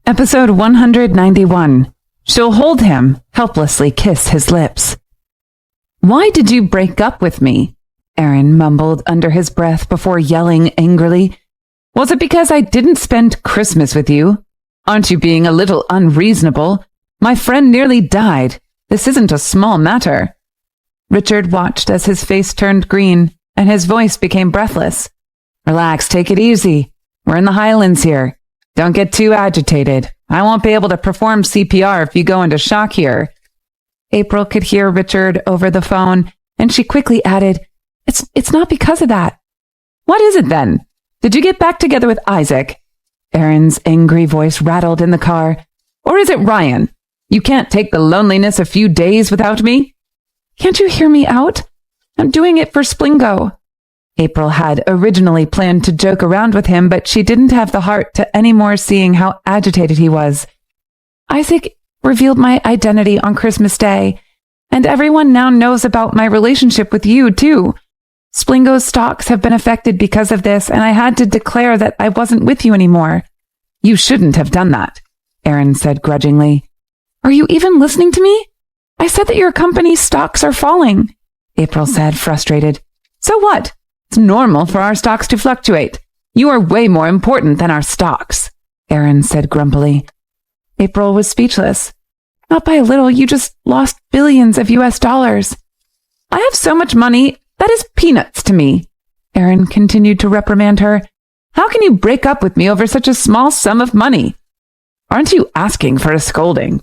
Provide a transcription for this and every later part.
Episode 191. She'll hold him, helplessly kiss his lips. "Why did you break up with me?" Aaron mumbled under his breath before yelling angrily. "Was it because I didn't spend Christmas with you? Aren't you being a little unreasonable? My friend nearly died. This isn't a small matter." Richard watched as his face turned green and his voice became breathless. "Relax, take it easy. We're in the Highlands here. Don't get too agitated. I won't be able to perform CPR if you go into shock here." April could hear Richard over the phone, and she quickly added, It's not because of that." "What is it then? Did you get back together with Isaac?" Aaron's angry voice rattled in the car. "Or is it Ryan? You can't take the loneliness a few days without me?" "Can't you hear me out? I'm doing it for Splingo." April had originally planned to joke around with him, but she didn't have the heart to any more seeing how agitated he was. "Isaac revealed my identity on Christmas Day, and everyone now knows about my relationship with you, too. Splingo's stocks have been affected because of this, and I had to declare that I wasn't with you anymore." "You shouldn't have done that," Aaron said grudgingly. "Are you even listening to me? I said that your company's stocks are falling," April said, frustrated. "So what? It's normal for our stocks to fluctuate. You are way more important than our stocks," Aaron said grumpily. April was speechless. "Not by a little, you just lost billions of US dollars." "I have so much money, that is peanuts to me," Aaron continued to reprimand her. "How can you break up with me over such a small sum of money? Aren't you asking for a scolding?"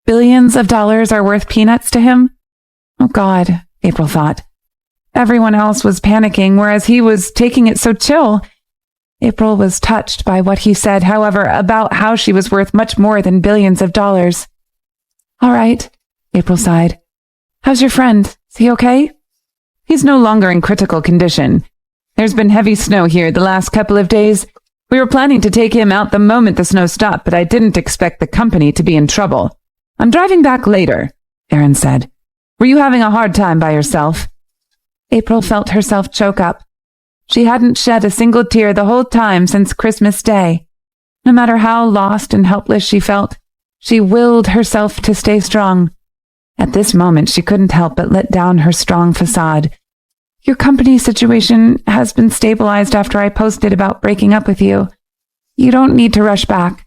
Billions of dollars are worth peanuts to him? Oh God, April thought. Everyone else was panicking, whereas he was taking it so chill. April was touched by what he said, however, about how she was worth much more than billions of dollars. "All right," April sighed. "How's your friend? Is he okay?" "He's no longer in critical condition. There's been heavy snow here the last couple of days. We were planning to take him out the moment the snow stopped, but I didn't expect the company to be in trouble. I'm driving back later," Aaron said. "Were you having a hard time by yourself?" April felt herself choke up. She hadn't shed a single tear the whole time since Christmas Day. No matter how lost and helpless she felt, she willed herself to stay strong. At this moment, she couldn't help but let down her strong facade. "Your company situation has been stabilized after I posted about breaking up with you. You don't need to rush back.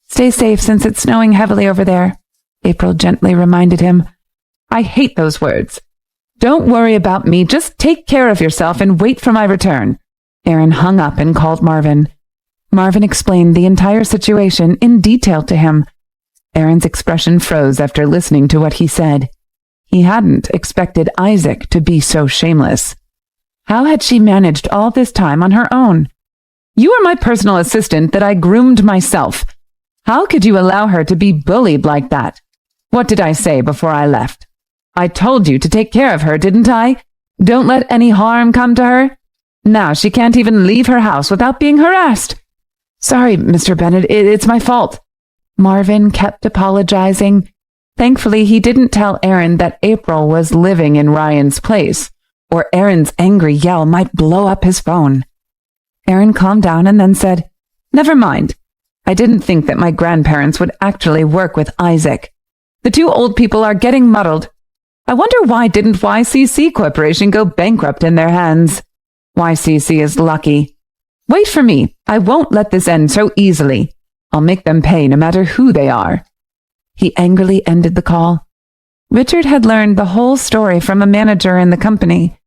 Stay safe since it's snowing heavily over there," April gently reminded him. "I hate those words. Don't worry about me. Just take care of yourself and wait for my return." Aaron hung up and called Marvin. Marvin explained the entire situation in detail to him. Aaron's expression froze after listening to what he said. He hadn't expected Isaac to be so shameless. How had she managed all this time on her own? "You are my personal assistant that I groomed myself. How could you allow her to be bullied like that? What did I say before I left? I told you to take care of her, didn't I? Don't let any harm come to her. Now she can't even leave her house without being harassed." "Sorry, Mr. Bennett, it's my fault." Marvin kept apologizing. Thankfully, he didn't tell Aaron that April was living in Ryan's place, or Aaron's angry yell might blow up his phone. Aaron calmed down and then said, "Never mind. I didn't think that my grandparents would actually work with Isaac. The two old people are getting muddled. I wonder why didn't YCC Corporation go bankrupt in their hands? YCC is lucky. Wait for me. I won't let this end so easily. I'll make them pay no matter who they are." He angrily ended the call. Richard had learned the whole story from a manager in the company.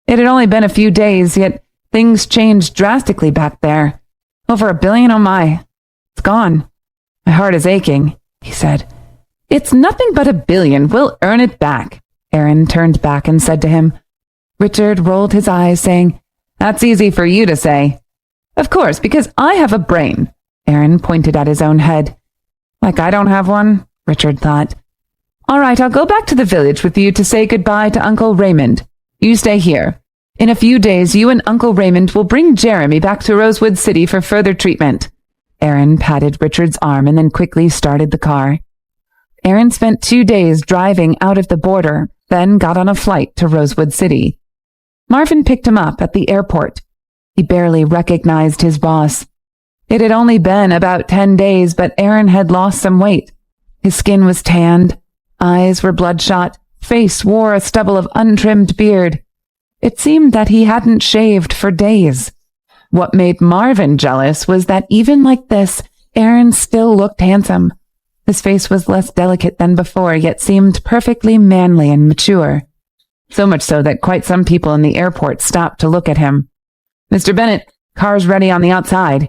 It had only been a few days, yet things changed drastically back there. "Over $1 billion, oh my. It's gone. My heart is aching," he said. "It's nothing but $1 billion. We'll earn it back," Aaron turned back and said to him. Richard rolled his eyes, saying, "That's easy for you to say." "Of course, because I have a brain." Aaron pointed at his own head. "Like I don't have one?" Richard thought. "All right, I'll go back to the village with you to say goodbye to Uncle Raymond. You stay here. In a few days, you and Uncle Raymond will bring Jeremy back to Rosewood City for further treatment." Aaron patted Richard's arm and then quickly started the car. Aaron spent 2 days driving out of the border, then got on a flight to Rosewood City. Marvin picked him up at the airport. He barely recognized his boss. It had only been about 10 days, but Aaron had lost some weight. His skin was tanned, eyes were bloodshot, face wore a stubble of untrimmed beard. It seemed that he hadn't shaved for days. What made Marvin jealous was that even like this, Aaron still looked handsome. His face was less delicate than before, yet seemed perfectly manly and mature. So much so that quite some people in the airport stopped to look at him. "Mr. Bennett, car's ready on the outside."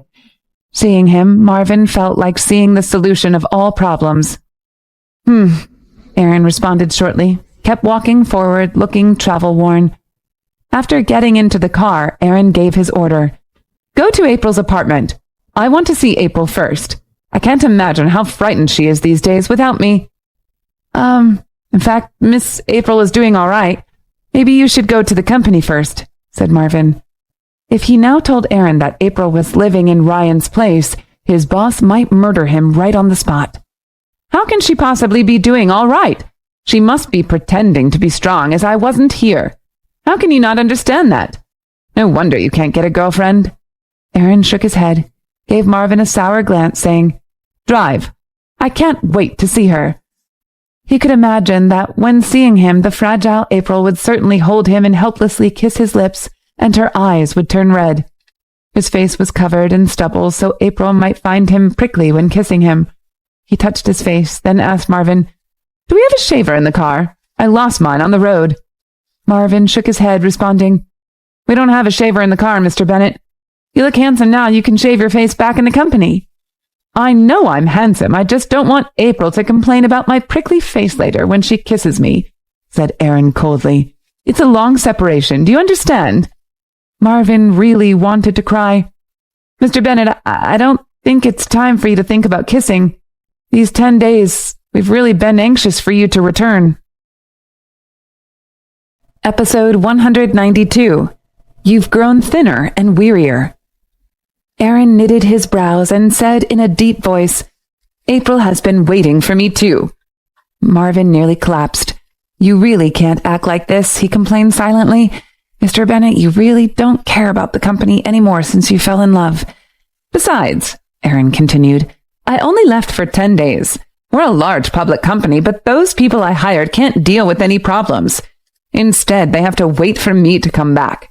Seeing him, Marvin felt like seeing the solution of all problems. Aaron responded shortly, kept walking forward, looking travel-worn. After getting into the car, Aaron gave his order. "Go to April's apartment. I want to see April first. I can't imagine how frightened she is these days without me." In fact, Miss April is doing all right. Maybe you should go to the company first," said Marvin. If he now told Aaron that April was living in Ryan's place, his boss might murder him right on the spot. "How can she possibly be doing all right? She must be pretending to be strong, as I wasn't here. How can you not understand that? No wonder you can't get a girlfriend." Aaron shook his head, gave Marvin a sour glance, saying, "Drive. I can't wait to see her." He could imagine that when seeing him, the fragile April would certainly hold him and helplessly kiss his lips, and her eyes would turn red. His face was covered in stubble, so April might find him prickly when kissing him. He touched his face, then asked Marvin, "Do we have a shaver in the car? I lost mine on the road." Marvin shook his head, responding, "We don't have a shaver in the car, Mr. Bennett. You look handsome now. You can shave your face back in the company." "I know I'm handsome. I just don't want April to complain about my prickly face later when she kisses me," said Aaron coldly. "It's a long separation. Do you understand?" Marvin really wanted to cry. "Mr. Bennett, I don't think it's time for you to think about kissing. These 10 days, we've really been anxious for you to return." Episode 192. You've grown thinner and wearier. Aaron knitted his brows and said in a deep voice, "April has been waiting for me too." Marvin nearly collapsed. "You really can't act like this," he complained silently. "Mr. Bennett, you really don't care about the company anymore since you fell in love." "Besides," Aaron continued, "I only left for 10 days. We're a large public company, but those people I hired can't deal with any problems. Instead, they have to wait for me to come back.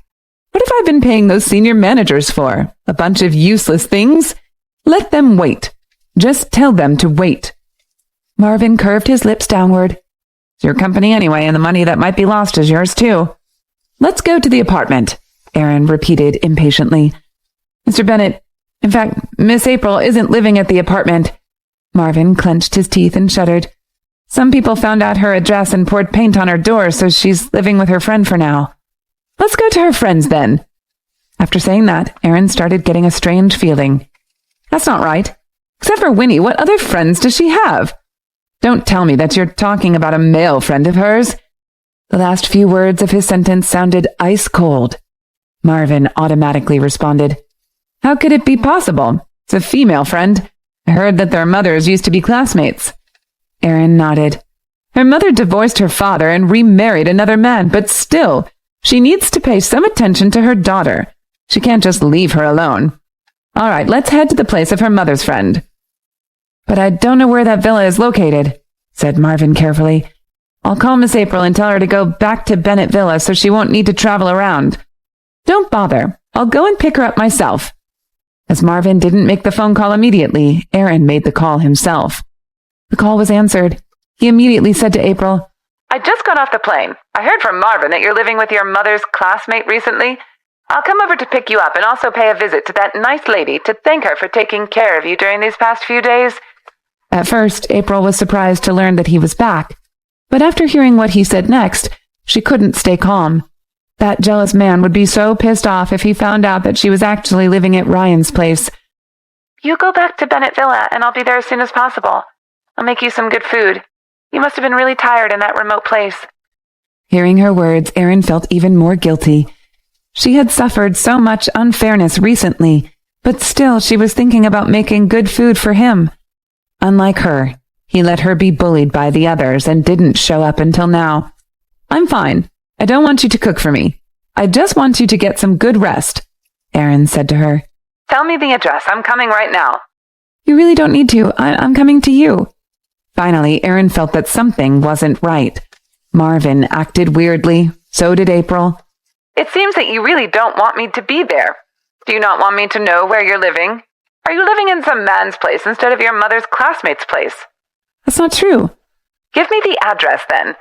What have I been paying those senior managers for? A bunch of useless things? Let them wait. Just tell them to wait." Marvin curved his lips downward. "It's your company anyway, and the money that might be lost is yours too." "Let's go to the apartment," Aaron repeated impatiently. "Mr. Bennett, in fact, Miss April isn't living at the apartment." Marvin clenched his teeth and shuddered. "Some people found out her address and poured paint on her door, so she's living with her friend for now." "Let's go to her friends then." After saying that, Aaron started getting a strange feeling. "That's not right. Except for Winnie, what other friends does she have? Don't tell me that you're talking about a male friend of hers." The last few words of his sentence sounded ice cold. Marvin automatically responded, "How could it be possible? It's a female friend. I heard that their mothers used to be classmates." Aaron nodded. "Her mother divorced her father and remarried another man, but still, she needs to pay some attention to her daughter. She can't just leave her alone. All right, let's head to the place of her mother's friend." "But I don't know where that villa is located," said Marvin carefully. "I'll call Miss April and tell her to go back to Bennett Villa so she won't need to travel around." "Don't bother. I'll go and pick her up myself." As Marvin didn't make the phone call immediately, Aaron made the call himself. The call was answered. He immediately said to April, "I just got off the plane. I heard from Marvin that you're living with your mother's classmate recently. I'll come over to pick you up and also pay a visit to that nice lady to thank her for taking care of you during these past few days." At first, April was surprised to learn that he was back. But after hearing what he said next, she couldn't stay calm. That jealous man would be so pissed off if he found out that she was actually living at Ryan's place. "You go back to Bennett Villa, and I'll be there as soon as possible. I'll make you some good food. You must have been really tired in that remote place." Hearing her words, Aaron felt even more guilty. She had suffered so much unfairness recently, but still she was thinking about making good food for him. Unlike her, he let her be bullied by the others and didn't show up until now. "I'm fine. I don't want you to cook for me. I just want you to get some good rest," Aaron said to her. Tell me the address. I'm coming right now. You really don't need to. I'm coming to you. Finally, Aaron felt that something wasn't right. Marvin acted weirdly. So did April. It seems that you really don't want me to be there. Do you not want me to know where you're living? Are you living in some man's place instead of your mother's classmate's place? That's not true. Give me the address then.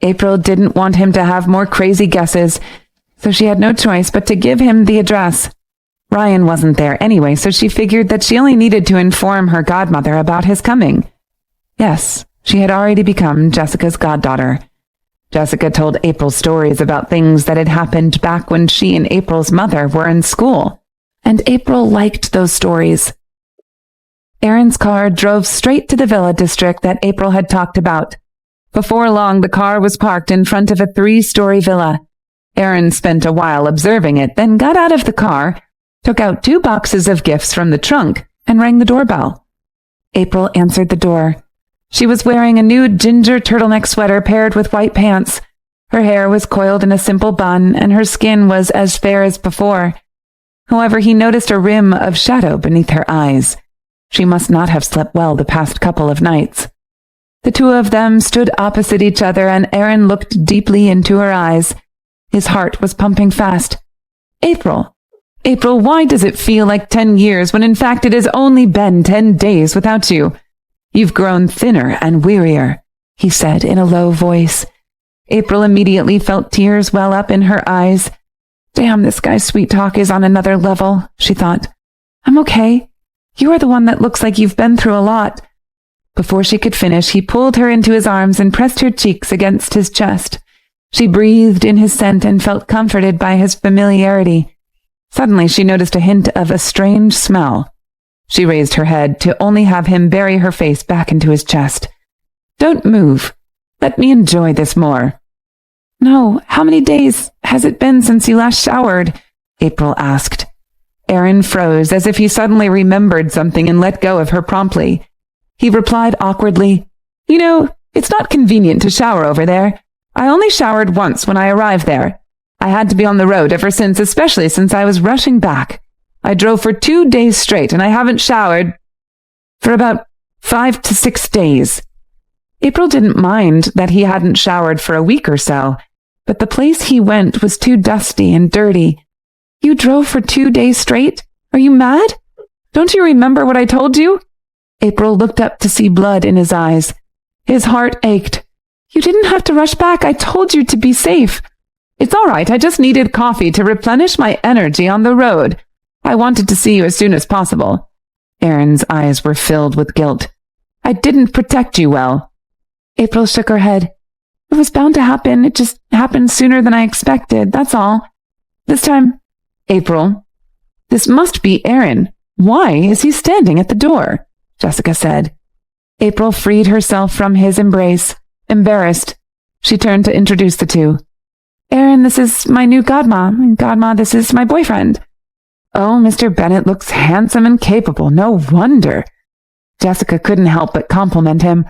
April didn't want him to have more crazy guesses, so she had no choice but to give him the address. Ryan wasn't there anyway, so she figured that she only needed to inform her godmother about his coming. Yes, she had already become Jessica's goddaughter. Jessica told April stories about things that had happened back when she and April's mother were in school, and April liked those stories. Aaron's car drove straight to the villa district that April had talked about. Before long, the car was parked in front of a 3-story villa. Aaron spent a while observing it, then got out of the car, took out 2 boxes of gifts from the trunk, and rang the doorbell. April answered the door. She was wearing a new ginger turtleneck sweater paired with white pants. Her hair was coiled in a simple bun, and her skin was as fair as before. However, he noticed a rim of shadow beneath her eyes. She must not have slept well the past couple of nights. The two of them stood opposite each other, and Aaron looked deeply into her eyes. His heart was pumping fast. April, why does it feel like 10 years when in fact it has only been 10 days without you? You've grown thinner and wearier, he said in a low voice. April immediately felt tears well up in her eyes. Damn, this guy's sweet talk is on another level, she thought. I'm okay. You are the one that looks like you've been through a lot. Before she could finish, he pulled her into his arms and pressed her cheeks against his chest. She breathed in his scent and felt comforted by his familiarity. Suddenly, she noticed a hint of a strange smell. She raised her head to only have him bury her face back into his chest. Don't move. Let me enjoy this more. No, how many days has it been since you last showered? April asked. Aaron froze as if he suddenly remembered something and let go of her promptly. He replied awkwardly, You know, it's not convenient to shower over there. I only showered once when I arrived there. I had to be on the road ever since, especially since I was rushing back. I drove for 2 days straight, and I haven't showered for about 5 to 6 days. April didn't mind that he hadn't showered for a week or so, but the place he went was too dusty and dirty. You drove for 2 days straight? Are you mad? Don't you remember what I told you? April looked up to see blood in his eyes. His heart ached. You didn't have to rush back. I told you to be safe. It's all right. I just needed coffee to replenish my energy on the road. I wanted to see you as soon as possible. Aaron's eyes were filled with guilt. I didn't protect you well. April shook her head. It was bound to happen. It just happened sooner than I expected. That's all. This time, April, this must be Aaron. Why is he standing at the door? Jessica said. April freed herself from his embrace. Embarrassed, she turned to introduce the two. Aaron, this is my new godma. And godma, this is my boyfriend. Oh, Mr. Bennett looks handsome and capable. No wonder. Jessica couldn't help but compliment him.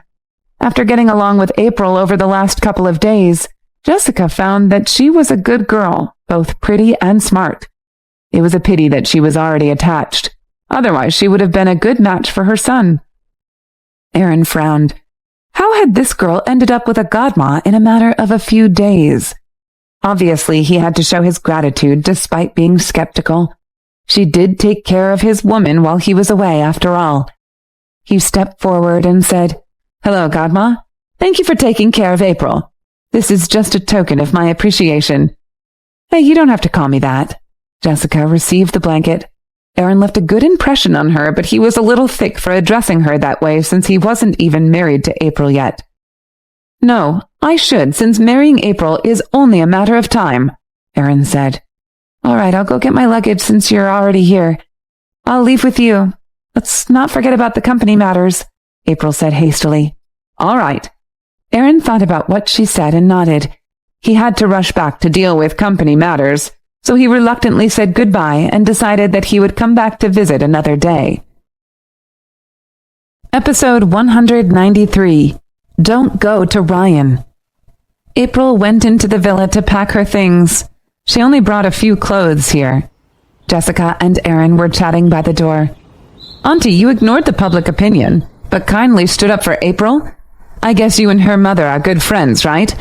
After getting along with April over the last couple of days, Jessica found that she was a good girl, both pretty and smart. It was a pity that she was already attached. Otherwise, she would have been a good match for her son. Aaron frowned. How had this girl ended up with a godma in a matter of a few days? Obviously, he had to show his gratitude despite being skeptical. She did take care of his woman while he was away, after all. He stepped forward and said, Hello, godma. Thank you for taking care of April. This is just a token of my appreciation. Hey, you don't have to call me that. Jessica received the blanket. Aaron left a good impression on her, but he was a little thick for addressing her that way since he wasn't even married to April yet. No, I should, since marrying April is only a matter of time, Aaron said. All right, I'll go get my luggage since you're already here. I'll leave with you. Let's not forget about the company matters, April said hastily. All right. Aaron thought about what she said and nodded. He had to rush back to deal with company matters, so he reluctantly said goodbye and decided that he would come back to visit another day. Episode 193. Don't Go to Ryan. April went into the villa to pack her things. She only brought a few clothes here. Jessica and Aaron were chatting by the door. Auntie, you ignored the public opinion, but kindly stood up for April? I guess you and her mother are good friends, right?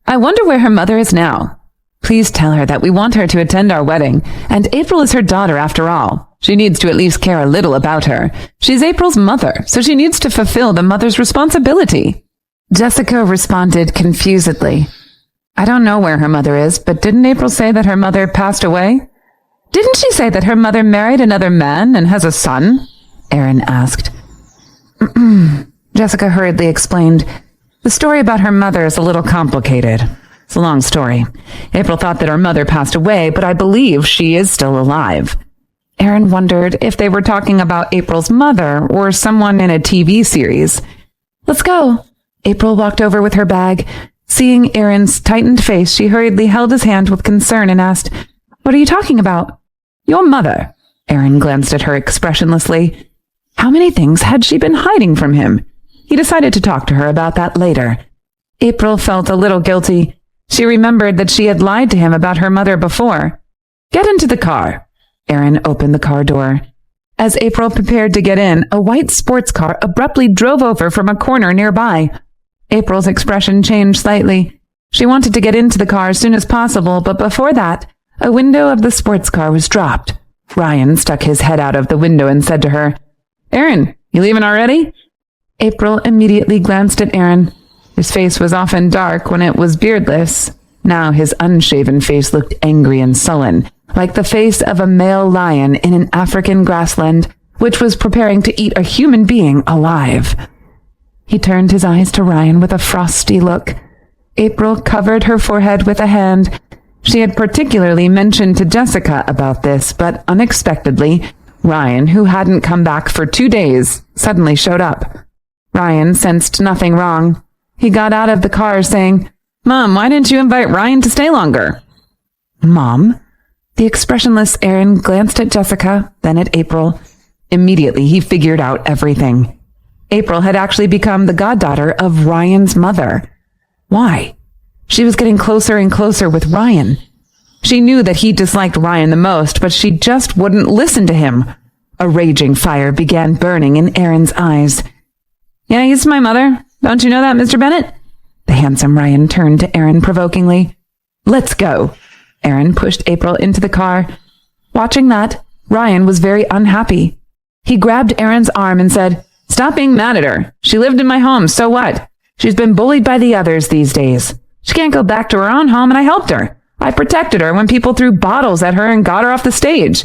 I wonder where her mother is now. Please tell her that we want her to attend our wedding, and April is her daughter after all. She needs to at least care a little about her. She's April's mother, so she needs to fulfill the mother's responsibility. Jessica responded confusedly. I don't know where her mother is, but didn't April say that her mother passed away? Didn't she say that her mother married another man and has a son? Aaron asked. Jessica hurriedly explained. The story about her mother is a little complicated. It's a long story. April thought that her mother passed away, but I believe she is still alive. Aaron wondered if they were talking about April's mother or someone in a TV series. Let's go. April walked over with her bag. Seeing Aaron's tightened face, she hurriedly held his hand with concern and asked, What are you talking about? Your mother. Aaron glanced at her expressionlessly. How many things had she been hiding from him? He decided to talk to her about that later. April felt a little guilty. She remembered that she had lied to him about her mother before. Get into the car. Aaron opened the car door. As April prepared to get in, a white sports car abruptly drove over from a corner nearby. April's expression changed slightly. She wanted to get into the car as soon as possible, but before that, a window of the sports car was dropped. Ryan stuck his head out of the window and said to her, Aaron, you leaving already? April immediately glanced at Aaron. His face was often dark when it was beardless. Now his unshaven face looked angry and sullen, like the face of a male lion in an African grassland, which was preparing to eat a human being alive. He turned his eyes to Ryan with a frosty look. April covered her forehead with a hand. She had particularly mentioned to Jessica about this, but unexpectedly, Ryan, who hadn't come back for 2 days, suddenly showed up. Ryan sensed nothing wrong. He got out of the car saying, Mom, why didn't you invite Ryan to stay longer? Mom? The expressionless Aaron glanced at Jessica, then at April. Immediately, he figured out everything. April had actually become the goddaughter of Ryan's mother. Why? She was getting closer and closer with Ryan. She knew that he disliked Ryan the most, but she just wouldn't listen to him. A raging fire began burning in Aaron's eyes. Yeah, he's my mother. Don't you know that, Mr. Bennett? The handsome Ryan turned to Aaron provokingly. Let's go. Aaron pushed April into the car. Watching that, Ryan was very unhappy. He grabbed Aaron's arm and said, Stop being mad at her. She lived in my home, so what? She's been bullied by the others these days. She can't go back to her own home, and I helped her. I protected her when people threw bottles at her and got her off the stage.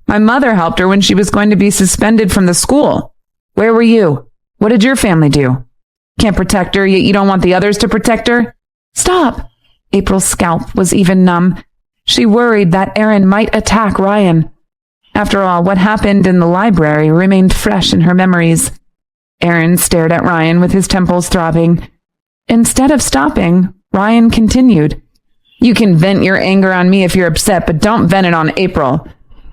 My mother helped her when she was going to be suspended from the school. Where were you? What did your family do? Can't protect her, yet you don't want the others to protect her? Stop! April's scalp was even numb. She worried that Aaron might attack Ryan. After all, what happened in the library remained fresh in her memories. Aaron stared at Ryan with his temples throbbing. Instead of stopping, Ryan continued. You can vent your anger on me if you're upset, but don't vent it on April.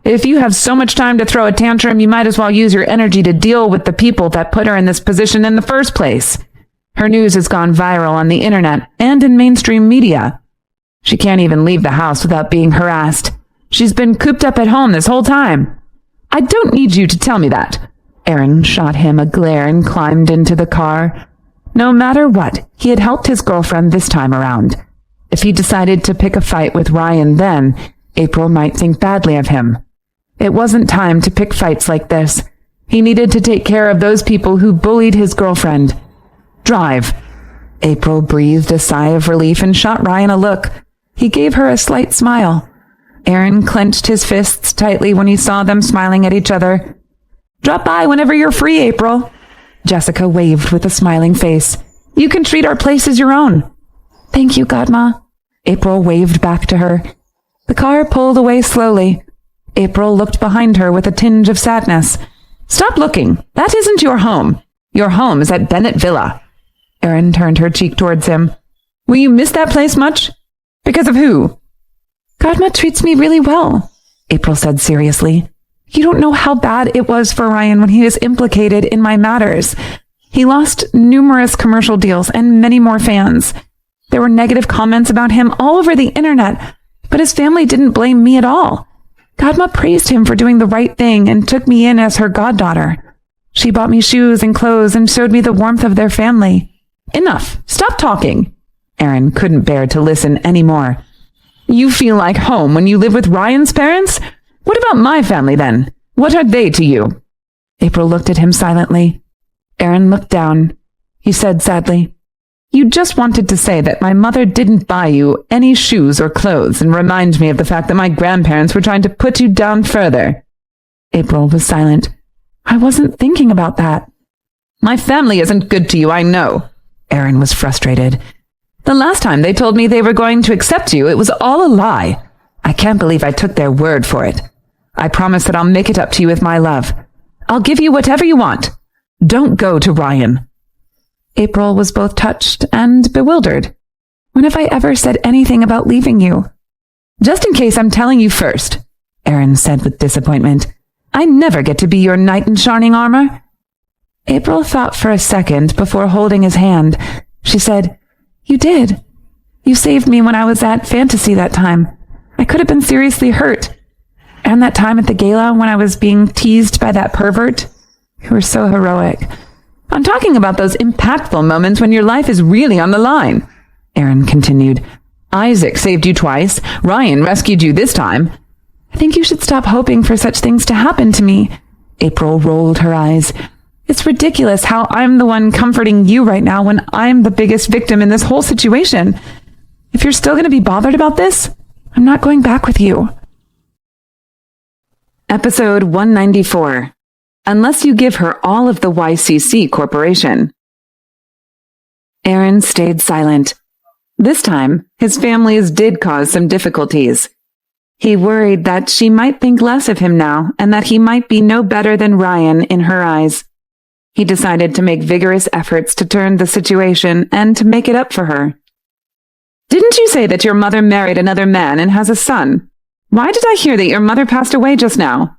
If you have so much time to throw a tantrum, you might as well use your energy to deal with the people that put her in this position in the first place. Her news has gone viral on the internet and in mainstream media. She can't even leave the house without being harassed. She's been cooped up at home this whole time. I don't need you to tell me that. Aaron shot him a glare and climbed into the car. No matter what, he had helped his girlfriend this time around. If he decided to pick a fight with Ryan then, April might think badly of him. It wasn't time to pick fights like this. He needed to take care of those people who bullied his girlfriend. Drive. April breathed a sigh of relief and shot Ryan a look. He gave her a slight smile. Aaron clenched his fists tightly when he saw them smiling at each other. Drop by whenever you're free, April. Jessica waved with a smiling face. You can treat our place as your own. Thank you, Godma. April waved back to her. The car pulled away slowly. April looked behind her with a tinge of sadness. Stop looking. That isn't your home. Your home is at Bennett Villa. Aaron turned her cheek towards him. Will you miss that place much? Because of who? Godma treats me really well, April said seriously. You don't know how bad it was for Ryan when he was implicated in my matters. He lost numerous commercial deals and many more fans. There were negative comments about him all over the internet, but his family didn't blame me at all. Godma praised him for doing the right thing and took me in as her goddaughter. She bought me shoes and clothes and showed me the warmth of their family. Enough. Stop talking. Aaron couldn't bear to listen anymore. You feel like home when you live with Ryan's parents? What about my family then? What are they to you? April looked at him silently. Aaron looked down. He said sadly, You just wanted to say that my mother didn't buy you any shoes or clothes and remind me of the fact that my grandparents were trying to put you down further. April was silent. I wasn't thinking about that. My family isn't good to you, I know. Aaron was frustrated. The last time they told me they were going to accept you, it was all a lie. I can't believe I took their word for it. I promise that I'll make it up to you with my love. I'll give you whatever you want. Don't go to Ryan. April was both touched and bewildered. When have I ever said anything about leaving you? Just in case I'm telling you first, Aaron said with disappointment. I never get to be your knight in shining armor. April thought for a second before holding his hand. She said, You did. You saved me when I was at Fantasy that time. I could have been seriously hurt. And that time at the gala when I was being teased by that pervert. You were so heroic. I'm talking about those impactful moments when your life is really on the line, Aaron continued. Isaac saved you twice. Ryan rescued you this time. I think you should stop hoping for such things to happen to me. April rolled her eyes. It's ridiculous how I'm the one comforting you right now when I'm the biggest victim in this whole situation. If you're still going to be bothered about this, I'm not going back with you. Episode 194. Unless you give her all of the YCC Corporation. Aaron stayed silent. This time, his families did cause some difficulties. He worried that she might think less of him now and that he might be no better than Ryan in her eyes. He decided to make vigorous efforts to turn the situation and to make it up for her. Didn't you say that your mother married another man and has a son? Why did I hear that your mother passed away just now?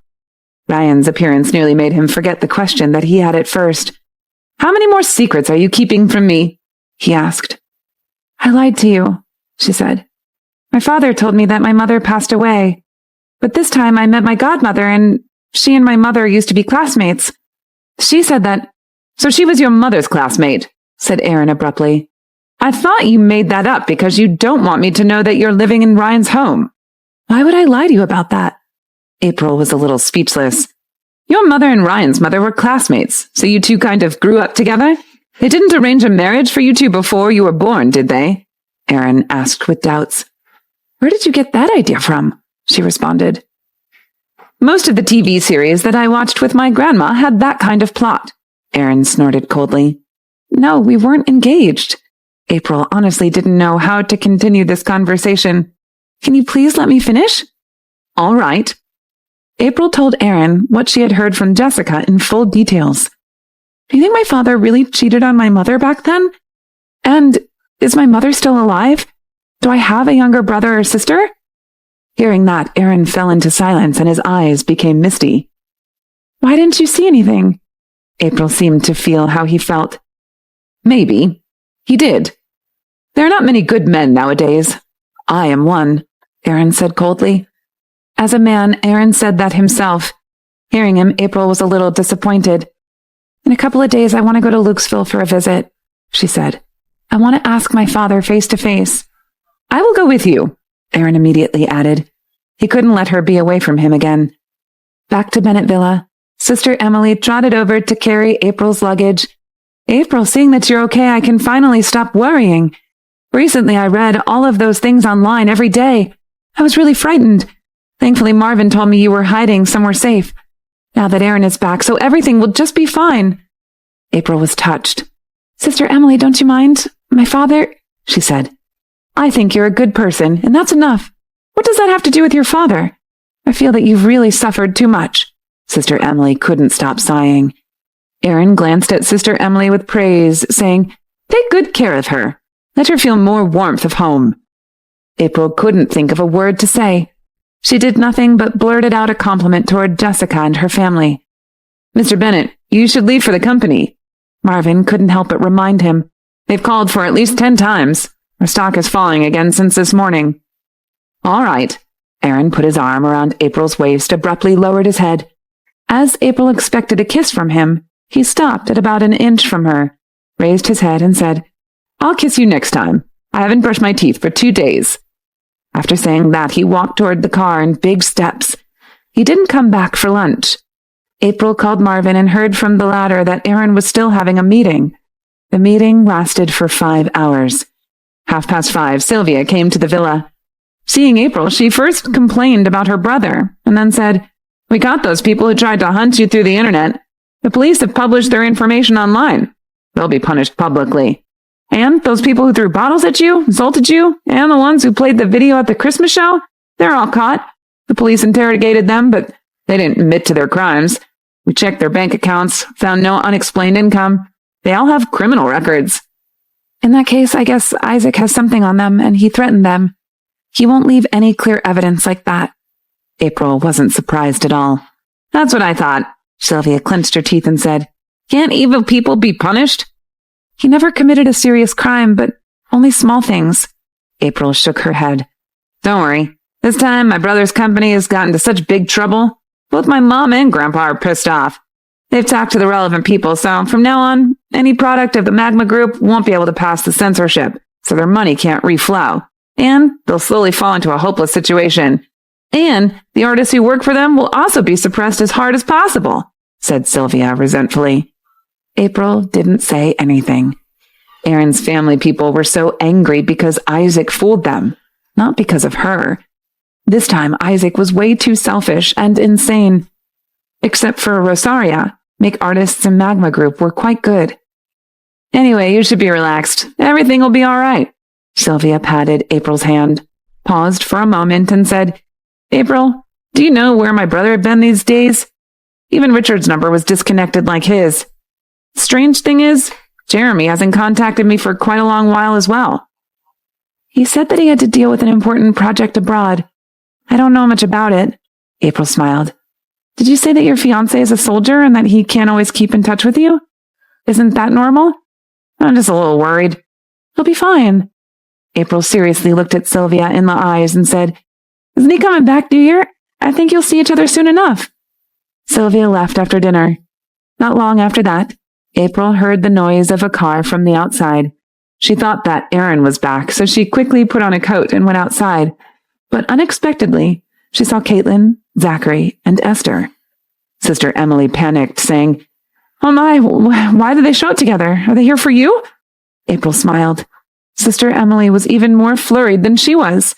Ryan's appearance nearly made him forget the question that he had at first. How many more secrets are you keeping from me? He asked. I lied to you, she said. My father told me that my mother passed away. But this time I met my godmother and she and my mother used to be classmates. She said that... So she was your mother's classmate, said Aaron abruptly. I thought you made that up because you don't want me to know that you're living in Ryan's home. Why would I lie to you about that? April was a little speechless. Your mother and Ryan's mother were classmates, so you two kind of grew up together? They didn't arrange a marriage for you two before you were born, did they? Aaron asked with doubts. Where did you get that idea from? She responded. Most of the TV series that I watched with my grandma had that kind of plot. Aaron snorted coldly. No, we weren't engaged. April honestly didn't know how to continue this conversation. Can you please let me finish? All right. April told Aaron what she had heard from Jessica in full details. Do you think my father really cheated on my mother back then? And is my mother still alive? Do I have a younger brother or sister? Hearing that, Aaron fell into silence and his eyes became misty. Why didn't you see anything? April seemed to feel how he felt. Maybe. He did. There are not many good men nowadays. I am one, Aaron said coldly. As a man, Aaron said that himself. Hearing him, April was a little disappointed. In a couple of days, I want to go to Lukesville for a visit, she said. I want to ask my father face to face. I will go with you, Aaron immediately added. He couldn't let her be away from him again. Back to Bennett Villa, Sister Emily trotted over to carry April's luggage. April, seeing that you're okay, I can finally stop worrying. Recently, I read all of those things online every day. I was really frightened. Thankfully, Marvin told me you were hiding somewhere safe. Now that Aaron is back, so everything will just be fine. April was touched. Sister Emily, don't you mind? My father, she said. I think you're a good person, and that's enough. What does that have to do with your father? I feel that you've really suffered too much. Sister Emily couldn't stop sighing. Aaron glanced at Sister Emily with praise, saying, Take good care of her. Let her feel more warmth of home. April couldn't think of a word to say. She did nothing but blurted out a compliment toward Jessica and her family. Mr. Bennett, you should leave for the company. Marvin couldn't help but remind him. They've called for at least 10 times. Our stock is falling again since this morning. All right. Aaron put his arm around April's waist, abruptly lowered his head. As April expected a kiss from him, he stopped at about an inch from her, raised his head and said, "I'll kiss you next time. I haven't brushed my teeth for 2 days." After saying that, he walked toward the car in big steps. He didn't come back for lunch. April called Marvin and heard from the latter that Aaron was still having a meeting. The meeting lasted for 5 hours. 5:30, Sylvia came to the villa. Seeing April, she first complained about her brother and then said, "We caught those people who tried to hunt you through the internet. The police have published their information online. They'll be punished publicly. And those people who threw bottles at you, insulted you, and the ones who played the video at the Christmas show, they're all caught. The police interrogated them, but they didn't admit to their crimes. We checked their bank accounts, found no unexplained income. They all have criminal records." "In that case, I guess Isaac has something on them, and he threatened them. He won't leave any clear evidence like that." April wasn't surprised at all. "That's what I thought." Sylvia clenched her teeth and said, "Can't evil people be punished?" "He never committed a serious crime, but only small things." April shook her head. "Don't worry. This time my brother's company has gotten into such big trouble. Both my mom and grandpa are pissed off. They've talked to the relevant people, so from now on, any product of the Magma Group won't be able to pass the censorship, so their money can't reflow. And they'll slowly fall into a hopeless situation. And the artists who work for them will also be suppressed as hard as possible," said Sylvia resentfully. April didn't say anything. Aaron's family people were so angry because Isaac fooled them, not because of her. This time, Isaac was way too selfish and insane. Except for Rosaria, make artists in Magma Group were quite good. "Anyway, you should be relaxed. Everything will be all right." Sylvia patted April's hand, paused for a moment, and said, "April, do you know where my brother had been these days? Even Richard's number was disconnected like his. Strange thing is, Jeremy hasn't contacted me for quite a long while as well." "He said that he had to deal with an important project abroad. I don't know much about it." April smiled. "Did you say that your fiancé is a soldier and that he can't always keep in touch with you? Isn't that normal?" "I'm just a little worried." "He'll be fine." April seriously looked at Sylvia in the eyes and said, "Isn't he coming back New Year? I think you'll see each other soon enough." Sylvia left after dinner. Not long after that, April heard the noise of a car from the outside. She thought that Aaron was back, so she quickly put on a coat and went outside. But unexpectedly, she saw Caitlin, Zachary, and Esther. Sister Emily panicked, saying, "Oh my, why did they show up together? Are they here for you?" April smiled. Sister Emily was even more flurried than she was.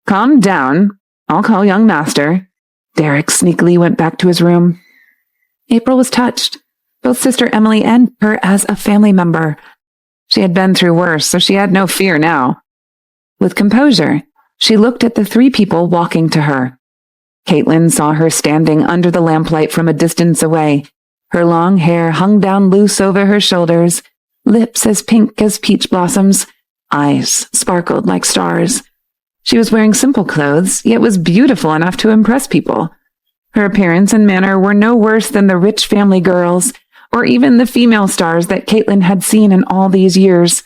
"Calm down. I'll call young master." Derek sneakily went back to his room. April was touched, both Sister Emily and her as a family member. She had been through worse, so she had no fear now. With composure, she looked at the 3 people walking to her. Caitlin saw her standing under the lamplight from a distance away. Her long hair hung down loose over her shoulders, lips as pink as peach blossoms, eyes sparkled like stars. She was wearing simple clothes, yet was beautiful enough to impress people. Her appearance and manner were no worse than the rich family girls, or even the female stars that Caitlin had seen in all these years.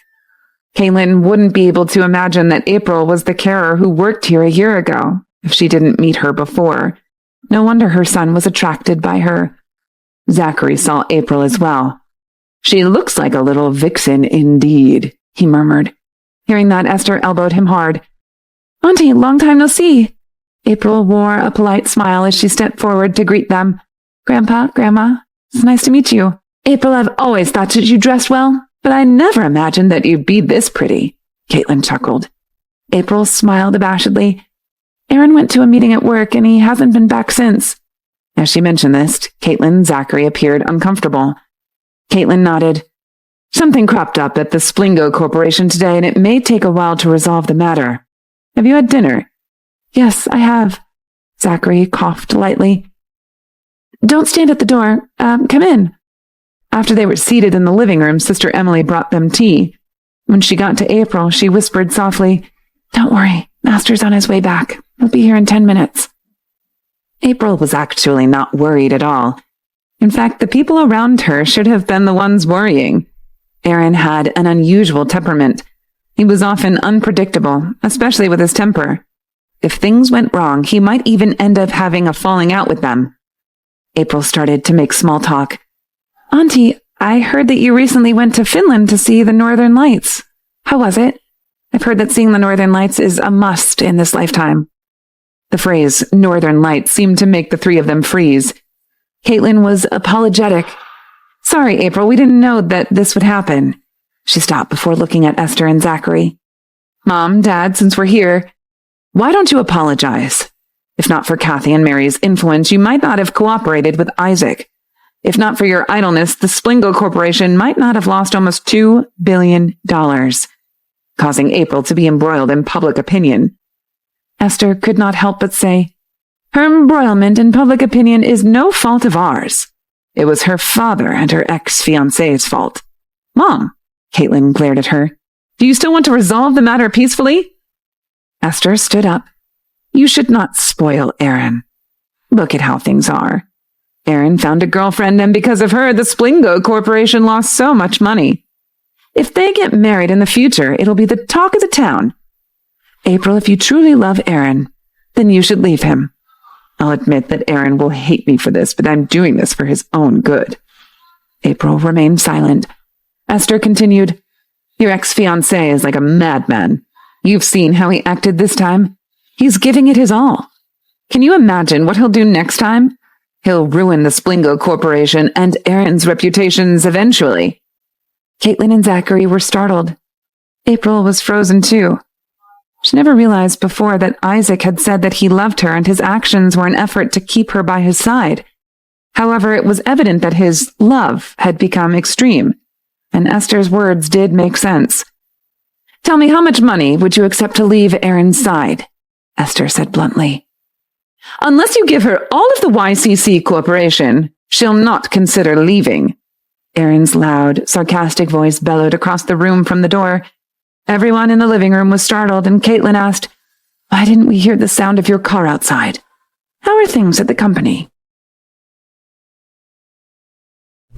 Caitlin wouldn't be able to imagine that April was the carer who worked here a year ago, if she didn't meet her before. No wonder her son was attracted by her. Zachary saw April as well. "She looks like a little vixen indeed," he murmured. Hearing that, Esther elbowed him hard. "Auntie, long time no see." April wore a polite smile as she stepped forward to greet them. "Grandpa, Grandma, it's nice to meet you." "April, I've always thought that you dressed well, but I never imagined that you'd be this pretty," Caitlin chuckled. April smiled abashedly. "Aaron went to a meeting at work, and he hasn't been back since." As she mentioned this, Caitlin and Zachary appeared uncomfortable. Caitlin nodded. "Something cropped up at the Splingo Corporation today, and it may take a while to resolve the matter. Have you had dinner?" "Yes, I have." Zachary coughed lightly. "Don't stand at the door. Come in." After they were seated in the living room, Sister Emily brought them tea. When she got to April, she whispered softly, "Don't worry, Master's on his way back. He'll be here in 10 minutes. April was actually not worried at all. In fact, the people around her should have been the ones worrying. Aaron had an unusual temperament. He was often unpredictable, especially with his temper. If things went wrong, he might even end up having a falling out with them. April started to make small talk. Auntie, I heard that you recently went to Finland to see the Northern Lights. How was it? I've heard that seeing the Northern Lights is a must in this lifetime. The phrase Northern Lights seemed to make the three of them freeze. Caitlin was apologetic. Sorry, April, we didn't know that this would happen. She stopped before looking at Esther and Zachary. Mom, Dad, since we're here, why don't you apologize? If not for Kathy and Mary's influence, you might not have cooperated with Isaac. If not for your idleness, the Splingo Corporation might not have lost almost $2 billion, causing April to be embroiled in public opinion. Esther could not help but say, her embroilment in public opinion is no fault of ours. It was her father and her ex-fiancé's fault. Mom, Caitlin glared at her, do you still want to resolve the matter peacefully? Esther stood up. You should not spoil Aaron. Look at how things are. Aaron found a girlfriend, and because of her, the Splingo Corporation lost so much money. If they get married in the future, it'll be the talk of the town. April, if you truly love Aaron, then you should leave him. I'll admit that Aaron will hate me for this, but I'm doing this for his own good. April remained silent. Esther continued, your ex-fiancé is like a madman. You've seen how he acted this time. He's giving it his all. Can you imagine what he'll do next time? He'll ruin the Splingo Corporation and Aaron's reputations eventually. Caitlin and Zachary were startled. April was frozen too. She never realized before that Isaac had said that he loved her and his actions were an effort to keep her by his side. However, it was evident that his love had become extreme, and Esther's words did make sense. Tell me, how much money would you accept to leave Aaron's side? Esther said bluntly. Unless you give her all of the YCC Corporation, she'll not consider leaving. Aaron's loud, sarcastic voice bellowed across the room from the door. Everyone in the living room was startled, and Caitlin asked, why didn't we hear the sound of your car outside? How are things at the company?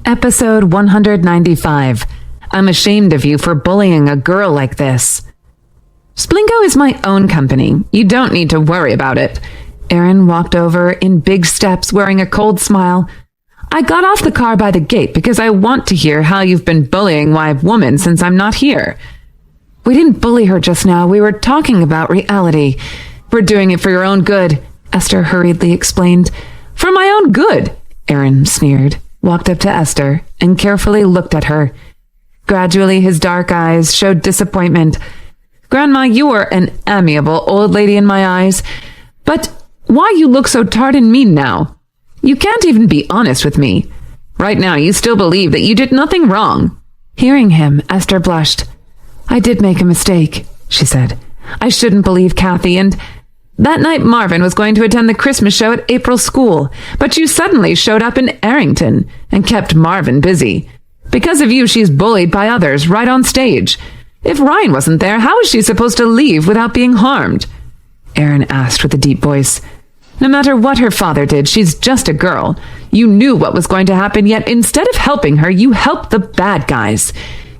Episode 195. I'm ashamed of you for bullying a girl like this. Splingo is my own company. You don't need to worry about it. Aaron walked over in big steps, wearing a cold smile. I got off the car by the gate because I want to hear how you've been bullying my woman since I'm not here. We didn't bully her just now. We were talking about reality. We're doing it for your own good, Esther hurriedly explained. For my own good, Aaron sneered, walked up to Esther, and carefully looked at her. Gradually, his dark eyes showed disappointment. Grandma, you are an amiable old lady in my eyes, but why you look so tart and mean now? You can't even be honest with me. Right now, you still believe that you did nothing wrong. Hearing him, Esther blushed. I did make a mistake, she said. I shouldn't believe Kathy, and that night Marvin was going to attend the Christmas show at April's school, but you suddenly showed up in Arrington and kept Marvin busy. Because of you, she's bullied by others right on stage. If Ryan wasn't there, how was she supposed to leave without being harmed? Aaron asked with a deep voice. No matter what her father did, she's just a girl. You knew what was going to happen, yet instead of helping her, you helped the bad guys.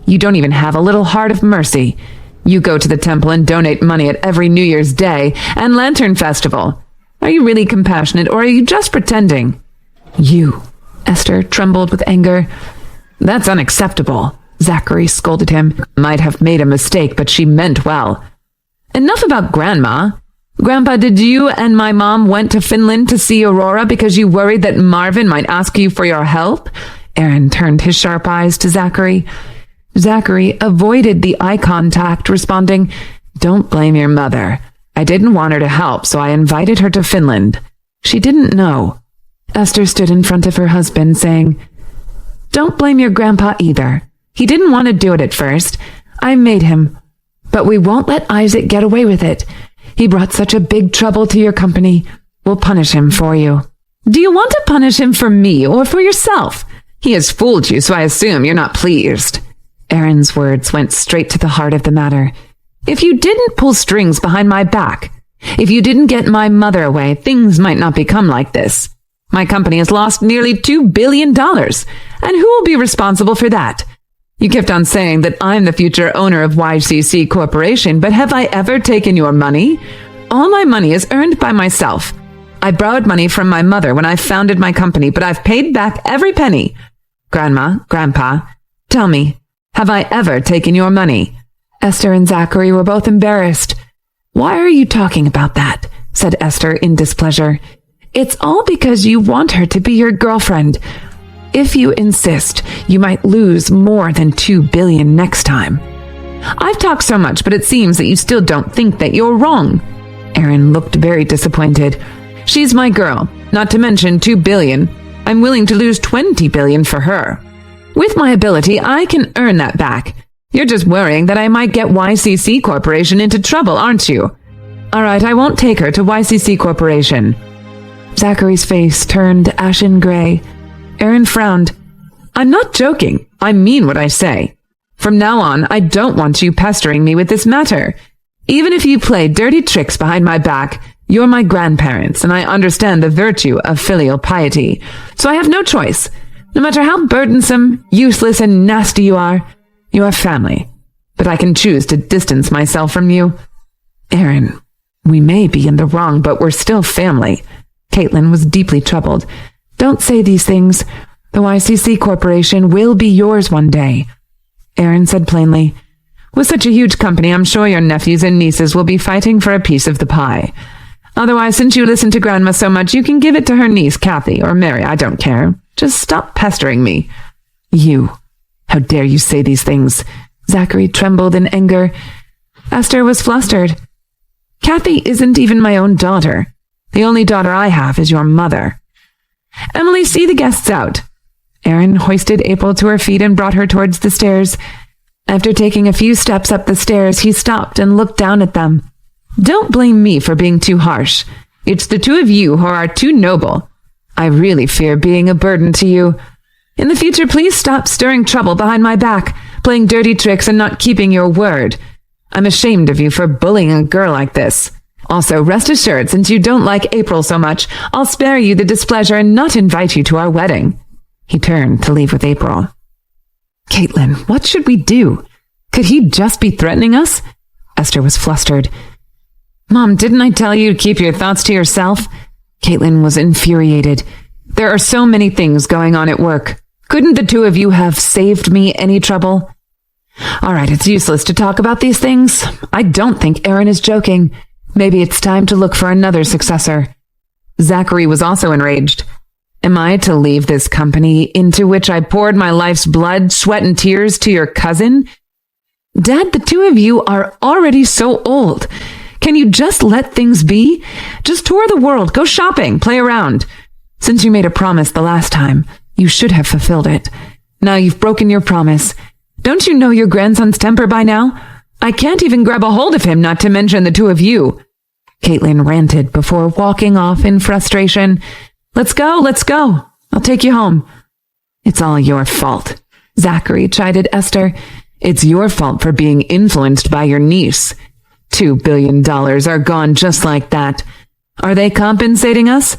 You don't even have a little heart of mercy. You go to the temple and donate money at every New Year's Day and Lantern Festival. Are you really compassionate, or are you just pretending? You. Esther trembled with anger. That's unacceptable. Zachary scolded him. Might have made a mistake, but she meant well. Enough about Grandma. Grandpa, did you and my mom went to Finland to see Aurora because you worried that Marvin might ask you for your help? Aaron turned his sharp eyes to Zachary. Zachary avoided the eye contact, responding, Don't blame your mother. I didn't want her to help, so I invited her to Finland. She didn't know. Esther stood in front of her husband, saying, Don't blame your grandpa either. He didn't want to do it at first. I made him. But we won't let Isaac get away with it. He brought such a big trouble to your company. We'll punish him for you. Do you want to punish him for me or for yourself? He has fooled you, so I assume you're not pleased. Aaron's words went straight to the heart of the matter. If you didn't pull strings behind my back, if you didn't get my mother away, things might not become like this. My company has lost nearly $2 billion, and who will be responsible for that? You kept on saying that I'm the future owner of YCC Corporation, but have I ever taken your money? All my money is earned by myself. I borrowed money from my mother when I founded my company, but I've paid back every penny. Grandma, Grandpa, tell me, have I ever taken your money?" Esther and Zachary were both embarrassed. "Why are you talking about that?" said Esther in displeasure. "It's all because you want her to be your girlfriend. If you insist, you might lose more than $2 billion next time." "I've talked so much, but it seems that you still don't think that you're wrong." Aaron looked very disappointed. "She's my girl, not to mention $2 billion. I'm willing to lose $20 billion for her. With my ability, I can earn that back. You're just worrying that I might get YCC Corporation into trouble, aren't you? All right, I won't take her to YCC Corporation." Zachary's face turned ashen gray. Aaron frowned. "I'm not joking. I mean what I say. From now on, I don't want you pestering me with this matter. Even if you play dirty tricks behind my back, you're my grandparents, and I understand the virtue of filial piety. So I have no choice. No matter how burdensome, useless, and nasty you are family. But I can choose to distance myself from you." "Aaron, we may be in the wrong, but we're still family." Caitlin was deeply troubled. "Don't say these things. The YCC Corporation will be yours one day." Aaron said plainly, "With such a huge company, I'm sure your nephews and nieces will be fighting for a piece of the pie. Otherwise, since you listen to Grandma so much, you can give it to her niece, Kathy, or Mary. I don't care. Just stop pestering me." "You. How dare you say these things?" Zachary trembled in anger. Esther was flustered. "Kathy isn't even my own daughter. The only daughter I have is your mother." "Emily, see the guests out." Aaron hoisted April to her feet and brought her towards the stairs. After taking a few steps up the stairs, he stopped and looked down at them. "Don't blame me for being too harsh. It's the two of you who are too noble. I really fear being a burden to you. In the future, please stop stirring trouble behind my back, playing dirty tricks and not keeping your word. I'm ashamed of you for bullying a girl like this. Also, rest assured, since you don't like April so much, I'll spare you the displeasure and not invite you to our wedding." He turned to leave with April. "Caitlin, what should we do? Could he just be threatening us?" Esther was flustered. "Mom, didn't I tell you to keep your thoughts to yourself?" Caitlin was infuriated. "There are so many things going on at work. Couldn't the two of you have saved me any trouble?" "All right, it's useless to talk about these things. I don't think Aaron is joking. Maybe it's time to look for another successor." Zachary was also enraged. "Am I to leave this company into which I poured my life's blood, sweat, and tears to your cousin? Dad, the two of you are already so old. Can you just let things be? Just tour the world, go shopping, play around. Since you made a promise the last time, you should have fulfilled it. Now you've broken your promise. Don't you know your grandson's temper by now? I can't even grab a hold of him, not to mention the two of you." Caitlin ranted before walking off in frustration. Let's go. I'll take you home." "It's all your fault," Zachary chided Esther. "It's your fault for being influenced by your niece. $2 billion are gone just like that. Are they compensating us?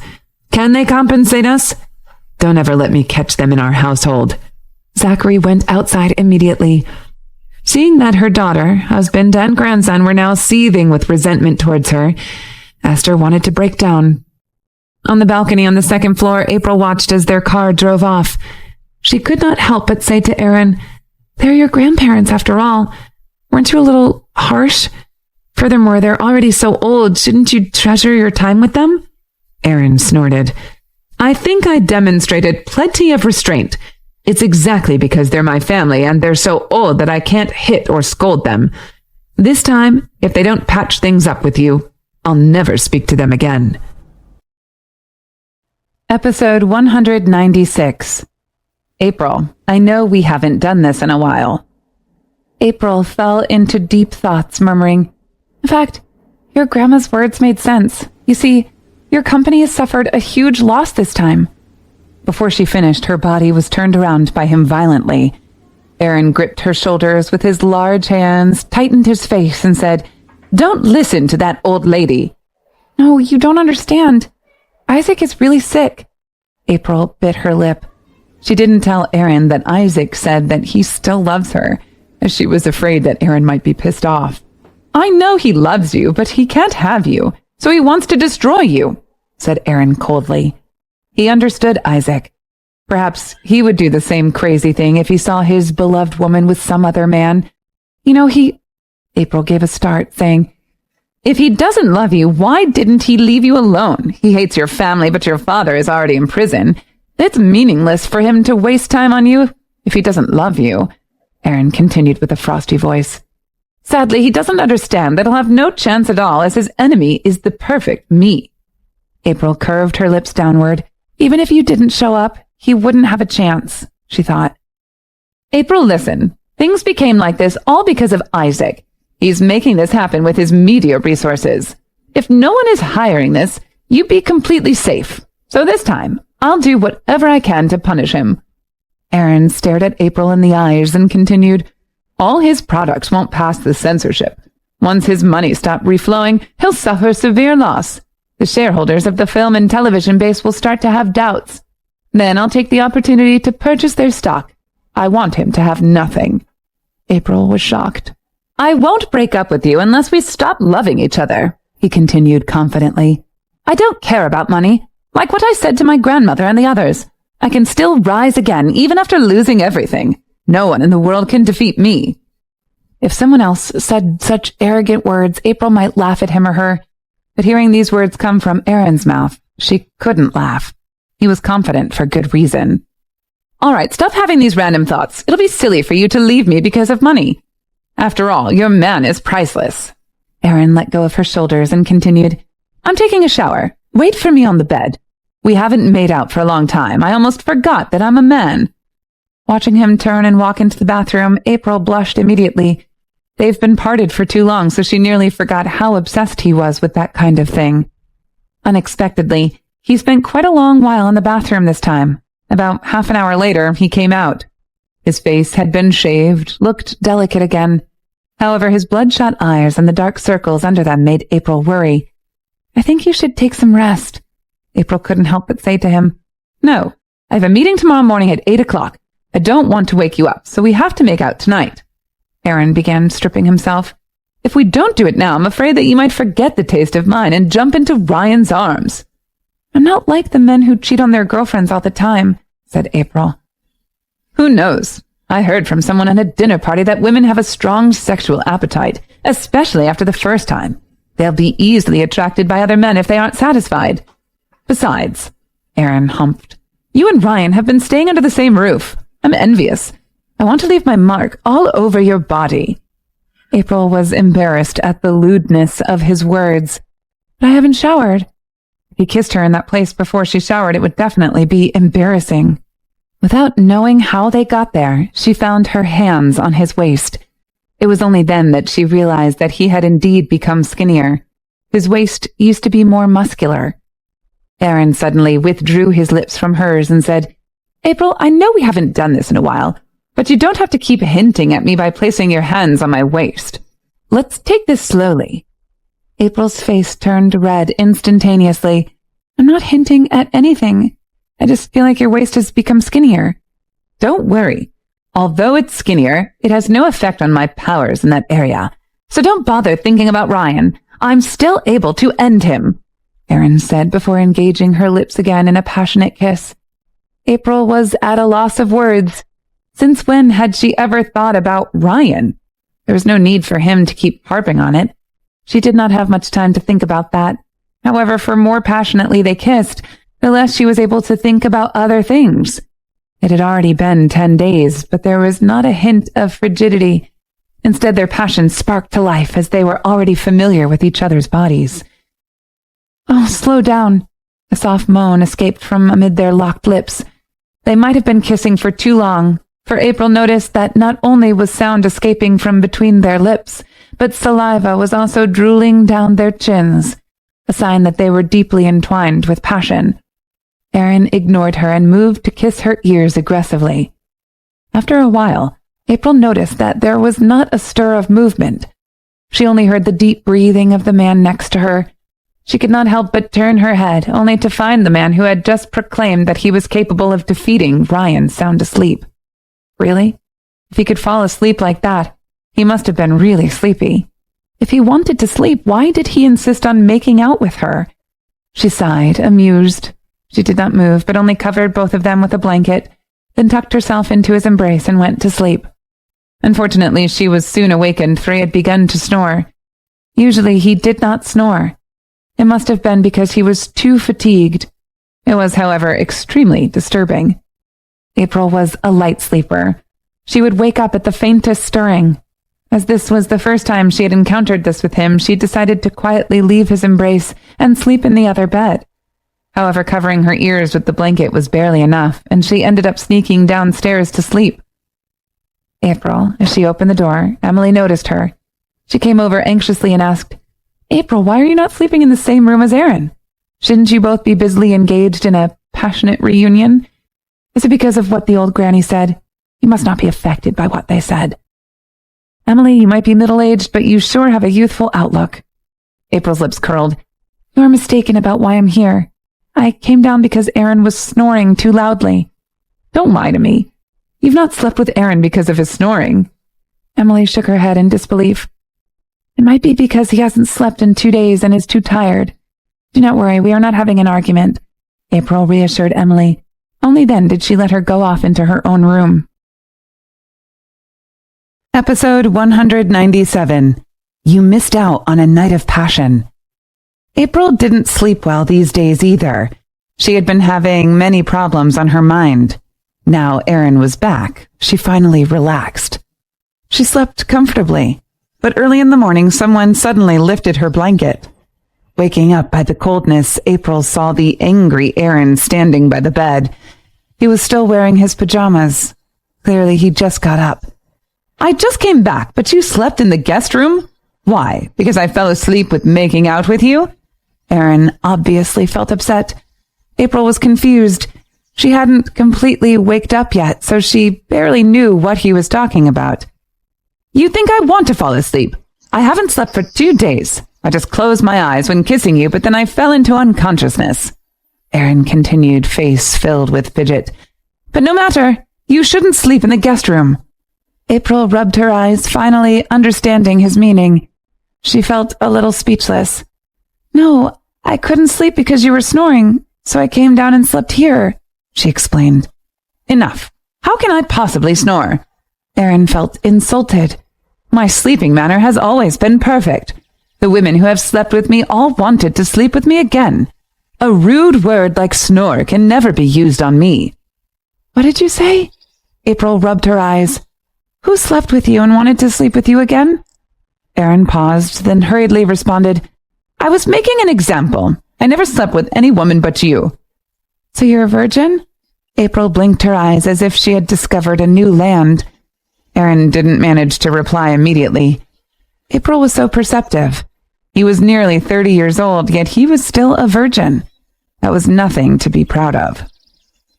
Can they compensate us? Don't ever let me catch them in our household." Zachary went outside immediately. Seeing that her daughter, husband, and grandson were now seething with resentment towards her, Esther wanted to break down. On the balcony on the second floor, April watched as their car drove off. She could not help but say to Aaron, "They're your grandparents after all. Weren't you a little harsh? Furthermore, they're already so old. Shouldn't you treasure your time with them?" Aaron snorted. "I think I demonstrated plenty of restraint. It's exactly because they're my family and they're so old that I can't hit or scold them. This time, if they don't patch things up with you, I'll never speak to them again." Episode 196. April, I know we haven't done this in a while. April fell into deep thoughts, murmuring, "In fact, your grandma's words made sense. You see, your company has suffered a huge loss this time." Before she finished, her body was turned around by him violently. Aaron gripped her shoulders with his large hands, tightened his face, and said, "Don't listen to that old lady." "No, you don't understand. Isaac is really sick." April bit her lip. She didn't tell Aaron that Isaac said that he still loves her, as she was afraid that Aaron might be pissed off. I know he loves you, but he can't have you, so he wants to destroy you, said Aaron coldly. He understood Isaac. Perhaps he would do the same crazy thing if he saw his beloved woman with some other man. April gave a start, saying, if he doesn't love you, why didn't he leave you alone? He hates your family, but your father is already in prison. It's meaningless for him to waste time on you if he doesn't love you, Aaron continued with a frosty voice. Sadly, he doesn't understand that he'll have no chance at all, as his enemy is the perfect me. April curved her lips downward. Even if you didn't show up, he wouldn't have a chance, she thought. April, listen. Things became like this all because of Isaac. He's making this happen with his media resources. If no one is hiring this, you'd be completely safe. So this time, I'll do whatever I can to punish him. Aaron stared at April in the eyes and continued, all his products won't pass the censorship. Once his money stops reflowing, he'll suffer severe loss. The shareholders of the film and television base will start to have doubts. Then I'll take the opportunity to purchase their stock. I want him to have nothing. April was shocked. I won't break up with you unless we stop loving each other, he continued confidently. I don't care about money. Like what I said to my grandmother and the others. I can still rise again, even after losing everything. No one in the world can defeat me. If someone else said such arrogant words, April might laugh at him or her. But hearing these words come from Aaron's mouth, she couldn't laugh. He was confident for good reason. All right, stop having these random thoughts. It'll be silly for you to leave me because of money. After all, your man is priceless. Aaron let go of her shoulders and continued, I'm taking a shower. Wait for me on the bed. We haven't made out for a long time. I almost forgot that I'm a man. Watching him turn and walk into the bathroom, April blushed immediately. They've been parted for too long, so she nearly forgot how obsessed he was with that kind of thing. Unexpectedly, he spent quite a long while in the bathroom this time. About half an hour later, he came out. His face had been shaved, looked delicate again. However, his bloodshot eyes and the dark circles under them made April worry. I think you should take some rest. April couldn't help but say to him, No, I have a meeting tomorrow morning at 8 o'clock. I don't want to wake you up, so we have to make out tonight. Aaron began stripping himself. If we don't do it now, I'm afraid that you might forget the taste of mine and jump into Ryan's arms. I'm not like the men who cheat on their girlfriends all the time, said April. Who knows? I heard from someone at a dinner party that women have a strong sexual appetite, especially after the first time. They'll be easily attracted by other men if they aren't satisfied. Besides, Aaron humphed, you and Ryan have been staying under the same roof. I'm envious. I want to leave my mark all over your body. April was embarrassed at the lewdness of his words. But I haven't showered. If he kissed her in that place before she showered, it would definitely be embarrassing. Without knowing how they got there, she found her hands on his waist. It was only then that she realized that he had indeed become skinnier. His waist used to be more muscular. Aaron suddenly withdrew his lips from hers and said, April, I know we haven't done this in a while, but you don't have to keep hinting at me by placing your hands on my waist. Let's take this slowly. April's face turned red instantaneously. I'm not hinting at anything. I just feel like your waist has become skinnier. Don't worry. Although it's skinnier, it has no effect on my powers in that area. So don't bother thinking about Ryan. I'm still able to end him, Aaron said before engaging her lips again in a passionate kiss. April was at a loss of words. Since when had she ever thought about Ryan? There was no need for him to keep harping on it. She did not have much time to think about that. However, for more passionately they kissed, the less she was able to think about other things. It had already been 10 days, but there was not a hint of frigidity. Instead, their passion sparked to life as they were already familiar with each other's bodies. Oh, slow down. A soft moan escaped from amid their locked lips. They might have been kissing for too long, for April noticed that not only was sound escaping from between their lips, but saliva was also drooling down their chins, a sign that they were deeply entwined with passion. Aaron ignored her and moved to kiss her ears aggressively. After a while, April noticed that there was not a stir of movement. She only heard the deep breathing of the man next to her. She could not help but turn her head, only to find the man who had just proclaimed that he was capable of defeating Ryan sound asleep. Really? If he could fall asleep like that, he must have been really sleepy. If he wanted to sleep, why did he insist on making out with her? She sighed, amused. She did not move, but only covered both of them with a blanket, then tucked herself into his embrace and went to sleep. Unfortunately, she was soon awakened, for he had begun to snore. Usually he did not snore. It must have been because he was too fatigued. It was, however, extremely disturbing. April was a light sleeper. She would wake up at the faintest stirring. As this was the first time she had encountered this with him, she decided to quietly leave his embrace and sleep in the other bed. However, covering her ears with the blanket was barely enough, and she ended up sneaking downstairs to sleep. April, as she opened the door, Emily noticed her. She came over anxiously and asked, "April, why are you not sleeping in the same room as Aaron? Shouldn't you both be busily engaged in a passionate reunion? Is it because of what the old granny said? You must not be affected by what they said." "Emily, you might be middle-aged, but you sure have a youthful outlook." April's lips curled. "You are mistaken about why I'm here. I came down because Aaron was snoring too loudly." "Don't lie to me. You've not slept with Aaron because of his snoring." Emily shook her head in disbelief. "It might be because he hasn't slept in 2 days and is too tired. Do not worry, we are not having an argument," April reassured Emily. Only then did she let her go off into her own room. Episode 197. You Missed Out on a Night of Passion. April didn't sleep well these days either. She had been having many problems on her mind. Now Aaron was back. She finally relaxed. She slept comfortably, but early in the morning someone suddenly lifted her blanket. Waking up by the coldness, April saw the angry Aaron standing by the bed. He was still wearing his pajamas. Clearly he just got up. "I just came back, but you slept in the guest room? Why, because I fell asleep with making out with you?" Aaron obviously felt upset. April was confused. She hadn't completely waked up yet, so she barely knew what he was talking about. "You think I want to fall asleep? I haven't slept for 2 days. I just closed my eyes when kissing you, but then I fell into unconsciousness," Aaron continued, face filled with fidget. "But no matter. You shouldn't sleep in the guest room." April rubbed her eyes, finally understanding his meaning. She felt a little speechless. "No, I couldn't sleep because you were snoring, so I came down and slept here," she explained. "Enough. How can I possibly snore?" Aaron felt insulted. "My sleeping manner has always been perfect. The women who have slept with me all wanted to sleep with me again. A rude word like snore can never be used on me." "What did you say?" April rubbed her eyes. "Who slept with you and wanted to sleep with you again?" Aaron paused, then hurriedly responded, "I was making an example. I never slept with any woman but you." "So you're a virgin?" April blinked her eyes as if she had discovered a new land. Aaron didn't manage to reply immediately. April was so perceptive. He was nearly 30 years old, yet he was still a virgin. That was nothing to be proud of.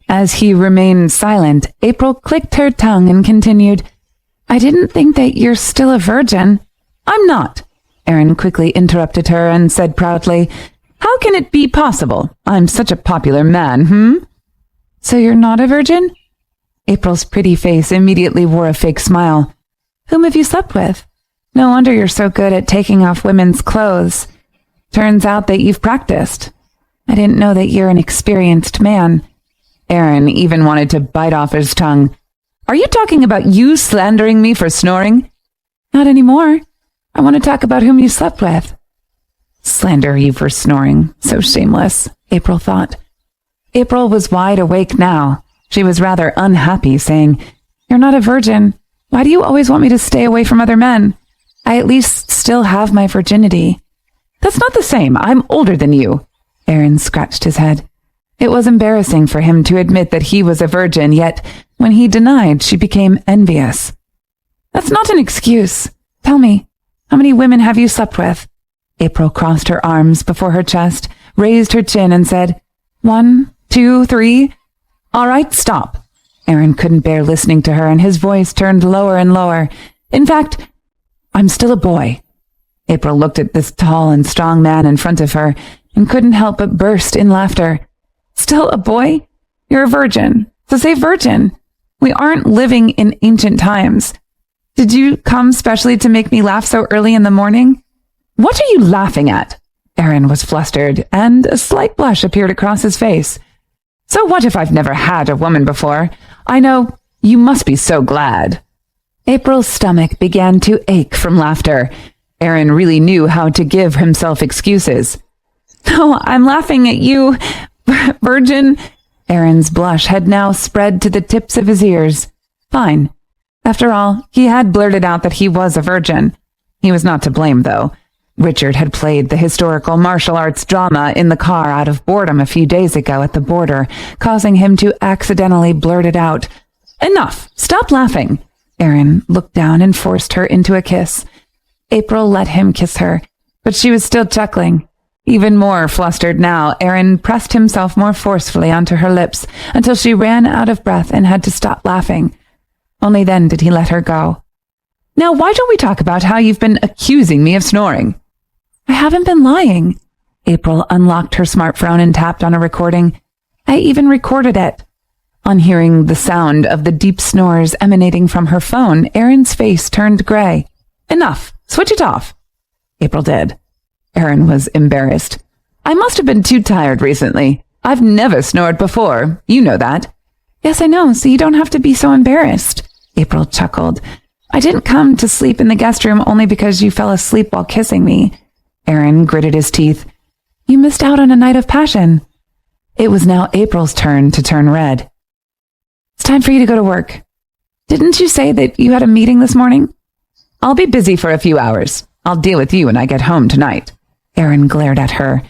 As he remained silent, April clicked her tongue and continued, "I didn't think that you're still a virgin." "I'm not," Aaron quickly interrupted her and said proudly, "How can it be possible? I'm such a popular man, "So you're not a virgin?" April's pretty face immediately wore a fake smile. "Whom have you slept with? No wonder you're so good at taking off women's clothes. Turns out that you've practiced. I didn't know that you're an experienced man." Aaron even wanted to bite off his tongue. "Are you talking about you slandering me for snoring?" "Not anymore. I want to talk about whom you slept with." Slander you for snoring. So shameless, April thought. April was wide awake now. She was rather unhappy, saying, "You're not a virgin. Why do you always want me to stay away from other men? I at least still have my virginity." "That's not the same. I'm older than you." Aaron scratched his head. It was embarrassing for him to admit that he was a virgin, yet when he denied, she became envious. "That's not an excuse. Tell me, how many women have you slept with?" April crossed her arms before her chest, raised her chin, and said, 1, 2, 3. "All right, stop." Aaron couldn't bear listening to her, and his voice turned lower and lower. "In fact, I'm still a boy." April looked at this tall and strong man in front of her and couldn't help but burst in laughter. "Still a boy? You're a virgin, so say virgin. We aren't living in ancient times. Did you come specially to make me laugh so early in the morning? What are you laughing at? Aaron was flustered, and a slight blush appeared across his face. So what if I've never had a woman before? I know. You must be so glad. April's stomach began to ache from laughter. Aaron really knew how to give himself excuses. Oh, I'm laughing at you, virgin. Aaron's blush had now spread to the tips of his ears. Fine. After all, he had blurted out that he was a virgin. He was not to blame, though. Richard had played the historical martial arts drama in the car out of boredom a few days ago at the border, causing him to accidentally blurt it out. Enough! Stop laughing! Aaron looked down and forced her into a kiss. April let him kiss her, but she was still chuckling. Even more flustered now, Aaron pressed himself more forcefully onto her lips until she ran out of breath and had to stop laughing. Only then did he let her go. Now, why don't we talk about how you've been accusing me of snoring? I haven't been lying. April unlocked her smartphone and tapped on a recording. I even recorded it. On hearing the sound of the deep snores emanating from her phone, Aaron's face turned gray. Enough. Switch it off. April did. Aaron was embarrassed. I must have been too tired recently. I've never snored before. You know that. Yes, I know, so you don't have to be so embarrassed. April chuckled. I didn't come to sleep in the guest room only because you fell asleep while kissing me. Aaron gritted his teeth. You missed out on a night of passion. It was now April's turn to turn red. It's time for you to go to work. Didn't you say that you had a meeting this morning? I'll be busy for a few hours. I'll deal with you when I get home tonight. Aaron glared at her.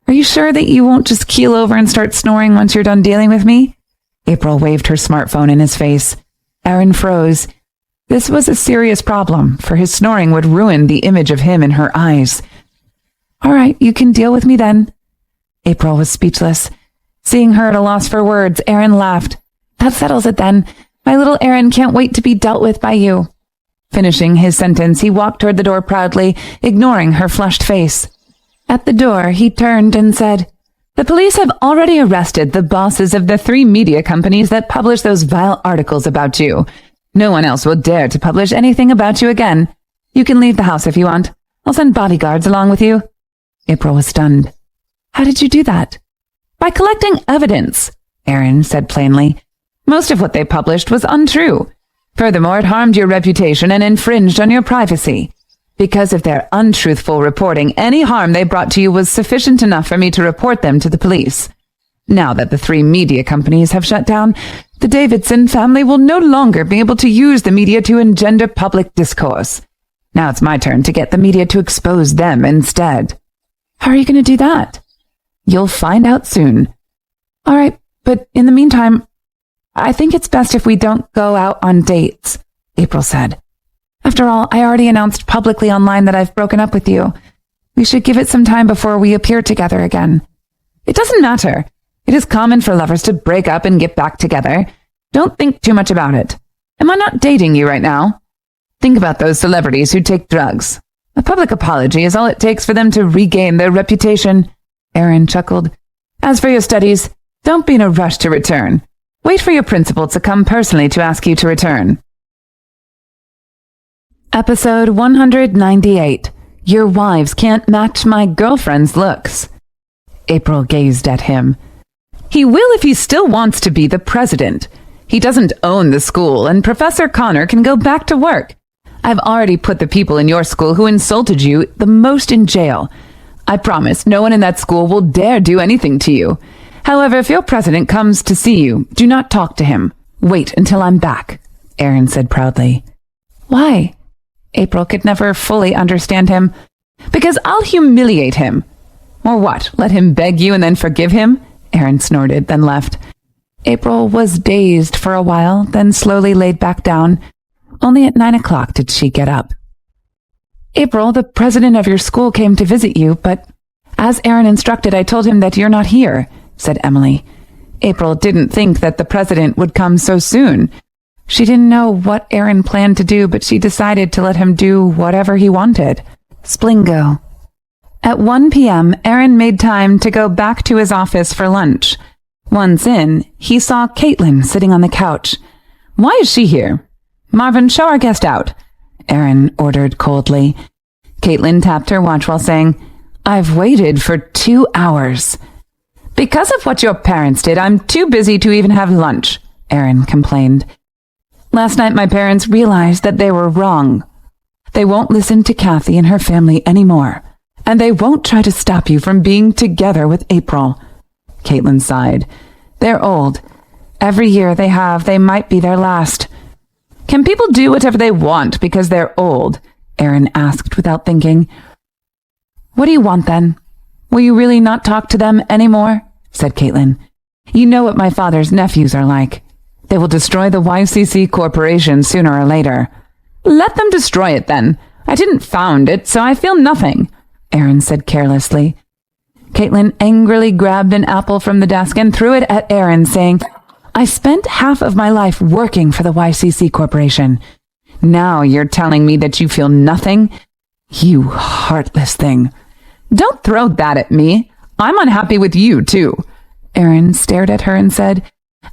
Are you sure that you won't just keel over and start snoring once you're done dealing with me? April waved her smartphone in his face. Aaron froze. This was a serious problem, for his snoring would ruin the image of him in her eyes. All right, you can deal with me then. April was speechless. Seeing her at a loss for words, Aaron laughed. That settles it then. My little Aaron can't wait to be dealt with by you. Finishing his sentence, he walked toward the door proudly, ignoring her flushed face. At the door, he turned and said, The police have already arrested the bosses of the 3 media companies that published those vile articles about you. No one else will dare to publish anything about you again. You can leave the house if you want. I'll send bodyguards along with you. April was stunned. How did you do that? By collecting evidence, Aaron said plainly. Most of what they published was untrue. Furthermore, it harmed your reputation and infringed on your privacy. Because of their untruthful reporting, any harm they brought to you was sufficient enough for me to report them to the police. Now that the 3 media companies have shut down, the Davidson family will no longer be able to use the media to engender public discourse. Now it's my turn to get the media to expose them instead. How are you going to do that? You'll find out soon. All right, but in the meantime, I think it's best if we don't go out on dates, April said. After all, I already announced publicly online that I've broken up with you. We should give it some time before we appear together again. It doesn't matter. It is common for lovers to break up and get back together. Don't think too much about it. Am I not dating you right now? Think about those celebrities who take drugs. A public apology is all it takes for them to regain their reputation. Aaron chuckled. As for your studies, don't be in a rush to return. Wait for your principal to come personally to ask you to return. Episode 198. Your wives can't match my girlfriend's looks. April gazed at him. He will if he still wants to be the president. He doesn't own the school, and Professor Connor can go back to work. I've already put the people in your school who insulted you the most in jail. I promise no one in that school will dare do anything to you. However, if your president comes to see you, do not talk to him. Wait until I'm back, Aaron said proudly. Why? April could never fully understand him. Because I'll humiliate him. Or what, let him beg you and then forgive him? Aaron snorted, then left. April was dazed for a while, then slowly laid back down. Only at 9 o'clock did she get up. April, the president of your school came to visit you, but as Aaron instructed, I told him that you're not here, said Emily. April didn't think that the president would come so soon. She didn't know what Aaron planned to do, but she decided to let him do whatever he wanted. Splingo. At 1 p.m., Aaron made time to go back to his office for lunch. Once in, he saw Caitlin sitting on the couch. Why is she here? Marvin, show our guest out, Aaron ordered coldly. Caitlin tapped her watch while saying, "I've waited for 2 hours." "Because of what your parents did, I'm too busy to even have lunch," Aaron complained. "Last night my parents realized that they were wrong. They won't listen to Kathy and her family anymore, and they won't try to stop you from being together with April." Caitlin sighed. "They're old. Every year they might be their last." "Can people do whatever they want because they're old?" Aaron asked without thinking. "What do you want then? Will you really not talk to them anymore?" said Caitlin. "You know what my father's nephews are like. They will destroy the YCC Corporation sooner or later." "Let them destroy it then. I didn't found it, so I feel nothing," Aaron said carelessly. Caitlin angrily grabbed an apple from the desk and threw it at Aaron, saying, "I spent half of my life working for the YCC Corporation. Now you're telling me that you feel nothing? You heartless thing." "Don't throw that at me. I'm unhappy with you, too." Aaron stared at her and said,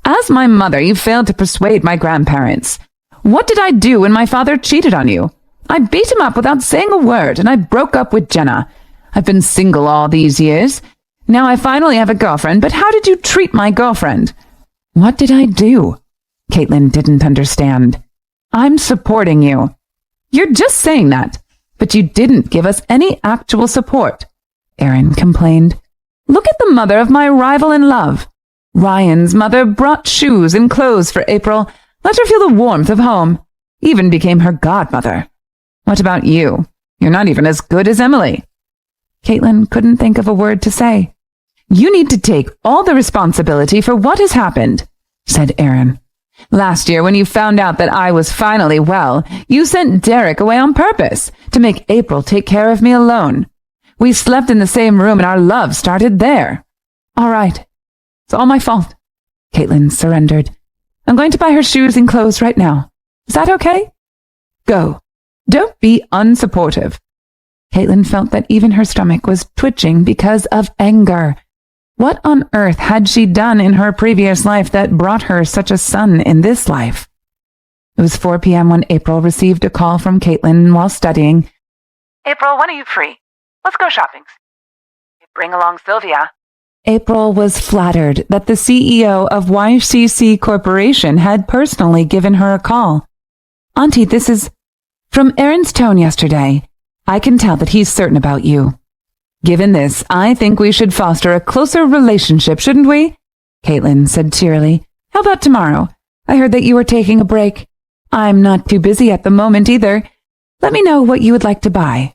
"As my mother, you failed to persuade my grandparents. What did I do when my father cheated on you? I beat him up without saying a word, and I broke up with Jenna. I've been single all these years. Now I finally have a girlfriend, but how did you treat my girlfriend?" "What did I do?" Caitlin didn't understand. "I'm supporting you." "You're just saying that, but you didn't give us any actual support," Aaron complained. "Look at the mother of my rival in love. Ryan's mother brought shoes and clothes for April, let her feel the warmth of home, even became her godmother. What about you? You're not even as good as Emily." Caitlin couldn't think of a word to say. "You need to take all the responsibility for what has happened," said Aaron. "Last year, when you found out that I was finally well, you sent Derek away on purpose to make April take care of me alone. We slept in the same room and our love started there." "All right. It's all my fault." Caitlin surrendered. "I'm going to buy her shoes and clothes right now. Is that okay?" "Go. Don't be unsupportive." Caitlin felt that even her stomach was twitching because of anger. What on earth had she done in her previous life that brought her such a son in this life? It was 4 p.m. when April received a call from Caitlin while studying. "April, when are you free? Let's go shopping. Bring along Sylvia." April was flattered that the CEO of YCC Corporation had personally given her a call. "Auntie, this is..." "From Aaron's tone yesterday, I can tell that he's certain about you. Given this, I think we should foster a closer relationship, shouldn't we?" Caitlin said cheerily. "How about tomorrow? I heard that you were taking a break. I'm not too busy at the moment either. Let me know what you would like to buy.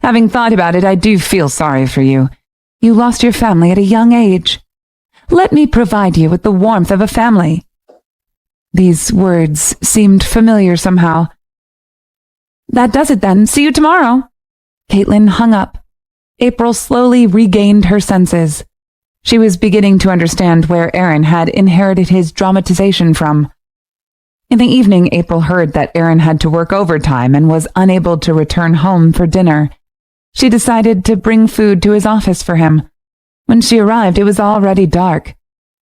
Having thought about it, I do feel sorry for you. You lost your family at a young age. Let me provide you with the warmth of a family." These words seemed familiar somehow. "That does it then. See you tomorrow." Caitlin hung up. April slowly regained her senses. She was beginning to understand where Aaron had inherited his dramatization from. In the evening, April heard that Aaron had to work overtime and was unable to return home for dinner. She decided to bring food to his office for him. When she arrived, it was already dark.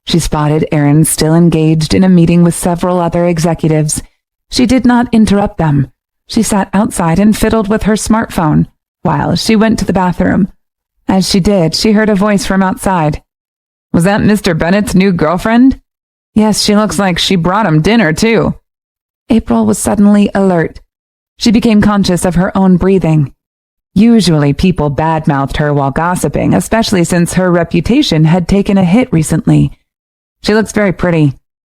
She spotted Aaron still engaged in a meeting with several other executives. She did not interrupt them. She sat outside and fiddled with her smartphone while she went to the bathroom. As she did, she heard a voice from outside. "Was that Mr. Bennett's new girlfriend?" "Yes, she looks like she brought him dinner, too." April was suddenly alert. She became conscious of her own breathing. Usually people badmouthed her while gossiping, especially since her reputation had taken a hit recently. "She looks very pretty.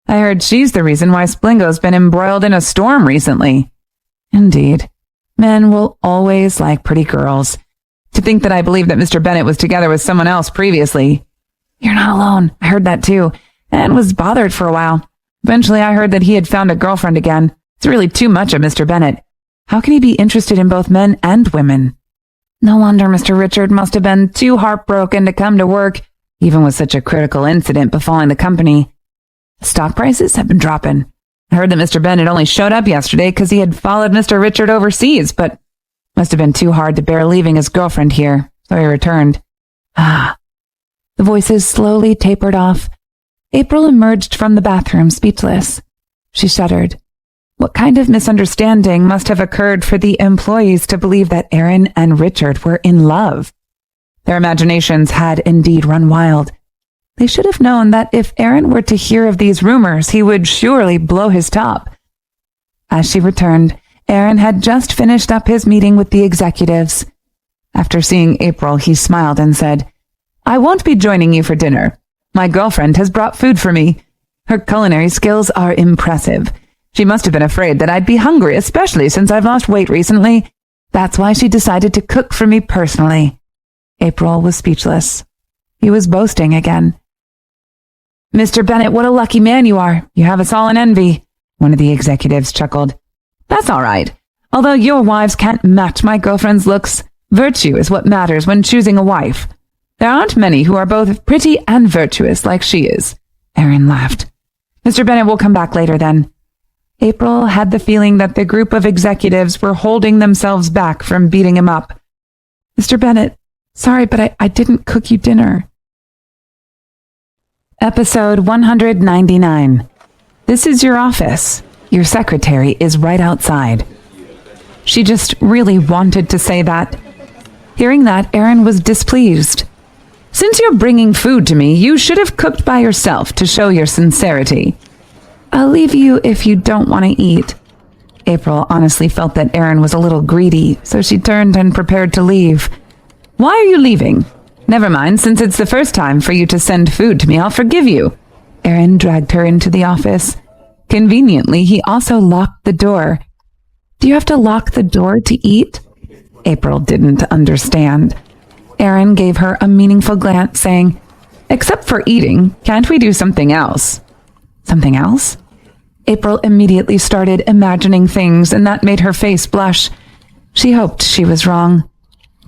I heard she's the reason why Splingo's been embroiled in a storm recently." Indeed. Men will always like pretty girls. To think that I believed that Mr. Bennett was together with someone else previously. "You're not alone. I heard that too, and was bothered for a while. Eventually I heard that he had found a girlfriend again. It's really too much of Mr. Bennett. How can he be interested in both men and women? No wonder Mr. Richard must have been too heartbroken to come to work, even with such a critical incident befalling the company. Stock prices have been dropping. I heard that Mr. Bennett only showed up yesterday because he had followed Mr. Richard overseas, but must have been too hard to bear leaving his girlfriend here, so he returned." The voices slowly tapered off. April emerged from the bathroom speechless. She shuddered. What kind of misunderstanding must have occurred for the employees to believe that Aaron and Richard were in love? Their imaginations had indeed run wild. They should have known that if Aaron were to hear of these rumors, he would surely blow his top. As she returned, Aaron had just finished up his meeting with the executives. After seeing April, he smiled and said, "I won't be joining you for dinner. My girlfriend has brought food for me. Her culinary skills are impressive. She must have been afraid that I'd be hungry, especially since I've lost weight recently. That's why she decided to cook for me personally." April was speechless. He was boasting again. "Mr. Bennett, what a lucky man you are. You have us all in envy." One of the executives chuckled. "That's all right. Although your wives can't match my girlfriend's looks, virtue is what matters when choosing a wife. There aren't many who are both pretty and virtuous like she is." Aaron laughed. "Mr. Bennett will come back later then." April had the feeling that the group of executives were holding themselves back from beating him up. "Mr. Bennett, sorry, but I didn't cook you dinner." Episode 199. This is your office. Your secretary is right outside. She just really wanted to say that. Hearing that, Aaron was displeased. "Since you're bringing food to me, you should have cooked by yourself to show your sincerity." "I'll leave you if you don't want to eat." April honestly felt that Aaron was a little greedy, so she turned and prepared to leave. "Why are you leaving?" "Never mind, since it's the first time for you to send food to me, I'll forgive you." Aaron dragged her into the office. Conveniently, he also locked the door. "Do you have to lock the door to eat?" April didn't understand. Aaron gave her a meaningful glance, saying, "Except for eating, can't we do something else?" "Something else?" April immediately started imagining things, and that made her face blush. She hoped she was wrong.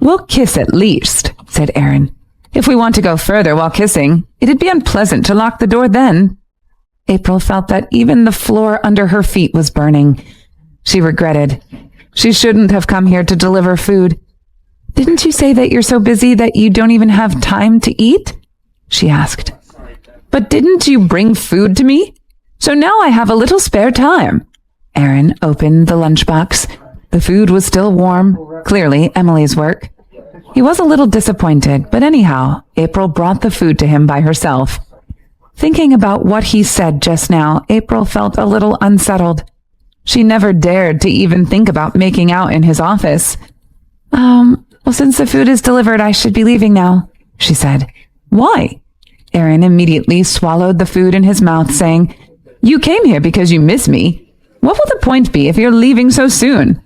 "We'll kiss at least," said Aaron. "If we want to go further while kissing, it'd be unpleasant to lock the door then." April felt that even the floor under her feet was burning. She regretted. She shouldn't have come here to deliver food. "Didn't you say that you're so busy that you don't even have time to eat?" she asked. "But didn't you bring food to me? So now I have a little spare time." Aaron opened the lunchbox. The food was still warm, clearly Emily's work. He was a little disappointed, but anyhow, April brought the food to him by herself. Thinking about what he said just now, April felt a little unsettled. She never dared to even think about making out in his office. Well, since the food is delivered, I should be leaving now," she said. "Why?" Aaron immediately swallowed the food in his mouth, saying, "You came here because you miss me. What will the point be if you're leaving so soon?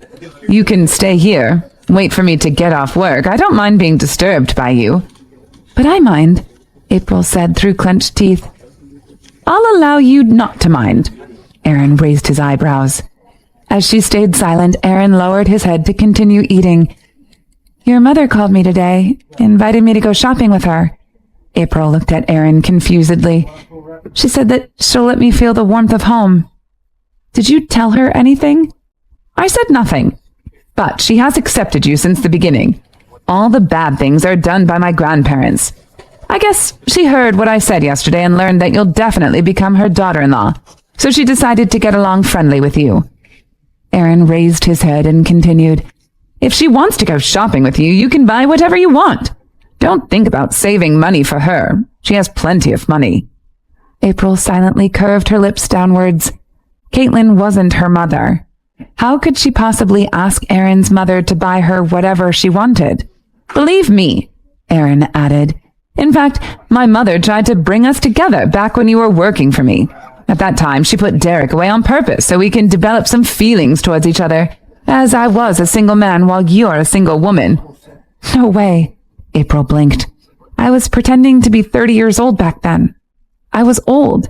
You can stay here. Wait for me to get off work. I don't mind being disturbed by you." "But I mind," April said through clenched teeth. "I'll allow you not to mind." Aaron raised his eyebrows. As she stayed silent, Aaron lowered his head to continue eating. "Your mother called me today, invited me to go shopping with her." April looked at Aaron confusedly. "She said that she'll let me feel the warmth of home." "Did you tell her anything?" "I said nothing. But she has accepted you since the beginning. All the bad things are done by my grandparents. I guess she heard what I said yesterday and learned that you'll definitely become her daughter-in-law. So she decided to get along friendly with you." Aaron raised his head and continued, "If she wants to go shopping with you, you can buy whatever you want. Don't think about saving money for her. She has plenty of money." April silently curved her lips downwards. Caitlin wasn't her mother. How could she possibly ask Aaron's mother to buy her whatever she wanted? "Believe me," Aaron added. "In fact, my mother tried to bring us together back when you were working for me. At that time, she put Derek away on purpose so we can develop some feelings towards each other, as I was a single man while you're a single woman." "No way," April blinked. "I was pretending to be 30 years old back then. I was old."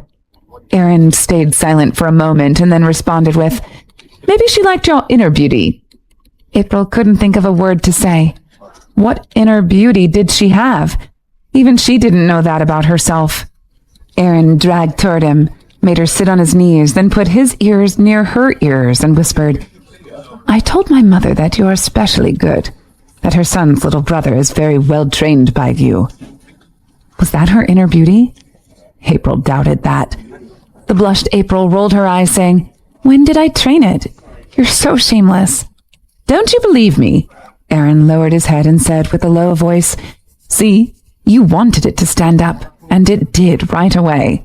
Aaron stayed silent for a moment and then responded with, "Maybe she liked your inner beauty." April couldn't think of a word to say. What inner beauty did she have? Even she didn't know that about herself. Aaron dragged toward him, made her sit on his knees, then put his ears near her ears and whispered, "I told my mother that you are especially good, that her son's little brother is very well trained by you." Was that her inner beauty? April doubted that. The blushed April rolled her eyes, saying, When did I train it? You're so shameless. Don't you believe me? Aaron lowered his head and said with a low voice, See, you wanted it to stand up, and it did right away.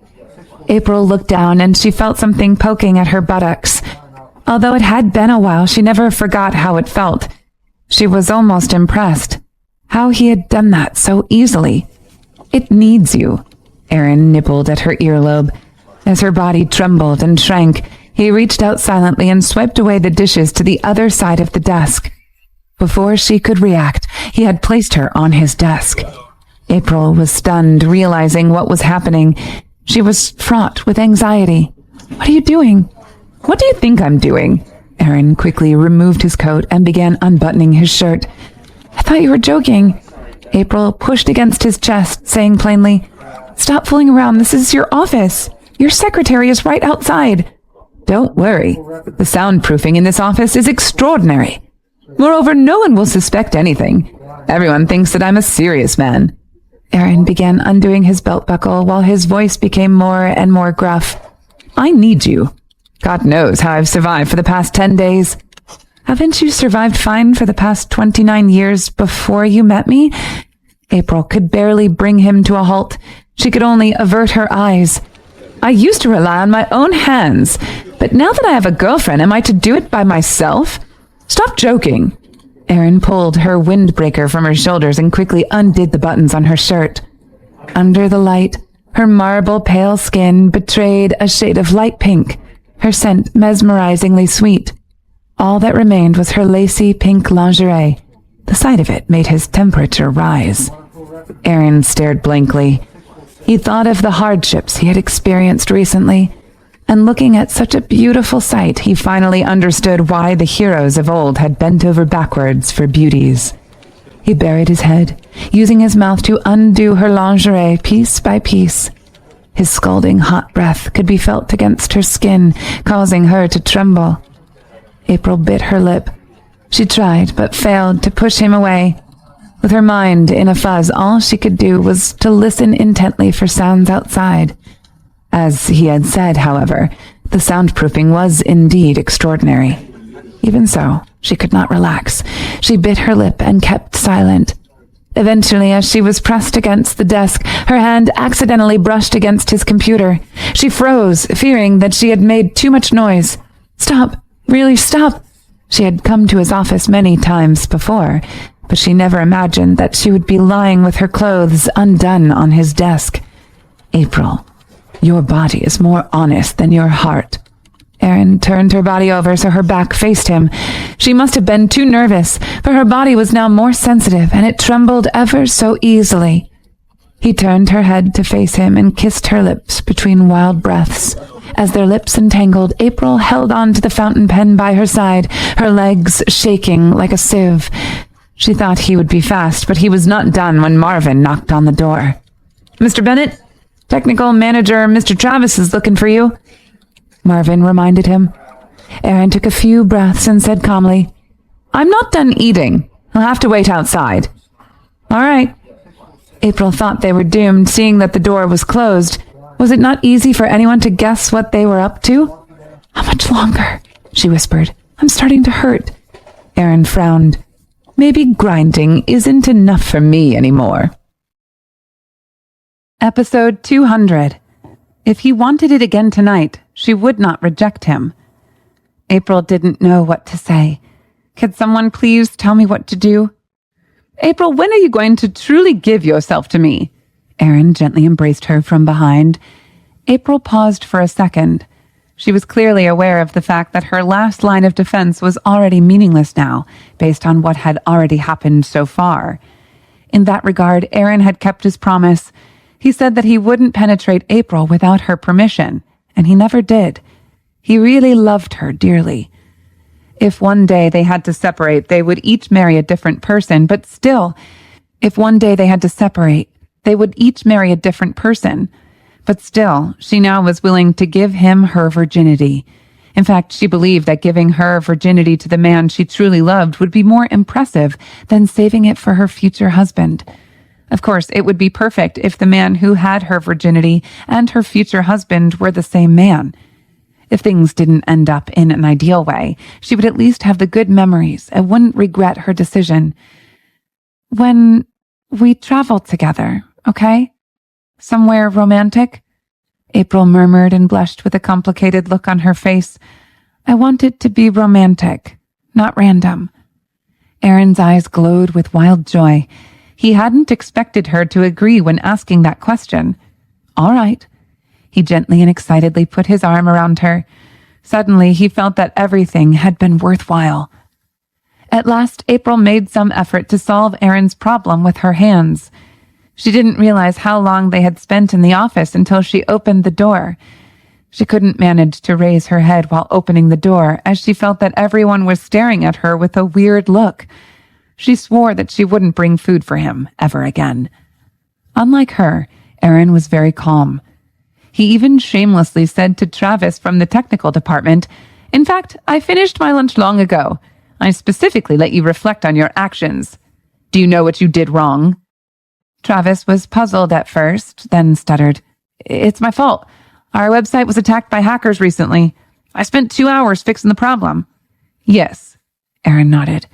April looked down and she felt something poking at her buttocks. Although it had been a while, she never forgot how it felt. She was almost impressed. How he had done that so easily. It needs you. Aaron nibbled at her earlobe. As her body trembled and shrank, he reached out silently and swiped away the dishes to the other side of the desk. Before she could react, he had placed her on his desk. April was stunned, realizing what was happening. She was fraught with anxiety. What are you doing? What do you think I'm doing? Aaron quickly removed his coat and began unbuttoning his shirt. I thought you were joking. April pushed against his chest, saying plainly, Stop fooling around. This is your office. Your secretary is right outside. Don't worry. The soundproofing in this office is extraordinary. Moreover, no one will suspect anything. Everyone thinks that I'm a serious man. Aaron began undoing his belt buckle while his voice became more and more gruff. I need you. God knows how I've survived for the past 10 days. Haven't you survived fine for the past 29 years before you met me? April could barely bring him to a halt. She could only avert her eyes. I used to rely on my own hands, but now that I have a girlfriend, am I to do it by myself? Stop joking. Aaron pulled her windbreaker from her shoulders and quickly undid the buttons on her shirt. Under the light, her marble pale skin betrayed a shade of light pink, her scent mesmerizingly sweet. All that remained was her lacy pink lingerie. The sight of it made his temperature rise. Aaron stared blankly. He thought of the hardships he had experienced recently, and looking at such a beautiful sight, he finally understood why the heroes of old had bent over backwards for beauties. He buried his head, using his mouth to undo her lingerie piece by piece. His scalding hot breath could be felt against her skin, causing her to tremble. April bit her lip. She tried, but failed to push him away. With her mind in a fuzz, all she could do was to listen intently for sounds outside. As he had said, however, the soundproofing was indeed extraordinary. Even so, she could not relax. She bit her lip and kept silent. Eventually, as she was pressed against the desk, her hand accidentally brushed against his computer. She froze, fearing that she had made too much noise. Stop! Really, stop! She had come to his office many times before, but she never imagined that she would be lying with her clothes undone on his desk. April, your body is more honest than your heart. Aaron turned her body over so her back faced him. She must have been too nervous, for her body was now more sensitive, and it trembled ever so easily. He turned her head to face him and kissed her lips between wild breaths. As their lips entangled, April held on to the fountain pen by her side, her legs shaking like a sieve. She thought he would be fast, but he was not done when Marvin knocked on the door. Mr. Bennett, technical manager Mr. Travis is looking for you, Marvin reminded him. Aaron took a few breaths and said calmly, I'm not done eating. I'll have to wait outside. All right. April thought they were doomed, seeing that the door was closed. Was it not easy for anyone to guess what they were up to? How much longer? She whispered. I'm starting to hurt. Aaron frowned. Maybe grinding isn't enough for me anymore. Episode 200. If he wanted it again tonight, she would not reject him. April didn't know what to say. Could someone please tell me what to do? April, when are you going to truly give yourself to me? Aaron gently embraced her from behind. April paused for a second. She was clearly aware of the fact that her last line of defense was already meaningless now, based on what had already happened so far. In that regard, Aaron had kept his promise. He said that he wouldn't penetrate April without her permission, and he never did. He really loved her dearly. If one day they had to separate, they would each marry a different person, but still, if one day they had to separate, they would each marry a different person. But still, she now was willing to give him her virginity. In fact, she believed that giving her virginity to the man she truly loved would be more impressive than saving it for her future husband. Of course, it would be perfect if the man who had her virginity and her future husband were the same man. If things didn't end up in an ideal way, she would at least have the good memories and wouldn't regret her decision. When we travel together, okay? Somewhere romantic? April murmured and blushed with a complicated look on her face. I want it to be romantic, not random. Aaron's eyes glowed with wild joy. He hadn't expected her to agree when asking that question. All right. He gently and excitedly put his arm around her. Suddenly, he felt that everything had been worthwhile. At last, April made some effort to solve Aaron's problem with her hands. She didn't realize how long they had spent in the office until she opened the door. She couldn't manage to raise her head while opening the door, as she felt that everyone was staring at her with a weird look. She swore that she wouldn't bring food for him ever again. Unlike her, Aaron was very calm. He even shamelessly said to Travis from the technical department, "In fact, I finished my lunch long ago. I specifically let you reflect on your actions. Do you know what you did wrong?" Travis was puzzled at first, then stuttered, "It's my fault. Our website was attacked by hackers recently. I spent 2 hours fixing the problem." "Yes," Aaron nodded.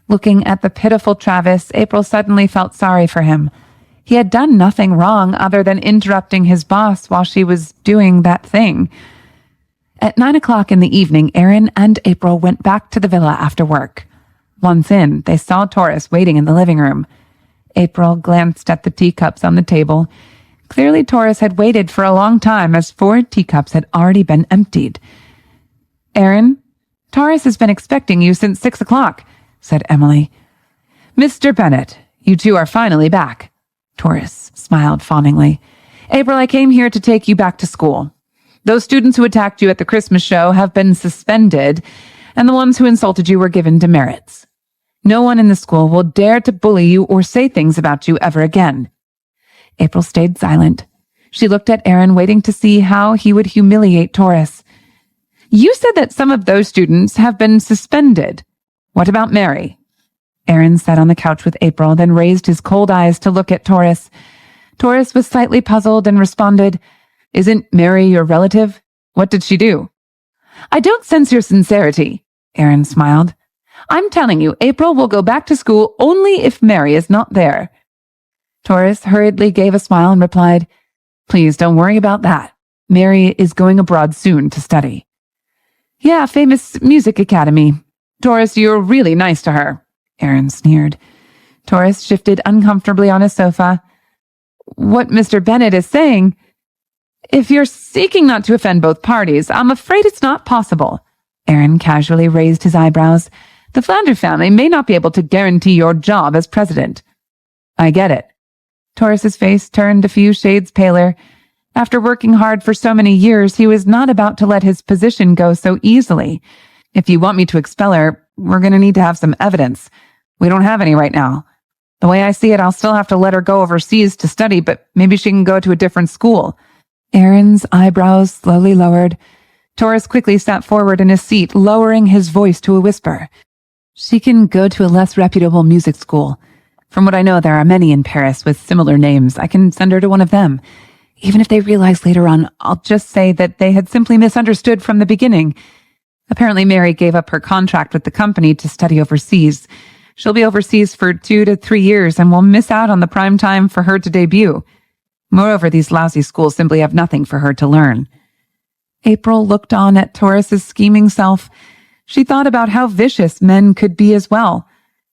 Looking at the pitiful Travis, April suddenly felt sorry for him. He had done nothing wrong other than interrupting his boss while she was doing that thing. At 9 o'clock in the evening, Aaron and April went back to the villa after work. Once in, they saw Taurus waiting in the living room. April glanced at the teacups on the table. Clearly, Taurus had waited for a long time, as 4 teacups had already been emptied. "Aaron, Taurus has been expecting you since 6 o'clock, said Emily. "Mr. Bennett, you two are finally back." Taurus smiled fawningly. "April, I came here to take you back to school. Those students who attacked you at the Christmas show have been suspended, and the ones who insulted you were given demerits. No one in the school will dare to bully you or say things about you ever again." April stayed silent. She looked at Aaron, waiting to see how he would humiliate Taurus. "You said that some of those students have been suspended. What about Mary?" Aaron sat on the couch with April, then raised his cold eyes to look at Taurus. Taurus was slightly puzzled and responded, "Isn't Mary your relative? What did she do?" "I don't sense your sincerity," Aaron smiled. "I'm telling you, April will go back to school only if Mary is not there." Taurus hurriedly gave a smile and replied, "Please don't worry about that. Mary is going abroad soon to study." "Yeah, famous music academy. Taurus, you're really nice to her," Aaron sneered. Taurus shifted uncomfortably on his sofa. "What Mr. Bennett is saying, if you're seeking not to offend both parties, I'm afraid it's not possible." Aaron casually raised his eyebrows. "The Flander family may not be able to guarantee your job as president." "I get it." Taurus's face turned a few shades paler. After working hard for so many years, he was not about to let his position go so easily. "If you want me to expel her, we're going to need to have some evidence. We don't have any right now. The way I see it, I'll still have to let her go overseas to study, but maybe she can go to a different school." Aaron's eyebrows slowly lowered. Taurus quickly sat forward in his seat, lowering his voice to a whisper. "She can go to a less reputable music school. From what I know, there are many in Paris with similar names. I can send her to one of them. Even if they realize later on, I'll just say that they had simply misunderstood from the beginning. Apparently, Mary gave up her contract with the company to study overseas. She'll be overseas for 2 to 3 years and will miss out on the prime time for her to debut. Moreover, these lousy schools simply have nothing for her to learn." April looked on at Taurus's scheming self. She thought about how vicious men could be as well.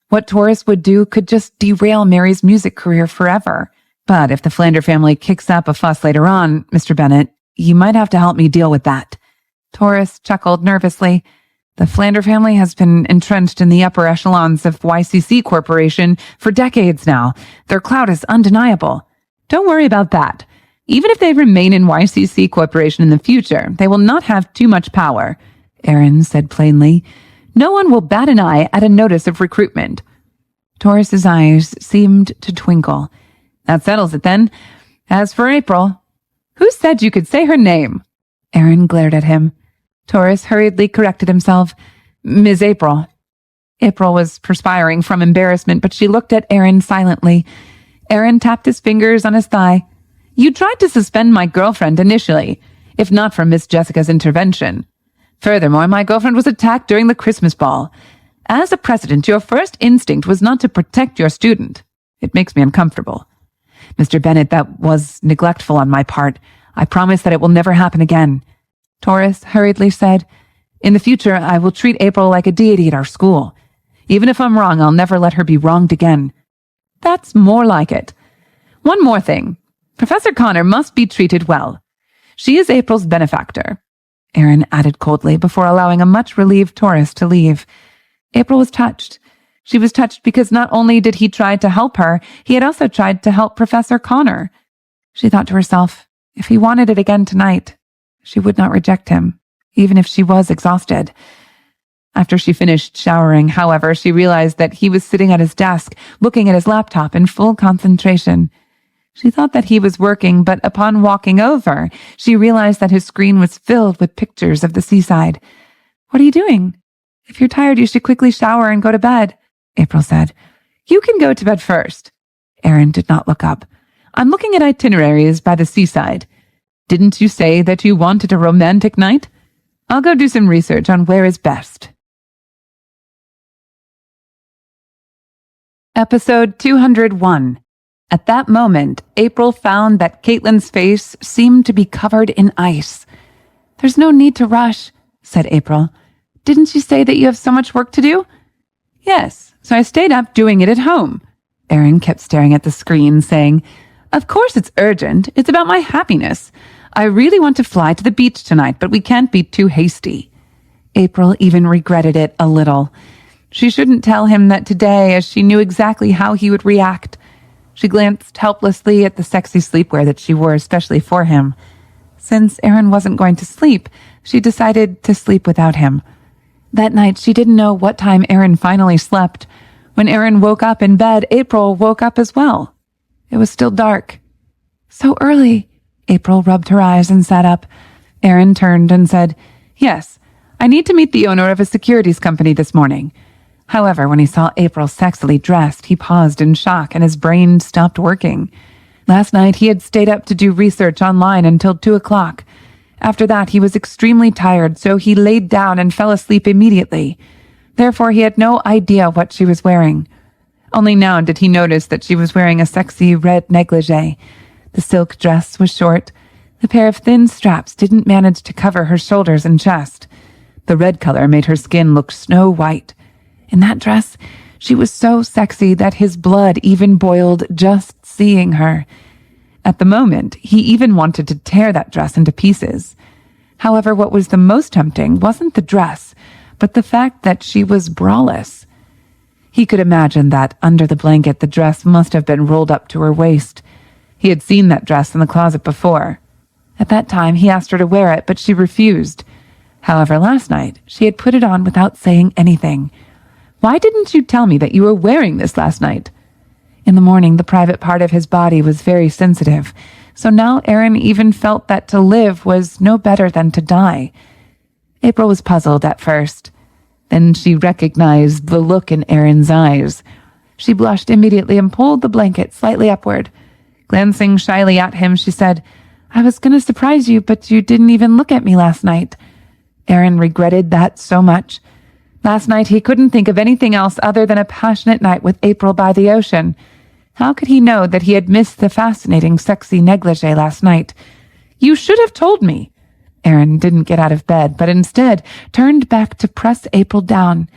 What Taurus would do could just derail Mary's music career forever. "But if the Flander family kicks up a fuss later on, Mr. Bennett, you might have to help me deal with that." Taurus chuckled nervously. "The Flander family has been entrenched in the upper echelons of YCC Corporation for decades now. Their clout is undeniable. Don't worry about that. Even if they remain in YCC Corporation in the future, they will not have too much power," Aaron said plainly. "No one will bat an eye at a notice of recruitment." Taurus's eyes seemed to twinkle. "That settles it then. As for April—" "Who said you could say her name?" Aaron glared at him. Taurus hurriedly corrected himself. "Ms. April." April was perspiring from embarrassment, but she looked at Aaron silently. Aaron tapped his fingers on his thigh. "You tried to suspend my girlfriend initially. if not for Miss Jessica's intervention. Furthermore, my girlfriend was attacked during the Christmas ball. As a president, your first instinct was not to protect your student. It makes me uncomfortable. Mr. Bennet, that was neglectful on my part. I promise that it will never happen again. Taurus hurriedly said, In the future, I will treat April like a deity at our school. Even if I'm wrong, I'll never let her be wronged again. That's more like it. One more thing. Professor Connor must be treated well. She is April's benefactor, Aaron added coldly before allowing a much relieved Taurus to leave. April was touched. She was touched because not only did he try to help her, he had also tried to help Professor Connor. She thought to herself, if he wanted it again tonight, she would not reject him, even if she was exhausted. After she finished showering, however, she realized that he was sitting at his desk, looking at his laptop in full concentration. She thought that he was working, but upon walking over, she realized that his screen was filled with pictures of the seaside. What are you doing? If you're tired, you should quickly shower and go to bed, April said. You can go to bed first. Aaron did not look up. I'm looking at itineraries by the seaside. Didn't you say that you wanted a romantic night? I'll go do some research on where is best. Episode 201. At that moment, April found that Caitlin's face seemed to be covered in ice. There's no need to rush, said April. Didn't you say that you have so much work to do? Yes, so I stayed up doing it at home. Aaron kept staring at the screen, saying, Of course it's urgent. It's about my happiness. I really want to fly to the beach tonight, but we can't be too hasty. April even regretted it a little. She shouldn't tell him that today, as she knew exactly how he would react. She glanced helplessly at the sexy sleepwear that she wore especially for him. Since Aaron wasn't going to sleep, she decided to sleep without him. That night, she didn't know what time Aaron finally slept. When Aaron woke up in bed, April woke up as well. It was still dark. So early. April rubbed her eyes and sat up. Aaron turned and said, Yes, I need to meet the owner of a securities company this morning. However, when he saw April sexily dressed, he paused in shock and his brain stopped working. Last night, he had stayed up to do research online until 2 o'clock. After that, he was extremely tired, so he laid down and fell asleep immediately. Therefore, he had no idea what she was wearing. Only now did he notice that she was wearing a sexy red negligee. The silk dress was short. The pair of thin straps didn't manage to cover her shoulders and chest. The red color made her skin look snow white. In that dress, she was so sexy that his blood even boiled just seeing her. At the moment, he even wanted to tear that dress into pieces. However, what was the most tempting wasn't the dress, but the fact that she was braless. He could imagine that under the blanket the dress must have been rolled up to her waist. He had seen that dress in the closet before. At that time, he asked her to wear it, but she refused. However, last night, she had put it on without saying anything. Why didn't you tell me that you were wearing this last night? In the morning, the private part of his body was very sensitive, so now Aaron even felt that to live was no better than to die. April was puzzled at first. Then she recognized the look in Aaron's eyes. She blushed immediately and pulled the blanket slightly upward. Glancing shyly at him, she said, I was going to surprise you, but you didn't even look at me last night. Aaron regretted that so much. Last night he couldn't think of anything else other than a passionate night with April by the ocean. How could he know that he had missed the fascinating, sexy negligee last night? You should have told me. Aaron didn't get out of bed, but instead turned back to press April down.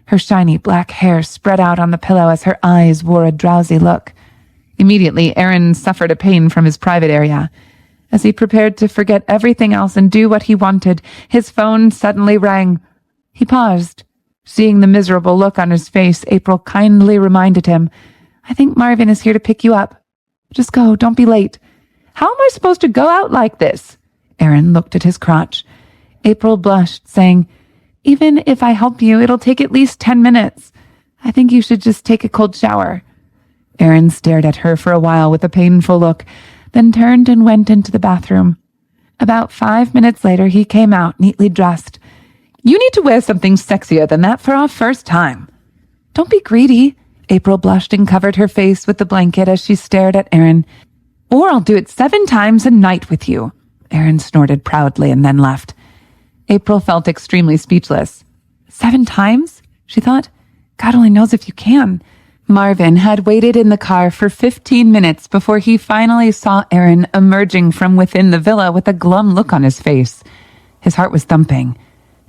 Her shiny black hair spread out on the pillow as her eyes wore a drowsy look. Immediately, Aaron suffered a pain from his private area. As he prepared to forget everything else and do what he wanted, his phone suddenly rang. He paused. Seeing the miserable look on his face, April kindly reminded him, I think Marvin is here to pick you up. Just go, don't be late. How am I supposed to go out like this? Aaron looked at his crotch. April blushed, saying, Even if I help you, it'll take at least 10 minutes. I think you should just take a cold shower. Aaron stared at her for a while with a painful look, then turned and went into the bathroom. About 5 minutes later, he came out, neatly dressed. You need to wear something sexier than that for our first time. Don't be greedy. April blushed and covered her face with the blanket as she stared at Aaron. Or I'll do it 7 times a night with you. Aaron snorted proudly and then left. April felt extremely speechless. 7 times? She thought. God only knows if you can. Marvin had waited in the car for 15 minutes before he finally saw Aaron emerging from within the villa with a glum look on his face. His heart was thumping.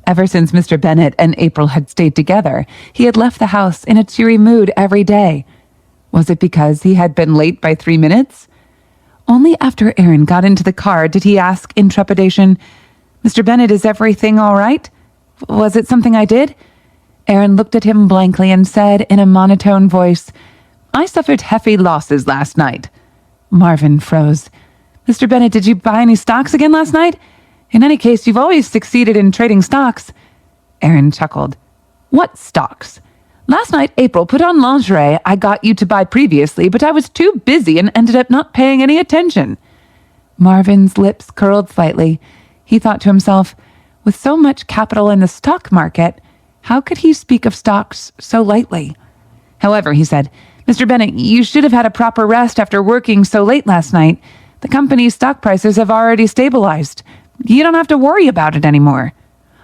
Ever since Mr. Bennet and April had stayed together, he had left the house in a cheery mood every day. Was it because he had been late by 3 minutes? Only after Aaron got into the car did he ask in trepidation, "Mr. Bennet, is everything all right? Was it something I did?" Aaron looked at him blankly and said in a monotone voice, "I suffered heavy losses last night." Marvin froze. "Mr. Bennet, did you buy any stocks again last night? In any case, you've always succeeded in trading stocks." Aaron chuckled. "What stocks? Last night, April put on lingerie I got you to buy previously, but I was too busy and ended up not paying any attention." Marvin's lips curled slightly. He thought to himself, with so much capital in the stock market, how could he speak of stocks so lightly? However, he said, "Mr. Bennet, you should have had a proper rest after working so late last night. The company's stock prices have already stabilized. You don't have to worry about it anymore."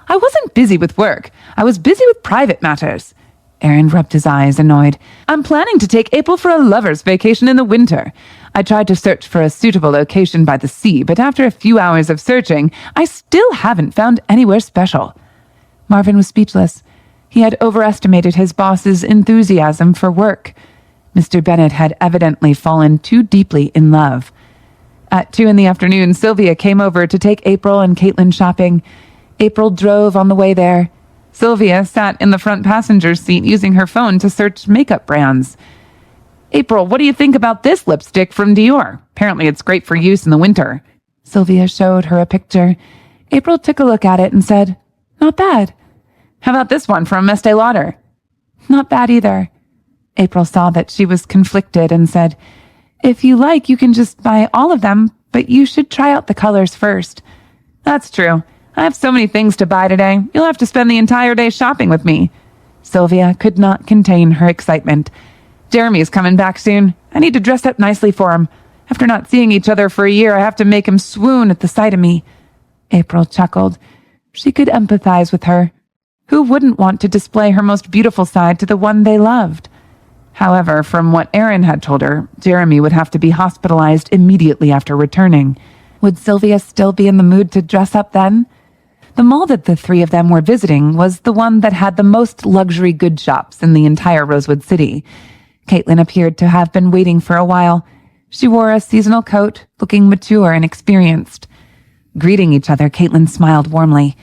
"I wasn't busy with work. I was busy with private matters." Aaron rubbed his eyes, annoyed. "I'm planning to take April for a lover's vacation in the winter. I tried to search for a suitable location by the sea, but after a few hours of searching, I still haven't found anywhere special." Marvin was speechless. He had overestimated his boss's enthusiasm for work. Mr. Bennet had evidently fallen too deeply in love. At 2 p.m, Sylvia came over to take April and Caitlin shopping. April drove on the way there. Sylvia sat in the front passenger seat using her phone to search makeup brands. "April, what do you think about this lipstick from Dior? Apparently it's great for use in the winter." Sylvia showed her a picture. April took a look at it and said, "Not bad." "How about this one from Estee Lauder?" "Not bad either." April saw that she was conflicted and said, "If you like, you can just buy all of them, but you should try out the colors first." "That's true. I have so many things to buy today. You'll have to spend the entire day shopping with me." Sylvia could not contain her excitement. "Jeremy's coming back soon. I need to dress up nicely for him. After not seeing each other for a year, I have to make him swoon at the sight of me." April chuckled. She could empathize with her. Who wouldn't want to display her most beautiful side to the one they loved? However, from what Aaron had told her, Jeremy would have to be hospitalized immediately after returning. Would Sylvia still be in the mood to dress up then? The mall that the 3 of them were visiting was the one that had the most luxury goods shops in the entire Rosewood City. Caitlin appeared to have been waiting for a while. She wore a seasonal coat, looking mature and experienced. Greeting each other, Caitlin smiled warmly.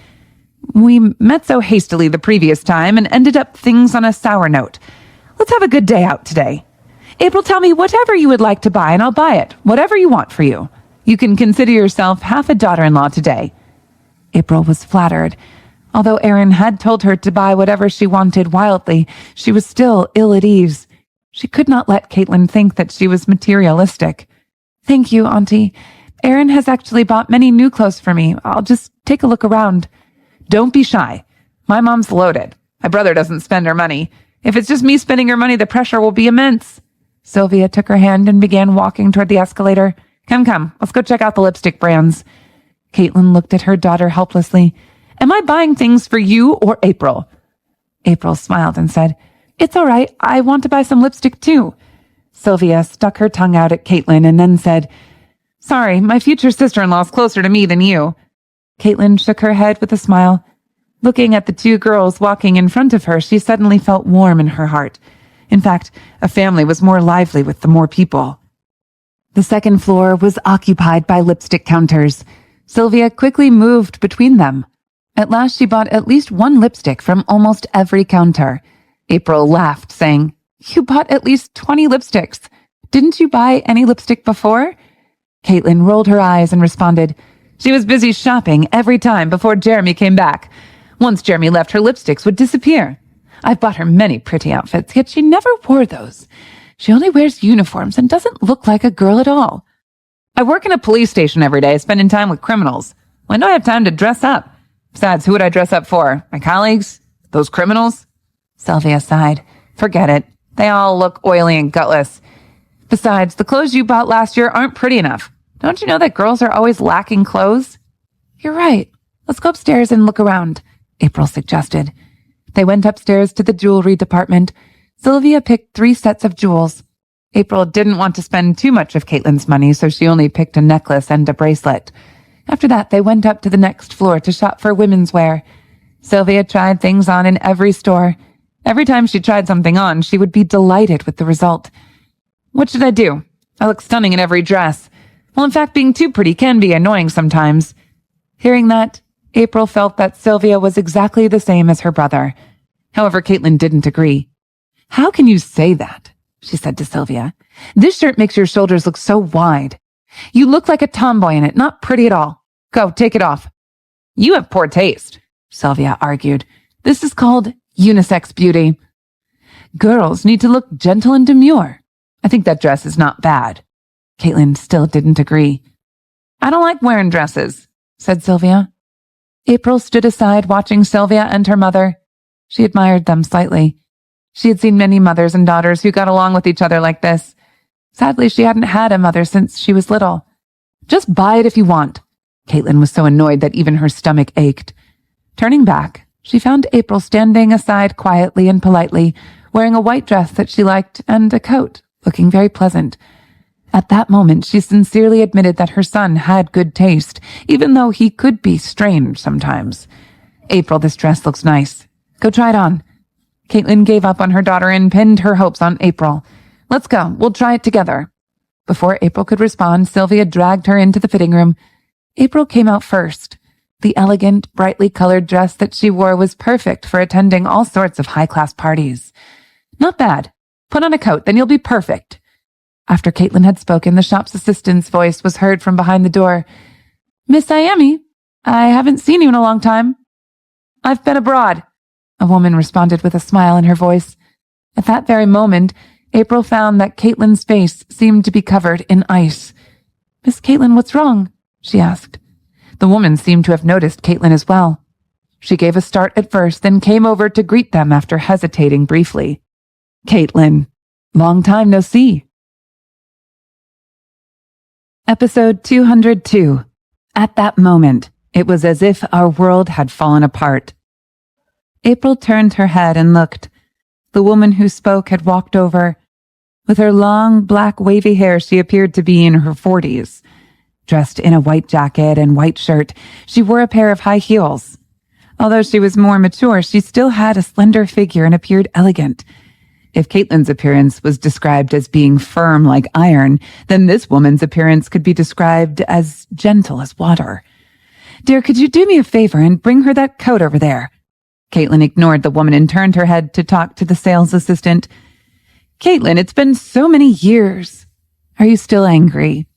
"We met so hastily the previous time and ended up things on a sour note. Let's have a good day out today. April, tell me whatever you would like to buy and I'll buy it, whatever you want for you. You can consider yourself half a daughter-in-law today." April was flattered. Although Aaron had told her to buy whatever she wanted wildly, she was still ill at ease. She could not let Caitlin think that she was materialistic. "Thank you, Auntie. Aaron has actually bought many new clothes for me. I'll just take a look around." "Don't be shy. My mom's loaded. My brother doesn't spend her money. If it's just me spending her money, the pressure will be immense." Sylvia took her hand and began walking toward the escalator. Come, let's go check out the lipstick brands." Caitlin looked at her daughter helplessly. "Am I buying things for you or April?" April smiled and said, "It's all right. I want to buy some lipstick too." Sylvia stuck her tongue out at Caitlin and then said, "Sorry, my future sister-in-law's closer to me than you." Caitlin shook her head with a smile. Looking at the 2 girls walking in front of her, she suddenly felt warm in her heart. In fact, a family was more lively with the more people. The second floor was occupied by lipstick counters. Sylvia quickly moved between them. At last she bought at least 1 lipstick from almost every counter. April laughed, saying, "You bought at least 20 lipsticks. Didn't you buy any lipstick before?" Caitlin rolled her eyes and responded, "She was busy shopping every time before Jeremy came back. Once Jeremy left, her lipsticks would disappear. I've bought her many pretty outfits, yet she never wore those. She only wears uniforms and doesn't look like a girl at all. I work in a police station every day, spending time with criminals. When do I have time to dress up? Besides, who would I dress up for? My colleagues? Those criminals?" Sylvia sighed. "Forget it. They all look oily and gutless. Besides, the clothes you bought last year aren't pretty enough. Don't you know that girls are always lacking clothes? You're right. Let's go upstairs and look around, April suggested. They went upstairs to the jewelry department. Sylvia picked 3 sets of jewels. April didn't want to spend too much of Caitlin's money, so she only picked a necklace and a bracelet. After that, they went up to the next floor to shop for women's wear. Sylvia tried things on in every store. Every time she tried something on, she would be delighted with the result. What should I do? I look stunning in every dress. Well, in fact, being too pretty can be annoying sometimes. Hearing that, April felt that Sylvia was exactly the same as her brother. However, Caitlin didn't agree. How can you say that? She said to Sylvia. This shirt makes your shoulders look so wide. You look like a tomboy in it, not pretty at all. Go, take it off. You have poor taste, Sylvia argued. This is called unisex beauty. Girls need to look gentle and demure. I think that dress is not bad. Caitlin still didn't agree. I don't like wearing dresses, said Sylvia. April stood aside watching Sylvia and her mother. She admired them slightly. She had seen many mothers and daughters who got along with each other like this. Sadly, she hadn't had a mother since she was little. Just buy it if you want. Caitlin was so annoyed that even her stomach ached. Turning back, she found April standing aside quietly and politely, wearing a white dress that she liked and a coat, looking very pleasant. At that moment, she sincerely admitted that her son had good taste, even though he could be strange sometimes. April, this dress looks nice. Go try it on. Caitlin gave up on her daughter and pinned her hopes on April. Let's go. We'll try it together. Before April could respond, Sylvia dragged her into the fitting room. April came out first. The elegant, brightly colored dress that she wore was perfect for attending all sorts of high-class parties. Not bad. Put on a coat, then you'll be perfect. After Caitlin had spoken, the shop's assistant's voice was heard from behind the door. Miss Iami, I haven't seen you in a long time. I've been abroad, a woman responded with a smile in her voice. At that very moment, April found that Caitlin's face seemed to be covered in ice. Miss Caitlin, what's wrong? She asked. The woman seemed to have noticed Caitlin as well. She gave a start at first, then came over to greet them after hesitating briefly. Caitlin, long time no see. Episode 202. At that moment, it was as if our world had fallen apart. April turned her head and looked. The woman who spoke had walked over. With her long, black, wavy hair, she appeared to be in her 40s. Dressed in a white jacket and white shirt, she wore a pair of high heels. Although she was more mature, she still had a slender figure and appeared elegant. If Caitlin's appearance was described as being firm like iron, then this woman's appearance could be described as gentle as water. Dear, could you do me a favor and bring her that coat over there? Caitlin ignored the woman and turned her head to talk to the sales assistant. Caitlin, it's been so many years. Are you still angry?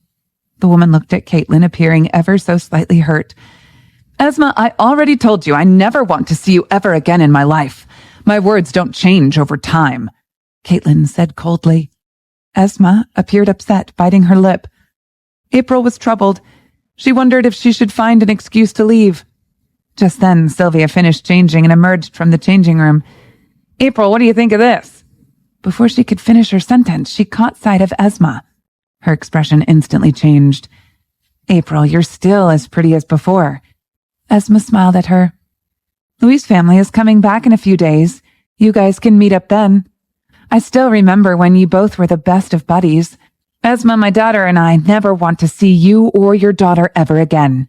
The woman looked at Caitlin, appearing ever so slightly hurt. Esma, I already told you I never want to see you ever again in my life. My words don't change over time, Caitlin said coldly. Esma appeared upset, biting her lip. April was troubled. She wondered if she should find an excuse to leave. Just then, Sylvia finished changing and emerged from the changing room. April, what do you think of this? Before she could finish her sentence, she caught sight of Esma. Her expression instantly changed. April, you're still as pretty as before. Esma smiled at her. Louis' family is coming back in a few days. You guys can meet up then. I still remember when you both were the best of buddies. Esma, my daughter, and I never want to see you or your daughter ever again.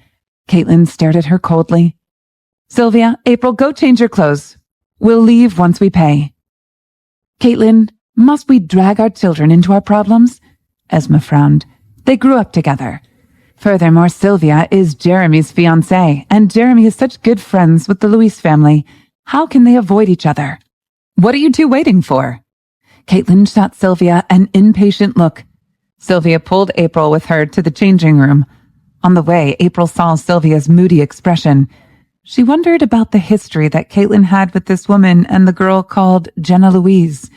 Caitlin stared at her coldly. Sylvia, April, go change your clothes. We'll leave once we pay. Caitlin, must we drag our children into our problems? Esma frowned. They grew up together. Furthermore, Sylvia is Jeremy's fiancée, and Jeremy is such good friends with the Louis family. How can they avoid each other? What are you two waiting for? Caitlin shot Sylvia an impatient look. Sylvia pulled April with her to the changing room. On the way, April saw Sylvia's moody expression. She wondered about the history that Caitlin had with this woman and the girl called Jenna Louise.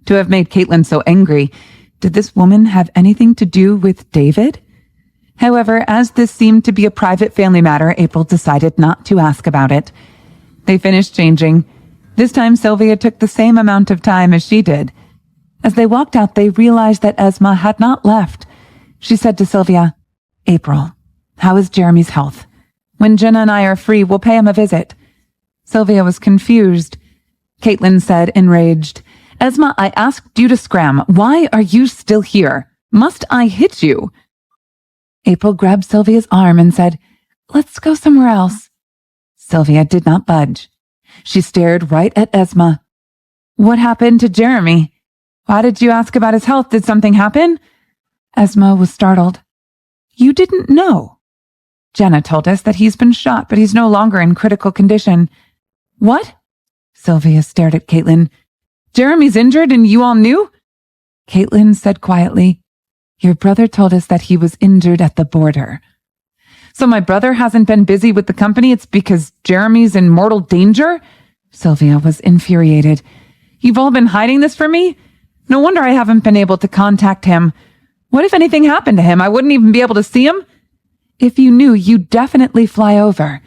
To have made Caitlin so angry, did this woman have anything to do with David? However, as this seemed to be a private family matter, April decided not to ask about it. They finished changing. This time Sylvia took the same amount of time as she did. As they walked out, they realized that Esma had not left. She said to Sylvia, April, how is Jeremy's health? When Jenna and I are free, we'll pay him a visit. Sylvia was confused. Caitlin said, enraged, Esma, I asked you to scram. Why are you still here? Must I hit you? April grabbed Sylvia's arm and said, Let's go somewhere else. Sylvia did not budge. She stared right at Esma. What happened to Jeremy? Why did you ask about his health? Did something happen? Esma was startled. You didn't know. Jenna told us that he's been shot, but he's no longer in critical condition. What? Sylvia stared at Caitlin. Jeremy's injured and you all knew? Caitlin said quietly, Your brother told us that he was injured at the border. So my brother hasn't been busy with the company, it's because Jeremy's in mortal danger? Sylvia was infuriated. You've all been hiding this from me? No wonder I haven't been able to contact him. What if anything happened to him? I wouldn't even be able to see him? If you knew, you'd definitely fly over.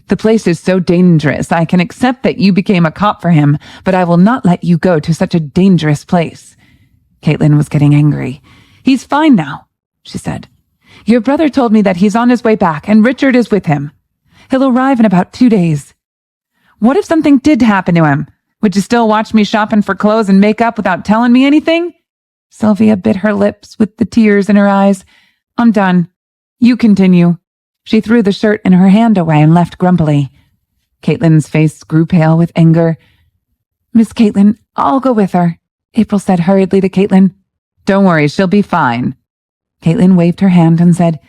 The place is so dangerous. I can accept that you became a cop for him, but I will not let you go to such a dangerous place. Caitlin was getting angry. He's fine now, she said. Your brother told me that he's on his way back and Richard is with him. He'll arrive in about 2 days. What if something did happen to him? Would you still watch me shopping for clothes and makeup without telling me anything? Sylvia bit her lips with the tears in her eyes. I'm done. You continue. She threw the shirt in her hand away and left grumpily. Caitlin's face grew pale with anger. Miss Caitlin, I'll go with her, April said hurriedly to Caitlin. Don't worry, she'll be fine. Caitlin waved her hand and said,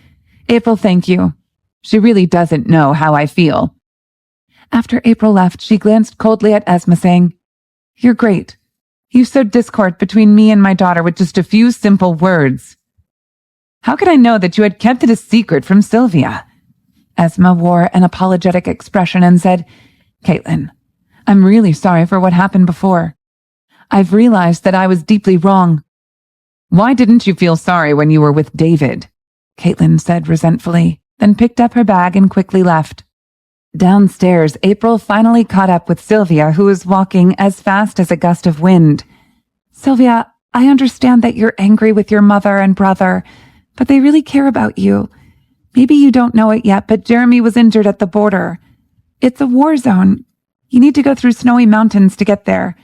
April, thank you. She really doesn't know how I feel. After April left, she glanced coldly at Esma, saying, You're great. You sowed discord between me and my daughter with just a few simple words. How could I know that you had kept it a secret from Sylvia? Esma wore an apologetic expression and said, Caitlin, I'm really sorry for what happened before. I've realized that I was deeply wrong. Why didn't you feel sorry when you were with David? Caitlin said resentfully, then picked up her bag and quickly left. Downstairs, April finally caught up with Sylvia, who was walking as fast as a gust of wind. Sylvia, I understand that you're angry with your mother and brother, but they really care about you. Maybe you don't know it yet, but Jeremy was injured at the border. It's a war zone. You need to go through snowy mountains to get there.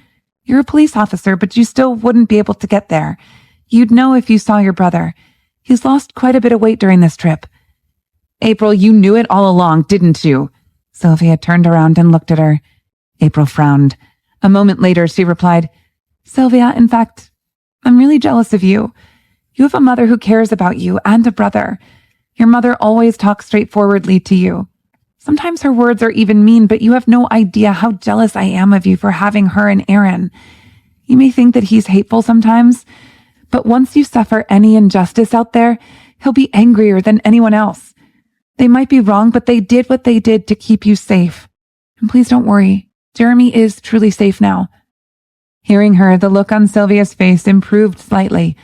You're a police officer, but you still wouldn't be able to get there. You'd know if you saw your brother. He's lost quite a bit of weight during this trip. April, you knew it all along, didn't you? Sylvia turned around and looked at her. April frowned. A moment later, she replied, Sylvia, in fact, I'm really jealous of you. You have a mother who cares about you and a brother. Your mother always talks straightforwardly to you. Sometimes her words are even mean, but you have no idea how jealous I am of you for having her and Aaron. You may think that he's hateful sometimes, but once you suffer any injustice out there, he'll be angrier than anyone else. They might be wrong, but they did what they did to keep you safe. And please don't worry. Jeremy is truly safe now. Hearing her, the look on Sylvia's face improved slightly.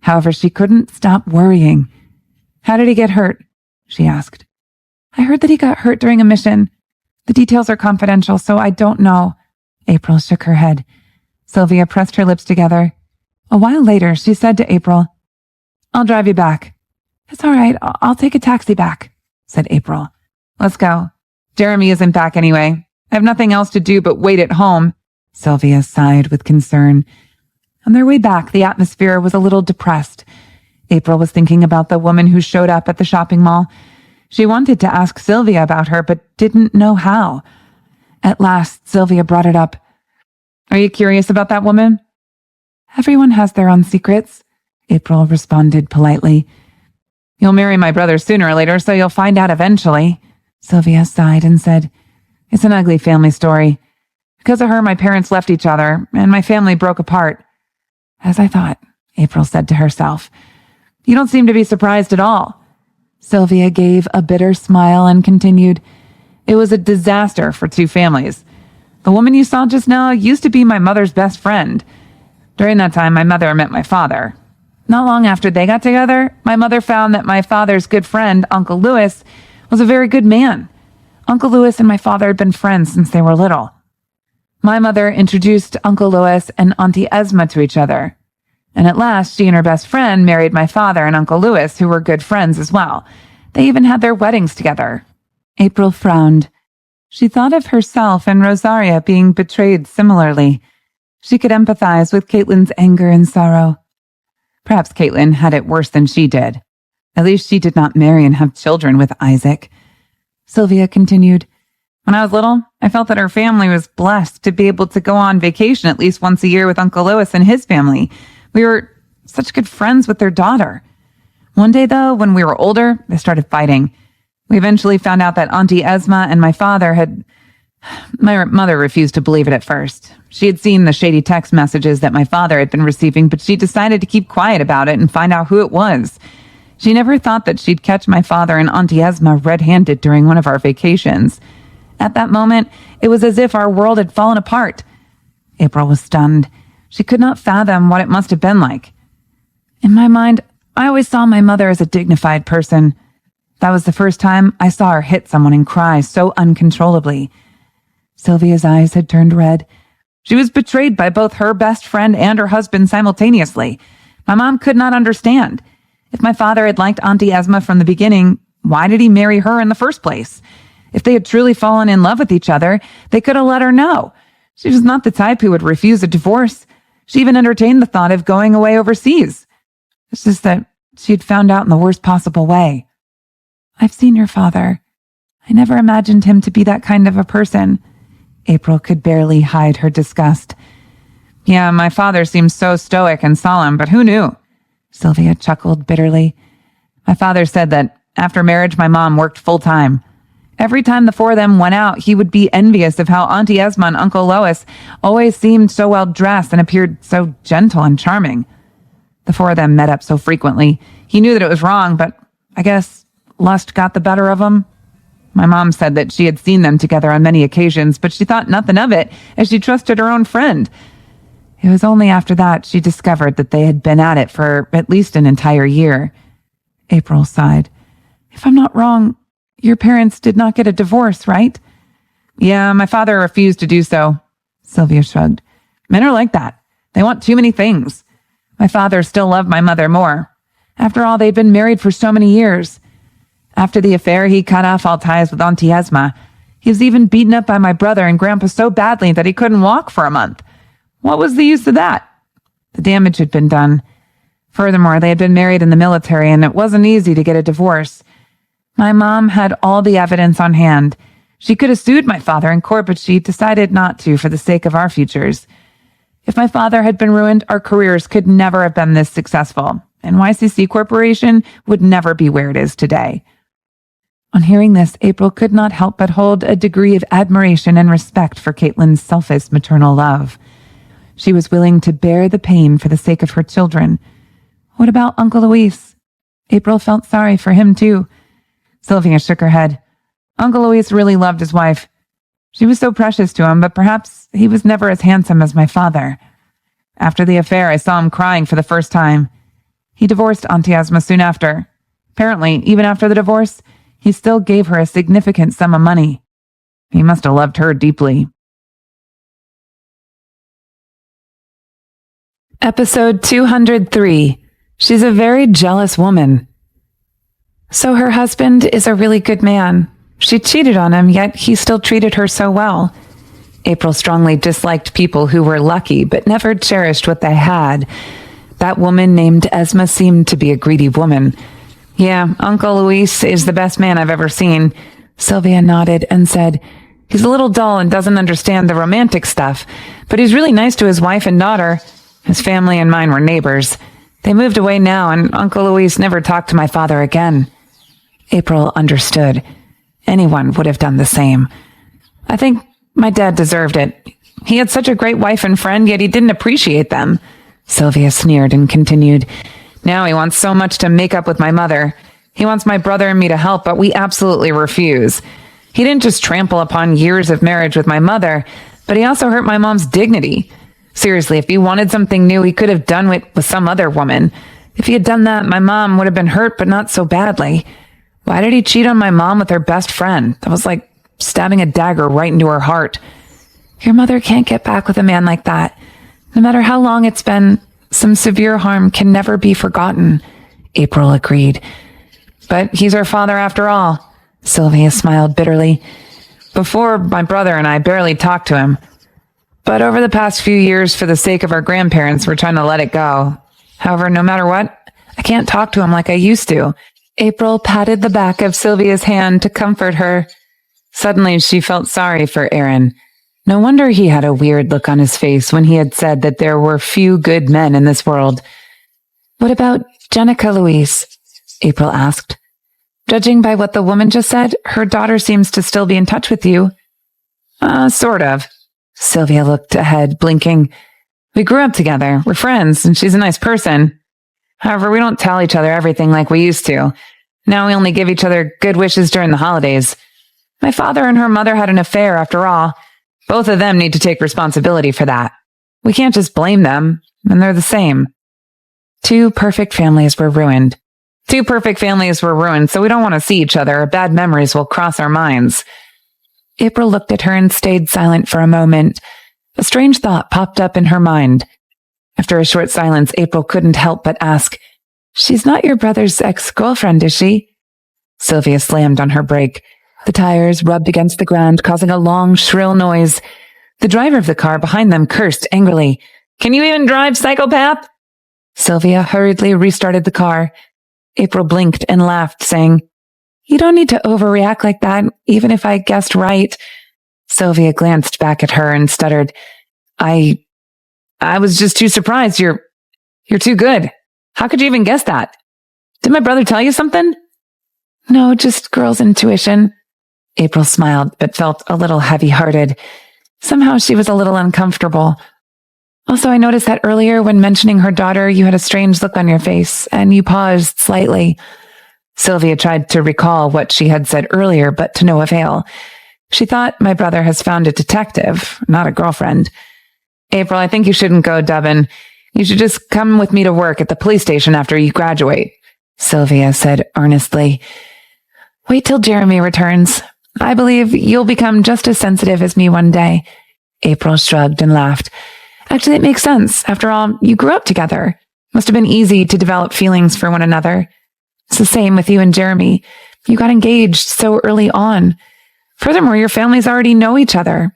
However, she couldn't stop worrying. How did he get hurt? She asked. I heard that he got hurt during a mission. The details are confidential, so I don't know. April shook her head. Sylvia pressed her lips together. A while later, she said to April, I'll drive you back. It's all right. I'll take a taxi back, said April. Let's go. Jeremy isn't back anyway. I have nothing else to do but wait at home. Sylvia sighed with concern. On their way back, the atmosphere was a little depressed. April was thinking about the woman who showed up at the shopping mall. She wanted to ask Sylvia about her, but didn't know how. At last, Sylvia brought it up. Are you curious about that woman? Everyone has their own secrets, April responded politely. You'll marry my brother sooner or later, so you'll find out eventually. Sylvia sighed and said, It's an ugly family story. Because of her, my parents left each other, and my family broke apart. As I thought, April said to herself. You don't seem to be surprised at all. Sylvia gave a bitter smile and continued, It was a disaster for two families. The woman you saw just now used to be my mother's best friend. During that time, my mother met my father. Not long after they got together, my mother found that my father's good friend, Uncle Louis, was a very good man. Uncle Louis and my father had been friends since they were little. My mother introduced Uncle Louis and Auntie Esma to each other. And at last, she and her best friend married my father and Uncle Louis, who were good friends as well. They even had their weddings together. April frowned. She thought of herself and Rosaria being betrayed similarly. She could empathize with Caitlin's anger and sorrow. Perhaps Caitlin had it worse than she did. At least she did not marry and have children with Isaac. Sylvia continued, "When I was little, I felt that our family was blessed to be able to go on vacation at least once a year with Uncle Louis and his family. We were such good friends with their daughter. One day, though, when we were older, they started fighting. We eventually found out that Auntie Esma and my father had... My mother refused to believe it at first. She had seen the shady text messages that my father had been receiving, but she decided to keep quiet about it and find out who it was. She never thought that she'd catch my father and Auntie Esma red-handed during one of our vacations. At that moment, it was as if our world had fallen apart." April was stunned. She could not fathom what it must have been like. "In my mind, I always saw my mother as a dignified person. That was the first time I saw her hit someone and cry so uncontrollably." Sylvia's eyes had turned red. She was betrayed by both her best friend and her husband simultaneously. My mom could not understand. If my father had liked Auntie Esma from the beginning, why did he marry her in the first place? If they had truly fallen in love with each other, they could have let her know. She was not the type who would refuse a divorce. She even entertained the thought of going away overseas. It's just that she had found out in the worst possible way. "I've seen your father. I never imagined him to be that kind of a person." April could barely hide her disgust. "Yeah, my father seemed so stoic and solemn, but who knew?" Sylvia chuckled bitterly. "My father said that after marriage, my mom worked full-time. Every time the four of them went out, he would be envious of how Auntie Esma and Uncle Lois always seemed so well-dressed and appeared so gentle and charming. The four of them met up so frequently. He knew that it was wrong, but I guess lust got the better of him. My mom said that she had seen them together on many occasions, but she thought nothing of it, as she trusted her own friend. It was only after that she discovered that they had been at it for at least an entire year." April sighed. "If I'm not wrong, your parents did not get a divorce, right?" "Yeah, my father refused to do so." Sylvia shrugged. "Men are like that. They want too many things. My father still loved my mother more. After all, they'd been married for so many years. After the affair, he cut off all ties with Auntie Esma. He was even beaten up by my brother and Grandpa so badly that he couldn't walk for a month. What was the use of that? The damage had been done. Furthermore, they had been married in the military, and it wasn't easy to get a divorce. My mom had all the evidence on hand. She could have sued my father in court, but she decided not to for the sake of our futures. If my father had been ruined, our careers could never have been this successful, and YCC Corporation would never be where it is today." On hearing this, April could not help but hold a degree of admiration and respect for Caitlin's selfless maternal love. She was willing to bear the pain for the sake of her children. What about Uncle Luis? April felt sorry for him, too. Sylvia shook her head. Uncle Luis really loved his wife. She was so precious to him, but perhaps he was never as handsome as my father. After the affair, I saw him crying for the first time. He divorced Auntie Esma soon after. Apparently, even after the divorce, he still gave her a significant sum of money. He must have loved her deeply. Episode 203. She's a very jealous woman. So her husband is a really good man. She cheated on him, yet he still treated her so well. April strongly disliked people who were lucky, but never cherished what they had. That woman named Esma seemed to be a greedy woman. Yeah, Uncle Luis is the best man I've ever seen. Sylvia nodded and said, he's a little dull and doesn't understand the romantic stuff, but he's really nice to his wife and daughter. His family and mine were neighbors. They moved away now, and Uncle Luis never talked to my father again. April understood. Anyone would have done the same. I think my dad deserved it. He had such a great wife and friend, yet he didn't appreciate them. Sylvia sneered and continued. Now he wants so much to make up with my mother. He wants my brother and me to help, but we absolutely refuse. He didn't just trample upon years of marriage with my mother, but he also hurt my mom's dignity. Seriously, if he wanted something new, he could have done it with some other woman. If he had done that, my mom would have been hurt, but not so badly. Why did he cheat on my mom with her best friend? That was like stabbing a dagger right into her heart. Your mother can't get back with a man like that. No matter how long it's been, some severe harm can never be forgotten, April agreed. But he's our father after all, Sylvia smiled bitterly. Before, my brother and I barely talked to him. But over the past few years, for the sake of our grandparents, we're trying to let it go. However, no matter what, I can't talk to him like I used to. April patted the back of Sylvia's hand to comfort her. Suddenly, she felt sorry for Aaron. No wonder he had a weird look on his face when he had said that there were few good men in this world. What about Jenica, Louise? April asked. Judging by what the woman just said, her daughter seems to still be in touch with you. Sort of. Sylvia looked ahead, blinking. We grew up together. We're friends, and she's a nice person. However, we don't tell each other everything like we used to. Now we only give each other good wishes during the holidays. My father and her mother had an affair, after all. Both of them need to take responsibility for that. We can't just blame them, and they're the same. Two perfect families were ruined, so we don't want to see each other, or bad memories will cross our minds. April looked at her and stayed silent for a moment. A strange thought popped up in her mind. After a short silence, April couldn't help but ask, She's not your brother's ex-girlfriend, is she? Sylvia slammed on her brake. The tires rubbed against the ground, causing a long, shrill noise. The driver of the car behind them cursed angrily. Can you even drive, psychopath? Sylvia hurriedly restarted the car. April blinked and laughed, saying, You don't need to overreact like that, even if I guessed right. Sylvia glanced back at her and stuttered, I was just too surprised. You're too good. How could you even guess that? Did my brother tell you something? No, just girl's intuition. April smiled, but felt a little heavy-hearted. Somehow she was a little uncomfortable. Also, I noticed that earlier when mentioning her daughter, you had a strange look on your face, and you paused slightly. Sylvia tried to recall what she had said earlier, but to no avail. She thought, my brother has found a detective, not a girlfriend. April, I think you shouldn't go, Dubbin. You should just come with me to work at the police station after you graduate, Sylvia said earnestly. Wait till Jeremy returns. I believe you'll become just as sensitive as me one day. April shrugged and laughed. Actually, it makes sense. After all, you grew up together. Must have been easy to develop feelings for one another. It's the same with you and Jeremy. You got engaged so early on. Furthermore, your families already know each other.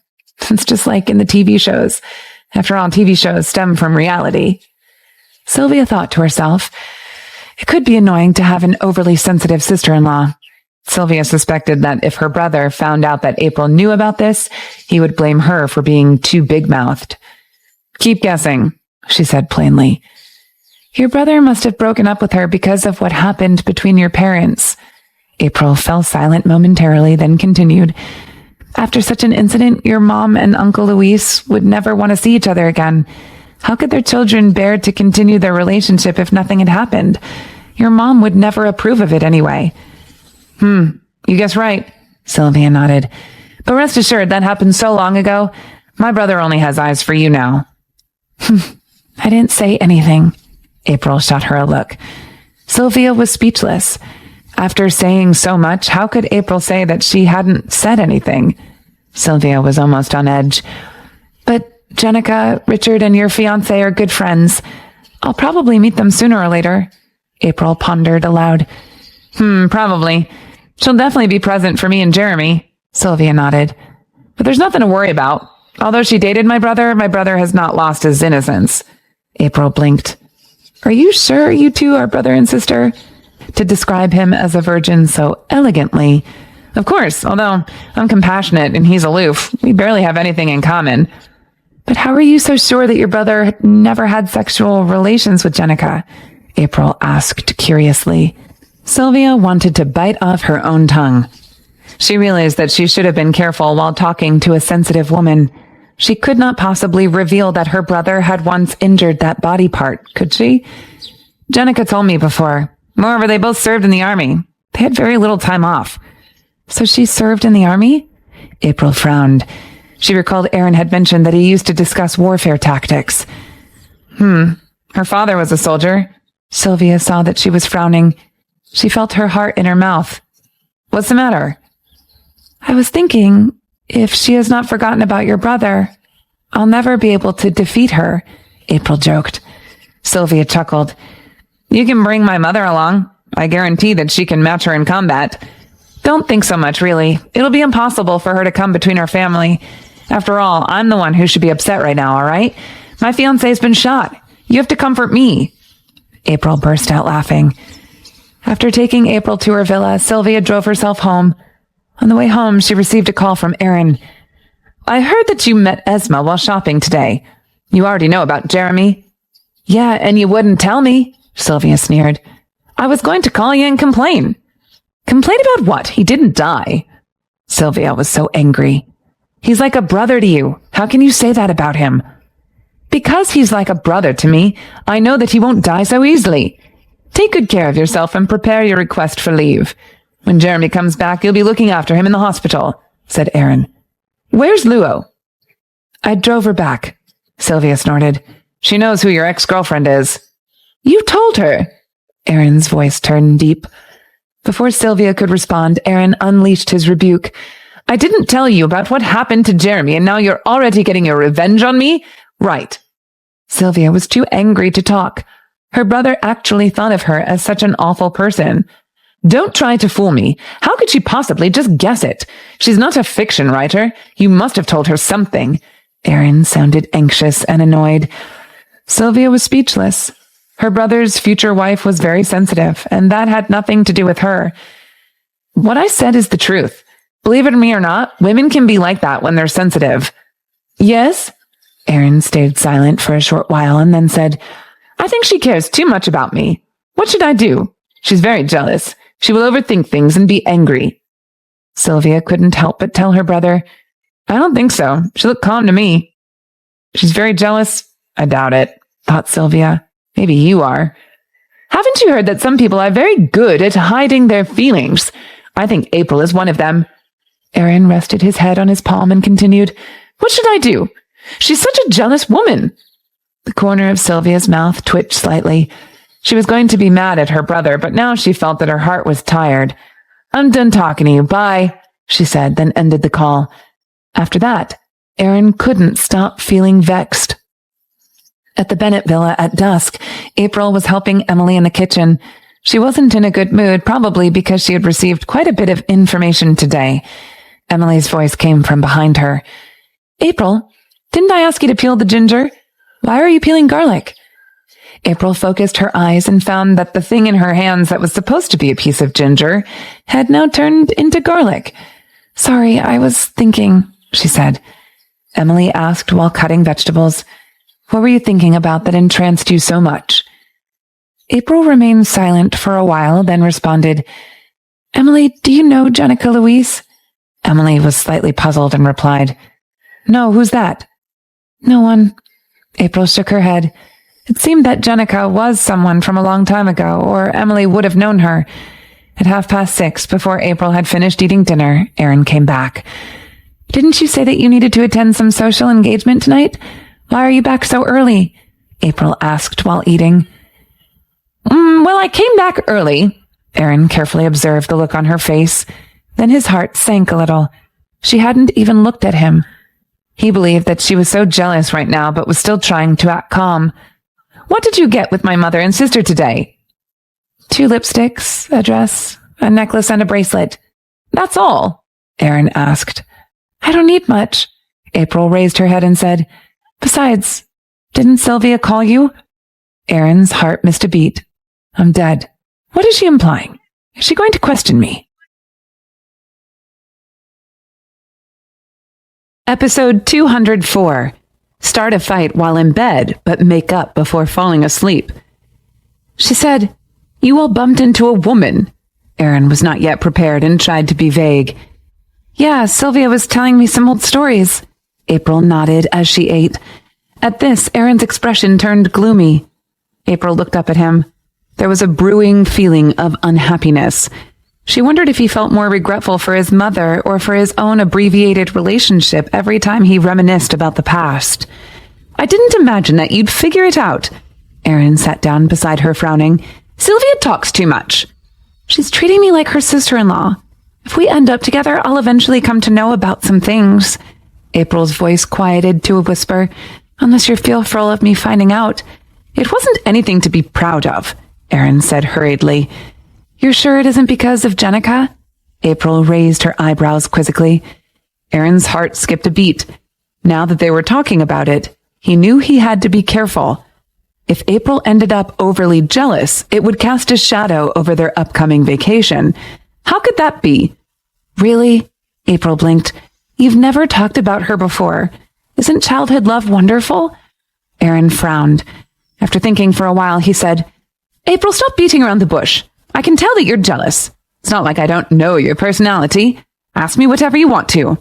It's just like in the TV shows. After all, TV shows stem from reality. Sylvia thought to herself, it could be annoying to have an overly sensitive sister-in-law. Sylvia suspected that if her brother found out that April knew about this, he would blame her for being too big-mouthed. Keep guessing, she said plainly. Your brother must have broken up with her because of what happened between your parents. April fell silent momentarily, then continued. After such an incident, your mom and Uncle Luis would never want to see each other again. How could their children bear to continue their relationship if nothing had happened? Your mom would never approve of it anyway. You guessed right, Sylvia nodded. But rest assured, that happened so long ago. My brother only has eyes for you now. I didn't say anything. April shot her a look. Sylvia was speechless. After saying so much, how could April say that she hadn't said anything? Sylvia was almost on edge. But Jenica, Richard, and your fiancé are good friends. I'll probably meet them sooner or later. April pondered aloud. Probably. She'll definitely be present for me and Jeremy. Sylvia nodded. But there's nothing to worry about. Although she dated my brother has not lost his innocence. April blinked. Are you sure you two are brother and sister? To describe him as a virgin so elegantly. Of course, although I'm compassionate and he's aloof. We barely have anything in common. But how are you so sure that your brother never had sexual relations with Jenica? April asked curiously. Sylvia wanted to bite off her own tongue. She realized that she should have been careful while talking to a sensitive woman. She could not possibly reveal that her brother had once injured that body part, could she? Jenica told me before. Moreover, they both served in the army. They had very little time off. So she served in the army? April frowned. She recalled Aaron had mentioned that he used to discuss warfare tactics. Her father was a soldier. Sylvia saw that she was frowning. She felt her heart in her mouth. What's the matter? I was thinking, if she has not forgotten about your brother, I'll never be able to defeat her, April joked. Sylvia chuckled. You can bring my mother along. I guarantee that she can match her in combat. Don't think so much, really. It'll be impossible for her to come between our family. After all, I'm the one who should be upset right now, all right? My fiancé's been shot. You have to comfort me. April burst out laughing. After taking April to her villa, Sylvia drove herself home. On the way home, she received a call from Aaron. I heard that you met Esma while shopping today. You already know about Jeremy. Yeah, and you wouldn't tell me, Sylvia sneered. I was going to call you and complain. Complain about what? He didn't die. Sylvia was so angry. He's like a brother to you. How can you say that about him? Because he's like a brother to me, I know that he won't die so easily. Take good care of yourself and prepare your request for leave. When Jeremy comes back, you'll be looking after him in the hospital, said Aaron. Where's Luo? I drove her back, Sylvia snorted. She knows who your ex-girlfriend is. You told her. Aaron's voice turned deep. Before Sylvia could respond, Aaron unleashed his rebuke. I didn't tell you about what happened to Jeremy, and now you're already getting your revenge on me? Right. Sylvia was too angry to talk. Her brother actually thought of her as such an awful person. Don't try to fool me. How could she possibly just guess it? She's not a fiction writer. You must have told her something. Aaron sounded anxious and annoyed. Sylvia was speechless. Her brother's future wife was very sensitive, and that had nothing to do with her. What I said is the truth. Believe it me or not, women can be like that when they're sensitive. Yes? Aaron stayed silent for a short while and then said, I think she cares too much about me. What should I do? She's very jealous. She will overthink things and be angry. Sylvia couldn't help but tell her brother, I don't think so. She looked calm to me. She's very jealous? I doubt it, thought Sylvia. Maybe you are. Haven't you heard that some people are very good at hiding their feelings? I think April is one of them. Aaron rested his head on his palm and continued, What should I do? She's such a jealous woman. The corner of Sylvia's mouth twitched slightly. She was going to be mad at her brother, but now she felt that her heart was tired. I'm done talking to you. Bye, she said, then ended the call. After that, Aaron couldn't stop feeling vexed. At the Bennett villa at dusk, April was helping Emily in the kitchen. She wasn't in a good mood, probably because she had received quite a bit of information today. Emily's voice came from behind her. April, didn't I ask you to peel the ginger? Why are you peeling garlic? April focused her eyes and found that the thing in her hands that was supposed to be a piece of ginger had now turned into garlic. Sorry, I was thinking, she said. Emily asked while cutting vegetables. What were you thinking about that entranced you so much? April remained silent for a while, then responded, Emily, do you know Jenica Louise? Emily was slightly puzzled and replied, No, who's that? No one. April shook her head. It seemed that Jenica was someone from a long time ago, or Emily would have known her. At 6:30, before April had finished eating dinner, Aaron came back. Didn't you say that you needed to attend some social engagement tonight? Why are you back so early? April asked while eating. Well, I came back early. Aaron carefully observed the look on her face. Then his heart sank a little. She hadn't even looked at him. He believed that she was so jealous right now, but was still trying to act calm. What did you get with my mother and sister today? 2 lipsticks, a dress, a necklace, and a bracelet. That's all? Aaron asked. I don't need much. April raised her head and said, Besides, didn't Sylvia call you? Aaron's heart missed a beat. I'm dead. What is she implying? Is she going to question me? Episode 204. Start a fight while in bed, but make up before falling asleep. She said, You all bumped into a woman. Aaron was not yet prepared and tried to be vague. Yeah, Sylvia was telling me some old stories. April nodded as she ate. At this, Aaron's expression turned gloomy. April looked up at him. There was a brewing feeling of unhappiness. She wondered if he felt more regretful for his mother or for his own abbreviated relationship every time he reminisced about the past. I didn't imagine that you'd figure it out. Aaron sat down beside her, frowning. Sylvia talks too much. She's treating me like her sister-in-law. If we end up together, I'll eventually come to know about some things. April's voice quieted to a whisper. Unless you're fearful of me finding out. It wasn't anything to be proud of, Aaron said hurriedly. You're sure it isn't because of Jenica? April raised her eyebrows quizzically. Aaron's heart skipped a beat. Now that they were talking about it, he knew he had to be careful. If April ended up overly jealous, it would cast a shadow over their upcoming vacation. How could that be? Really? April blinked. You've never talked about her before. Isn't childhood love wonderful? Aaron frowned. After thinking for a while, he said, April, stop beating around the bush. I can tell that you're jealous. It's not like I don't know your personality. Ask me whatever you want to.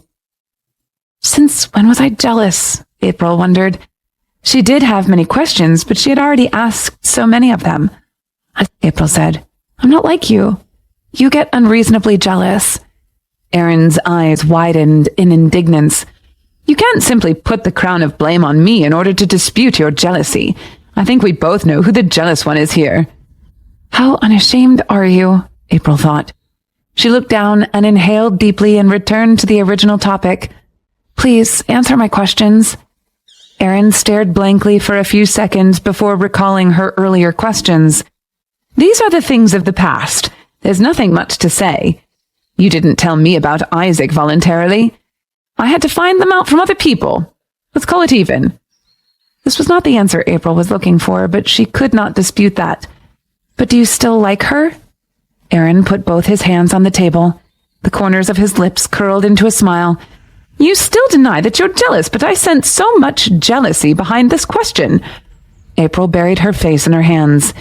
Since when was I jealous? April wondered. She did have many questions, but she had already asked so many of them. April said, I'm not like you. You get unreasonably jealous. Aaron's eyes widened in indignance. You can't simply put the crown of blame on me in order to dispute your jealousy. I think we both know who the jealous one is here. How unashamed are you? April thought. She looked down and inhaled deeply and returned to the original topic. Please answer my questions. Aaron stared blankly for a few seconds before recalling her earlier questions. These are the things of the past. There's nothing much to say. You didn't tell me about Isaac voluntarily. I had to find them out from other people. Let's call it even. This was not the answer April was looking for, but she could not dispute that. But do you still like her? Aaron put both his hands on the table. The corners of his lips curled into a smile. You still deny that you're jealous, but I sense so much jealousy behind this question. April buried her face in her hands.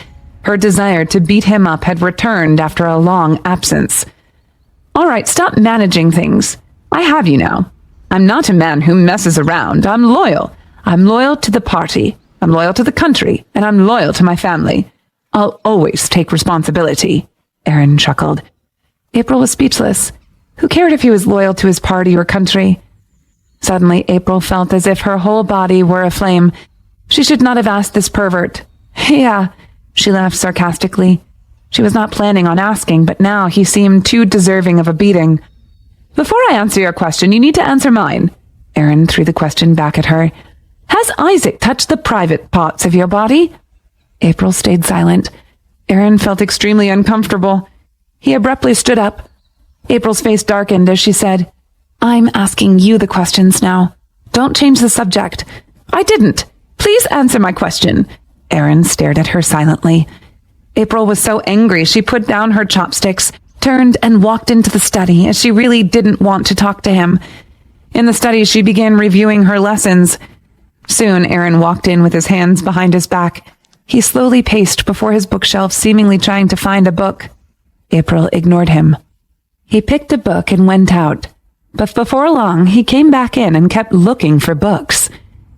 Her desire to beat him up had returned after a long absence. All right, stop managing things. I have you now. I'm not a man who messes around. I'm loyal. I'm loyal to the party. I'm loyal to the country. And I'm loyal to my family. I'll always take responsibility. Aaron chuckled. April was speechless. Who cared if he was loyal to his party or country? Suddenly, April felt as if her whole body were aflame. She should not have asked this pervert. Yeah, she laughed sarcastically. She was not planning on asking, but now he seemed too deserving of a beating. Before I answer your question, you need to answer mine. Aaron threw the question back at her. Has Isaac touched the private parts of your body? April stayed silent. Aaron felt extremely uncomfortable. He abruptly stood up. April's face darkened as she said, I'm asking you the questions now. Don't change the subject. I didn't. Please answer my question. Aaron stared at her silently. April was so angry she put down her chopsticks, turned and walked into the study as she really didn't want to talk to him. In the study, she began reviewing her lessons. Soon, Aaron walked in with his hands behind his back. He slowly paced before his bookshelf, seemingly trying to find a book. April ignored him. He picked a book and went out. But before long, he came back in and kept looking for books.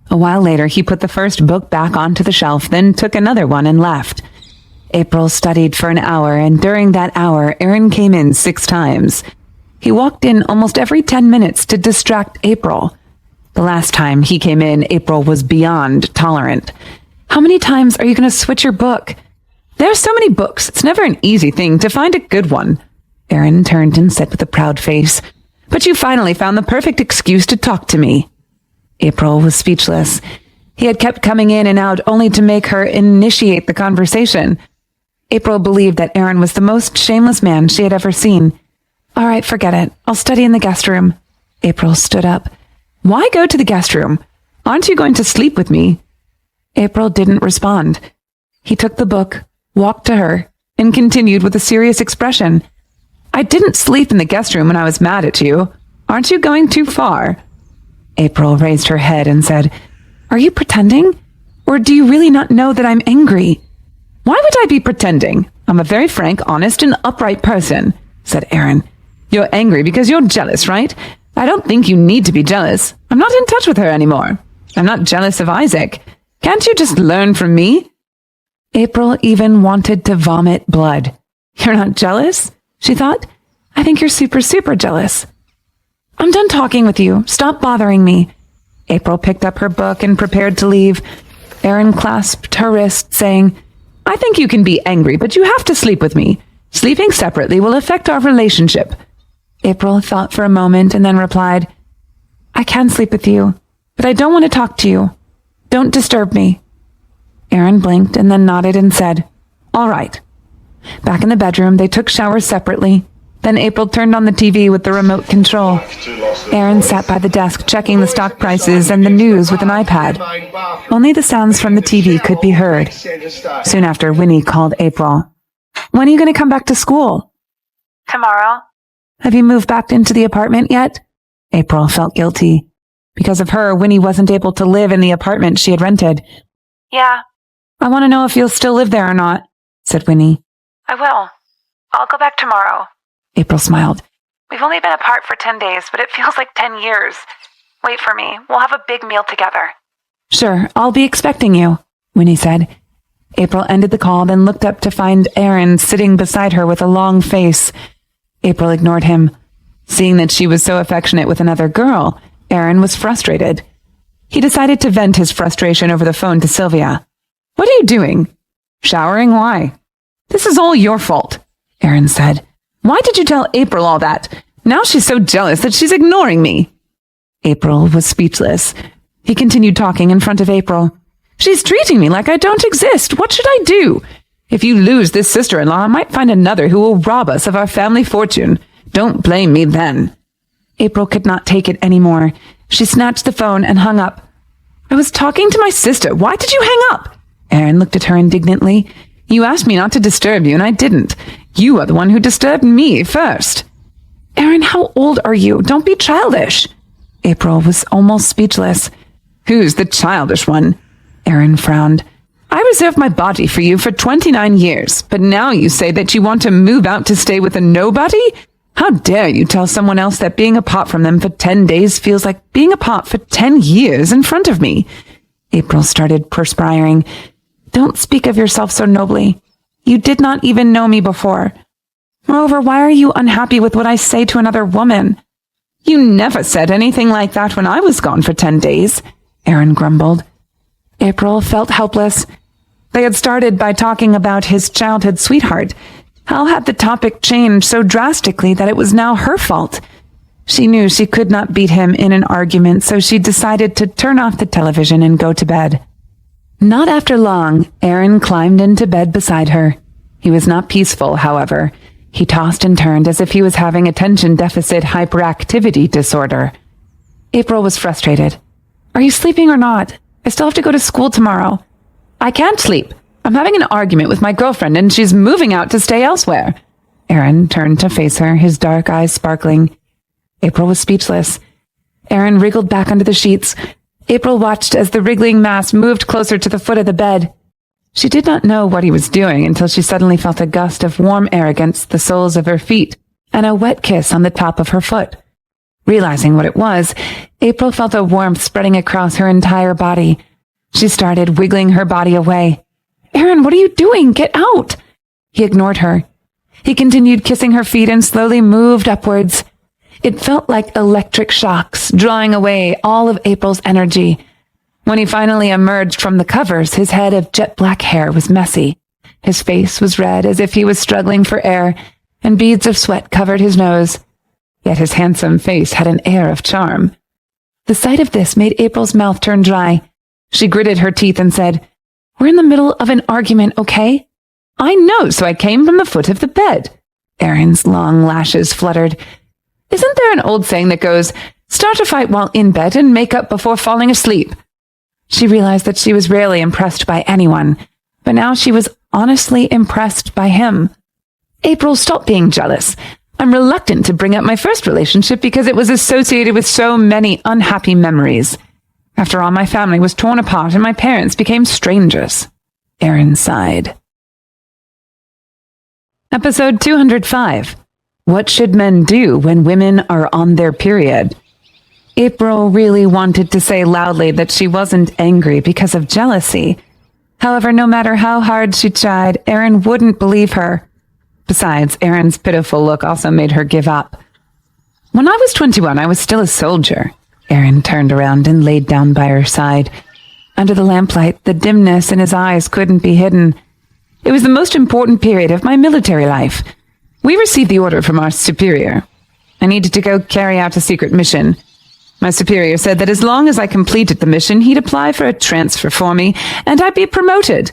A while later, he put the first book back onto the shelf, then took another one and left. April studied for an hour, and during that hour, Aaron came in 6 times. He walked in almost every 10 minutes to distract April. The last time he came in, April was beyond tolerant. How many times are you going to switch your book? There's so many books. It's never an easy thing to find a good one. Aaron turned and said with a proud face, But you finally found the perfect excuse to talk to me. April was speechless. He had kept coming in and out only to make her initiate the conversation. April believed that Aaron was the most shameless man she had ever seen. All right, forget it. I'll study in the guest room. April stood up. Why go to the guest room? Aren't you going to sleep with me? April didn't respond. He took the book, walked to her, and continued with a serious expression. I didn't sleep in the guest room when I was mad at you. Aren't you going too far? April raised her head and said, Are you pretending? Or do you really not know that I'm angry? Why would I be pretending? I'm a very frank, honest, and upright person, said Aaron. You're angry because you're jealous, right? I don't think you need to be jealous. I'm not in touch with her anymore. I'm not jealous of Isaac. Can't you just learn from me? April even wanted to vomit blood. You're not jealous? She thought. I think you're super jealous. I'm done talking with you. Stop bothering me. April picked up her book and prepared to leave. Aaron clasped her wrist, saying, I think you can be angry, but you have to sleep with me. Sleeping separately will affect our relationship. April thought for a moment and then replied, I can sleep with you, but I don't want to talk to you. Don't disturb me. Aaron blinked and then nodded and said, "All right." Back in the bedroom, they took showers separately. Then April turned on the TV with the remote control. Aaron sat by the desk checking the stock prices and the news with an iPad. Only the sounds from the TV could be heard. Soon after, Winnie called April. "When are you going to come back to school?" "Tomorrow." "Have you moved back into the apartment yet?" April felt guilty. Because of her, Winnie wasn't able to live in the apartment she had rented. "Yeah." "I want to know if you'll still live there or not," said Winnie. "I will. I'll go back tomorrow." April smiled. "We've only been apart for 10 days, but it feels like 10 years. Wait for me. We'll have a big meal together." "Sure, I'll be expecting you," Winnie said. April ended the call, then looked up to find Aaron sitting beside her with a long face. April ignored him. Seeing that she was so affectionate with another girl, Aaron was frustrated. He decided to vent his frustration over the phone to Sylvia. "What are you doing?" "Showering? Why?" "This is all your fault," Aaron said. "Why did you tell April all that? Now she's so jealous that she's ignoring me." April was speechless. He continued talking in front of April. "She's treating me like I don't exist. What should I do? If you lose this sister-in-law, I might find another who will rob us of our family fortune. Don't blame me then." April could not take it anymore. She snatched the phone and hung up. "I was talking to my sister. Why did you hang up?" Aaron looked at her indignantly. "You asked me not to disturb you, and I didn't. You are the one who disturbed me first." "Aaron, how old are you? Don't be childish." April was almost speechless. "Who's the childish one?" Aaron frowned. "I reserved my body for you for 29 years, but now you say that you want to move out to stay with a nobody? How dare you tell someone else that being apart from them for 10 days feels like being apart for 10 years in front of me?" April started perspiring. "Don't speak of yourself so nobly. You did not even know me before. Moreover, why are you unhappy with what I say to another woman?" "You never said anything like that when I was gone for 10 days, Aaron grumbled. April felt helpless. They had started by talking about his childhood sweetheart. How had the topic changed so drastically that it was now her fault? She knew she could not beat him in an argument, so she decided to turn off the television and go to bed. Not after long, Aaron climbed into bed beside her. He was not peaceful, however. He tossed and turned as if he was having attention deficit hyperactivity disorder. April was frustrated. "Are you sleeping or not? I still have to go to school tomorrow." "I can't sleep. I'm having an argument with my girlfriend and she's moving out to stay elsewhere." Aaron turned to face her, his dark eyes sparkling. April was speechless. Aaron wriggled back under the sheets. April watched as the wriggling mass moved closer to the foot of the bed. She did not know what he was doing until she suddenly felt a gust of warm air against the soles of her feet and a wet kiss on the top of her foot. Realizing what it was, April felt a warmth spreading across her entire body. She started wiggling her body away. "Aaron, what are you doing? Get out!" He ignored her. He continued kissing her feet and slowly moved upwards. It felt like electric shocks, drawing away all of April's energy. When he finally emerged from the covers, his head of jet black hair was messy. His face was red as if he was struggling for air, and beads of sweat covered his nose. Yet his handsome face had an air of charm. The sight of this made April's mouth turn dry. She gritted her teeth and said, "We're in the middle of an argument, okay?" "I know, so I came from the foot of the bed." Aaron's long lashes fluttered. "Isn't there an old saying that goes, 'Start a fight while in bed and make up before falling asleep'?" She realized that she was rarely impressed by anyone, but now she was honestly impressed by him. "April, stop being jealous. I'm reluctant to bring up my first relationship because it was associated with so many unhappy memories. After all, my family was torn apart and my parents became strangers." Aaron sighed. Episode 205. What should men do when women are on their period? April really wanted to say loudly that she wasn't angry because of jealousy. However, no matter how hard she tried, Aaron wouldn't believe her. Besides, Aaron's pitiful look also made her give up. "When I was 21, I was still a soldier." Aaron turned around and laid down by her side. Under the lamplight, the dimness in his eyes couldn't be hidden. "It was the most important period of my military life. We received the order from our superior. I needed to go carry out a secret mission. My superior said that as long as I completed the mission, he'd apply for a transfer for me, and I'd be promoted.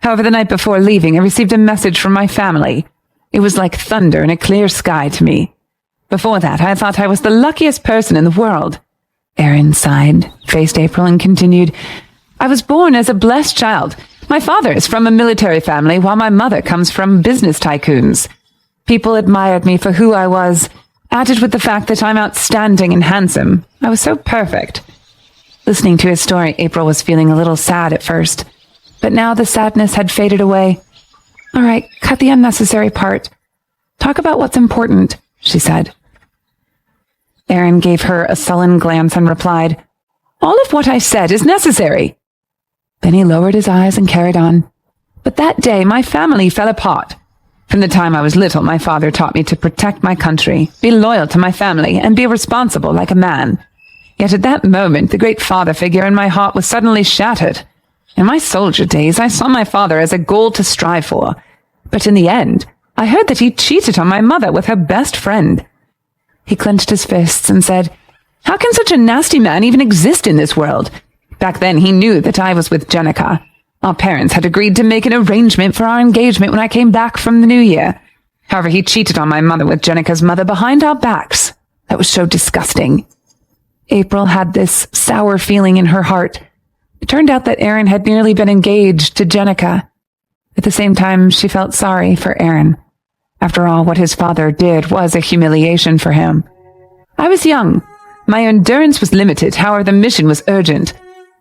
However, the night before leaving, I received a message from my family. It was like thunder in a clear sky to me. Before that, I thought I was the luckiest person in the world. Aaron sighed, faced April, and continued, I was born as a blessed child. My father is from a military family, while my mother comes from business tycoons. People admired me for who I was, added with the fact that I'm outstanding and handsome. I was so perfect. Listening to his story, April was feeling a little sad at first, but now the sadness had faded away. All right, cut the unnecessary part. Talk about what's important, she said. Aaron gave her a sullen glance and replied, All of what I said is necessary. Then he lowered his eyes and carried on. But that day, my family fell apart. From the time I was little, my father taught me to protect my country, be loyal to my family, and be responsible like a man. Yet at that moment, the great father figure in my heart was suddenly shattered. In my soldier days, I saw my father as a goal to strive for. But in the end, I heard that he cheated on my mother with her best friend. He clenched his fists and said, How can such a nasty man even exist in this world? Back then, he knew that I was with Jenica. Our parents had agreed to make an arrangement for our engagement when I came back from the New Year. However, he cheated on my mother with Jenica's mother behind our backs. That was so disgusting. April had this sour feeling in her heart. It turned out that Aaron had nearly been engaged to Jenica. At the same time, she felt sorry for Aaron. After all, what his father did was a humiliation for him. I was young. My endurance was limited, however, the mission was urgent.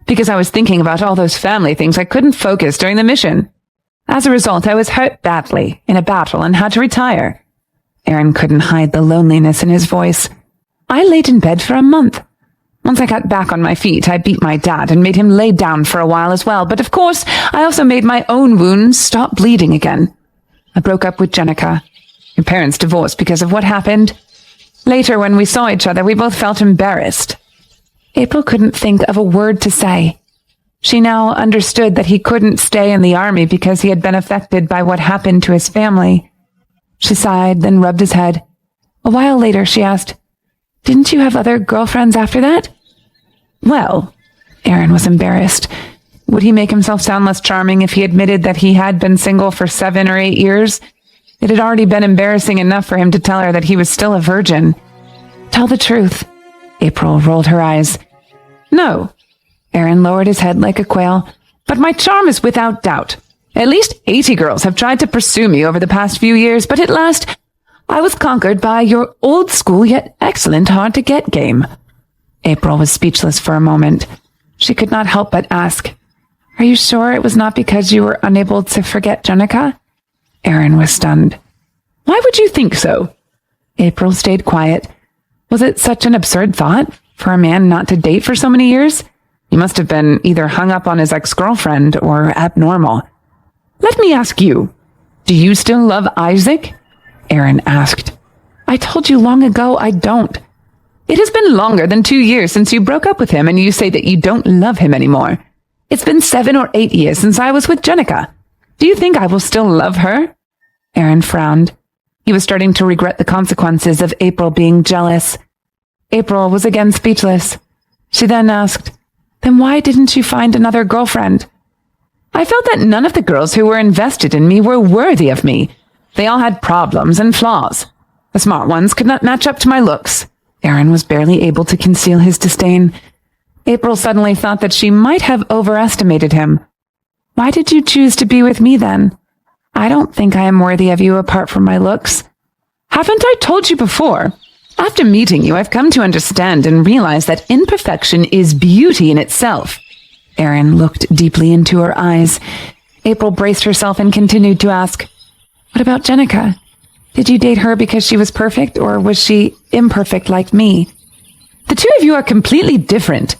Because I was thinking about all those family things, I couldn't focus during the mission. As a result, I was hurt badly in a battle and had to retire. Aaron couldn't hide the loneliness in his voice. I laid in bed for a month. Once I got back on my feet, I beat my dad and made him lay down for a while as well. But of course, I also made my own wounds stop bleeding again. I broke up with Jenica. Your parents divorced because of what happened. Later, when we saw each other, we both felt embarrassed. April couldn't think of a word to say. She now understood that he couldn't stay in the army because he had been affected by what happened to his family. She sighed, then rubbed his head. A while later, she asked, Didn't you have other girlfriends after that? Well, Aaron was embarrassed. Would he make himself sound less charming if he admitted that he had been single for 7 or 8 years? It had already been embarrassing enough for him to tell her that he was still a virgin. Tell the truth. April rolled her eyes. No. Aaron lowered his head like a quail. But my charm is without doubt. At least 80 girls have tried to pursue me over the past few years, but at last I was conquered by your old school yet excellent hard-to-get game. April was speechless for a moment. She could not help but ask, Are you sure it was not because you were unable to forget Jenica? Aaron was stunned. Why would you think so? April stayed quiet. Was it such an absurd thought for a man not to date for so many years? He must have been either hung up on his ex-girlfriend or abnormal. Let me ask you, do you still love Isaac? Aaron asked. I told you long ago I don't. It has been longer than 2 years since you broke up with him and you say that you don't love him anymore. It's been 7 or 8 years since I was with Jenica. Do you think I will still love her? Aaron frowned. He was starting to regret the consequences of April being jealous. April was again speechless. She then asked, Then why didn't you find another girlfriend? I felt that none of the girls who were invested in me were worthy of me. They all had problems and flaws. The smart ones could not match up to my looks. Aaron was barely able to conceal his disdain. April suddenly thought that she might have overestimated him. Why did you choose to be with me then? I don't think I am worthy of you apart from my looks. Haven't I told you before? After meeting you, I've come to understand and realize that imperfection is beauty in itself. Aaron looked deeply into her eyes. April braced herself and continued to ask, What about Jenica? Did you date her because she was perfect, or was she imperfect like me? The two of you are completely different.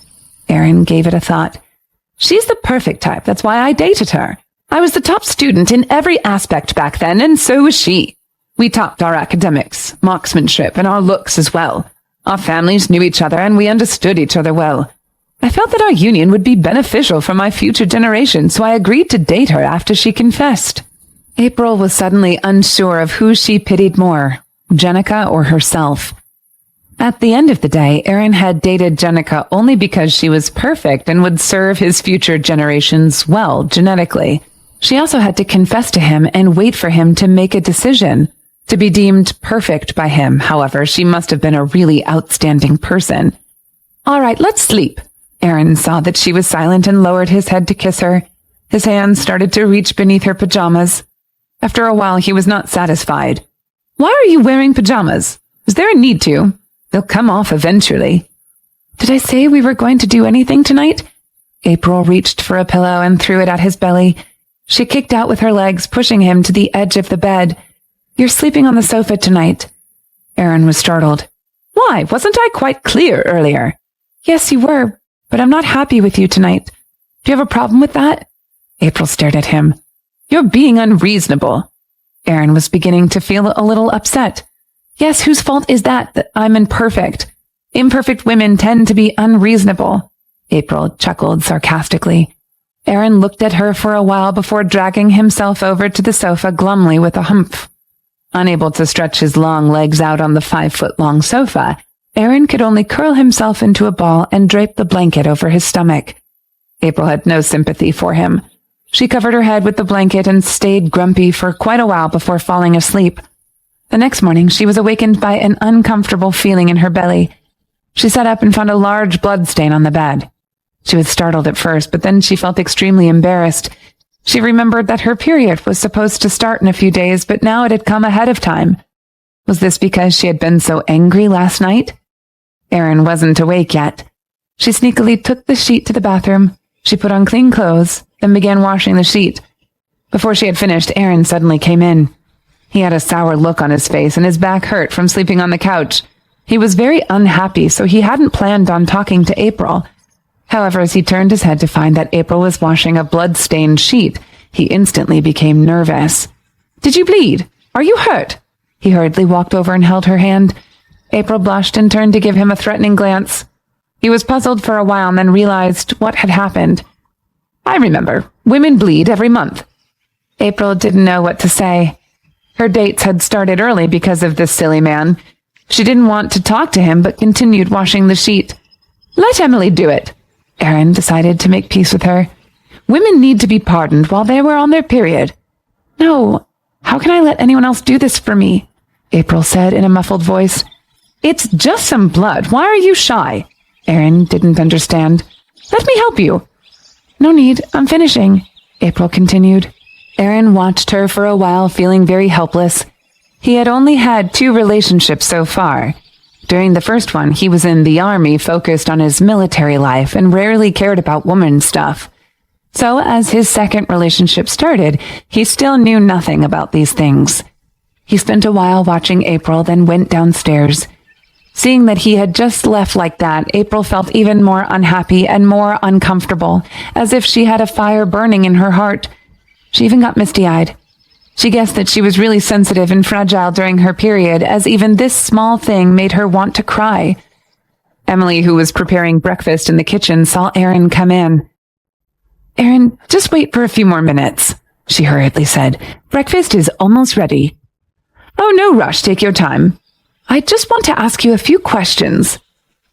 Aaron gave it a thought. She's the perfect type. That's why I dated her. I was the top student in every aspect back then, and so was she. We topped our academics, marksmanship, and our looks as well. Our families knew each other, and we understood each other well. I felt that our union would be beneficial for my future generation, so I agreed to date her after she confessed. April was suddenly unsure of who she pitied more, Jenica or herself. At the end of the day, Aaron had dated Jenica only because she was perfect and would serve his future generations well genetically. She also had to confess to him and wait for him to make a decision. To be deemed perfect by him, however, she must have been a really outstanding person. All right, let's sleep. Aaron saw that she was silent and lowered his head to kiss her. His hands started to reach beneath her pajamas. After a while, he was not satisfied. Why are you wearing pajamas? Is there a need to? They'll come off eventually. Did I say we were going to do anything tonight? April reached for a pillow and threw it at his belly. She kicked out with her legs, pushing him to the edge of the bed. You're sleeping on the sofa tonight. Aaron was startled. Why? Wasn't I quite clear earlier? Yes, you were, but I'm not happy with you tonight. Do you have a problem with that? April stared at him. You're being unreasonable. Aaron was beginning to feel a little upset. Yes, whose fault is that I'm imperfect? Imperfect women tend to be unreasonable. April chuckled sarcastically. Aaron looked at her for a while before dragging himself over to the sofa glumly with a humph. Unable to stretch his long legs out on the 5-foot-long sofa, Aaron could only curl himself into a ball and drape the blanket over his stomach. April had no sympathy for him. She covered her head with the blanket and stayed grumpy for quite a while before falling asleep. The next morning, she was awakened by an uncomfortable feeling in her belly. She sat up and found a large blood stain on the bed. She was startled at first, but then she felt extremely embarrassed. She remembered that her period was supposed to start in a few days, but now it had come ahead of time. Was this because she had been so angry last night? Aaron wasn't awake yet. She sneakily took the sheet to the bathroom. She put on clean clothes, then began washing the sheet. Before she had finished, Aaron suddenly came in. He had a sour look on his face, and his back hurt from sleeping on the couch. He was very unhappy, so he hadn't planned on talking to April. However, as he turned his head to find that April was washing a blood-stained sheet, he instantly became nervous. Did you bleed? Are you hurt? He hurriedly walked over and held her hand. April blushed and turned to give him a threatening glance. He was puzzled for a while and then realized what had happened. I remember. Women bleed every month. April didn't know what to say. Her dates had started early because of this silly man. She didn't want to talk to him, but continued washing the sheet. Let Emily do it. Aaron decided to make peace with her. Women need to be pardoned while they were on their period. No, how can I let anyone else do this for me? April said in a muffled voice. It's just some blood. Why are you shy? Aaron didn't understand. Let me help you. No need. I'm finishing, April continued. Aaron watched her for a while, feeling very helpless. He had only had 2 relationships so far. During the first one, he was in the army, focused on his military life, and rarely cared about woman stuff. So, as his second relationship started, he still knew nothing about these things. He spent a while watching April, then went downstairs. Seeing that he had just left like that, April felt even more unhappy and more uncomfortable, as if she had a fire burning in her heart. She even got misty-eyed. She guessed that she was really sensitive and fragile during her period, as even this small thing made her want to cry. Emily, who was preparing breakfast in the kitchen, saw Aaron come in. Aaron, just wait for a few more minutes, she hurriedly said. Breakfast is almost ready. Oh, no rush. Take your time. I just want to ask you a few questions.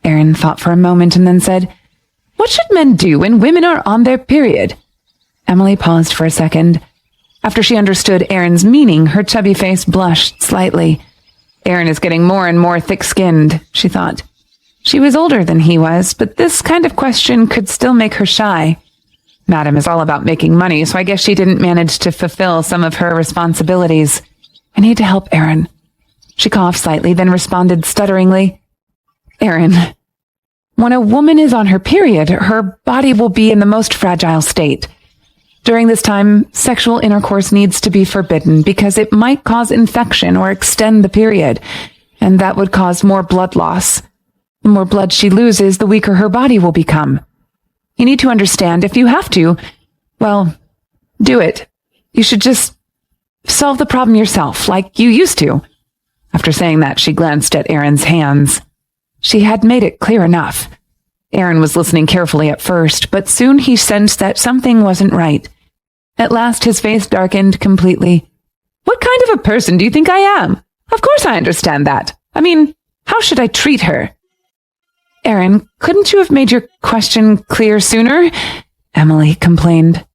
Aaron thought for a moment and then said, What should men do when women are on their period? Emily paused for a second. After she understood Aaron's meaning, her chubby face blushed slightly. Aaron is getting more and more thick-skinned, she thought. She was older than he was, but this kind of question could still make her shy. Madam is all about making money, so I guess she didn't manage to fulfill some of her responsibilities. I need to help Aaron. She coughed slightly, then responded stutteringly. Aaron, when a woman is on her period, her body will be in the most fragile state. During this time, sexual intercourse needs to be forbidden because it might cause infection or extend the period, and that would cause more blood loss. The more blood she loses, the weaker her body will become. You need to understand, if you have to, well, do it. You should just solve the problem yourself, like you used to. After saying that, she glanced at Aaron's hands. She had made it clear enough. Aaron was listening carefully at first, but soon he sensed that something wasn't right. At last, his face darkened completely. What kind of a person do you think I am? Of course I understand that. I mean, How should I treat her? Aaron, couldn't you have made your question clear sooner? Emily complained.